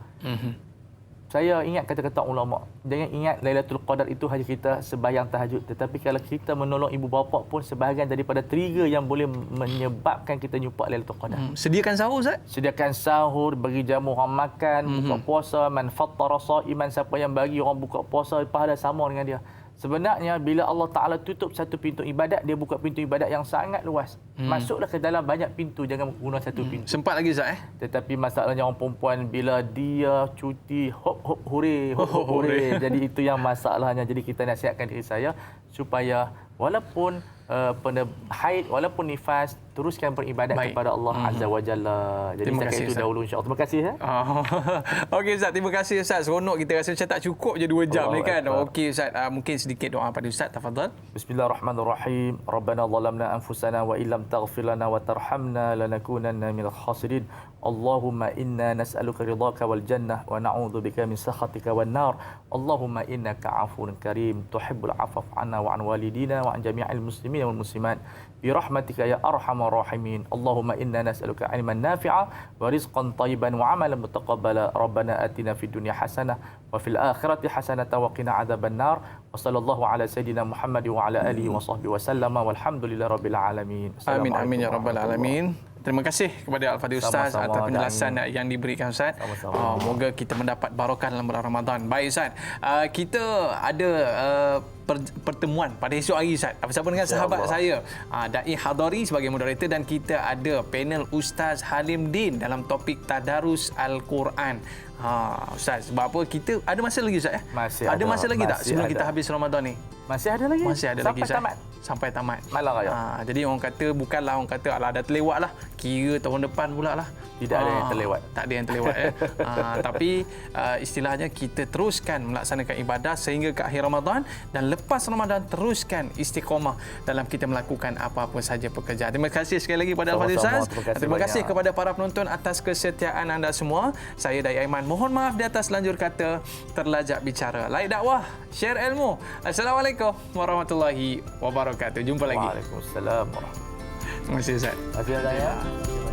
Saya ingat kata-kata ulama, jangan ingat Lailatul Qadar itu hanya kita sembahyang tahajud, tetapi kalau kita menolong ibu bapa pun sebahagian daripada trigger yang boleh menyebabkan kita jumpa Lailatul Qadar. Sediakan sahur, Ustaz? Sediakan sahur, bagi jamu orang makan, buka puasa, man fattara shaiman, siapa yang bagi orang buka puasa pahala sama dengan dia. Sebenarnya bila Allah Taala tutup satu pintu ibadat, dia buka pintu ibadat yang sangat luas. Masuklah ke dalam banyak pintu, jangan guna satu pintu. Sempat lagi, Ustaz? Tetapi masalahnya orang perempuan bila dia cuti hop hore. Jadi itu yang masalahnya. Jadi kita nasihatkan diri saya supaya walaupun haid walaupun nifas, teruskan beribadat kepada Allah Azza wa Jalla. Jadi Terima setakat kasih, itu Ustaz. dahulu insya-Allah. Terima kasih. Okey Ustaz, terima kasih Ustaz. Seronok kita rasa macam tak cukup je 2 jam ni kan. Akbar. Okey Ustaz, mungkin sedikit doa pada Ustaz, tafadhal. Bismillahirrahmanirrahim. Rabbana zalamna anfusana wa illam taghfir lana wa tarhamna lanakunanna minal khasirin. Allahumma inna nas'aluka ridhaka wal jannah wa na'udzu bika min sakhatika wan nar. Allahumma innaka 'afuwun karim tuhibbul 'afwa 'anna wa 'an walidina wa 'an jami'il muslimin wal muslimat. Bi rahmatika ya arhamar rahimin. Allahumma inna nas'aluka 'ilman nafi'a wa rizqan thayyiban wa 'amalan mutaqabbala. Rabbana atina fid dunya hasanah wa fil akhirati hasanah wa qina 'adzaban nar. Wa sallallahu ala sayidina Muhammad wa ala alihi wa sahbihi wa sallama walhamdulillahi rabbil alamin. Amin amin ya rabbal alamin. Terima kasih kepada Al-Fadhil Ustaz atas penjelasan yang diberikan Ustaz. Moga kita mendapat barakah dalam bulan Ramadan. Baik Ustaz, kita ada pertemuan pada esok hari Ustaz bersama dengan sahabat saya Dai Hadari sebagai moderator, dan kita ada panel Ustaz Halim Din dalam topik Tadarus Al-Quran. Ustaz, sebab apa kita ada masa lagi Ustaz ya? Masih ada ada. masa lagi tak Masih sebelum ada. kita habis Ramadan ni? Masih ada lagi? Masih ada lagi sampai Ustaz. tamat. Sampai tamat. Malang raya. Jadi orang kata bukanlah orang kata alah dah terlewat lah. Kira tahun depan pula lah. Tidak ada yang terlewat. Tak ada yang terlewat tapi istilahnya kita teruskan melaksanakan ibadah sehingga ke akhir Ramadan, dan lepas Ramadan teruskan istiqamah dalam kita melakukan apa-apa saja pekerjaan. Terima kasih sekali lagi kepada Al-Fadhil Ustaz. Terima kasih kepada para penonton atas kesetiaan anda semua. Saya Dai Aiman mohon maaf di atas lanjur kata terlajak bicara. Like dakwah, share ilmu. Assalamualaikum warahmatullahi wabarakatuh. Jumpa lagi. Waalaikumsalam warahmatullahi wabarakatuh. Terima kasih Ustaz. Terima kasih.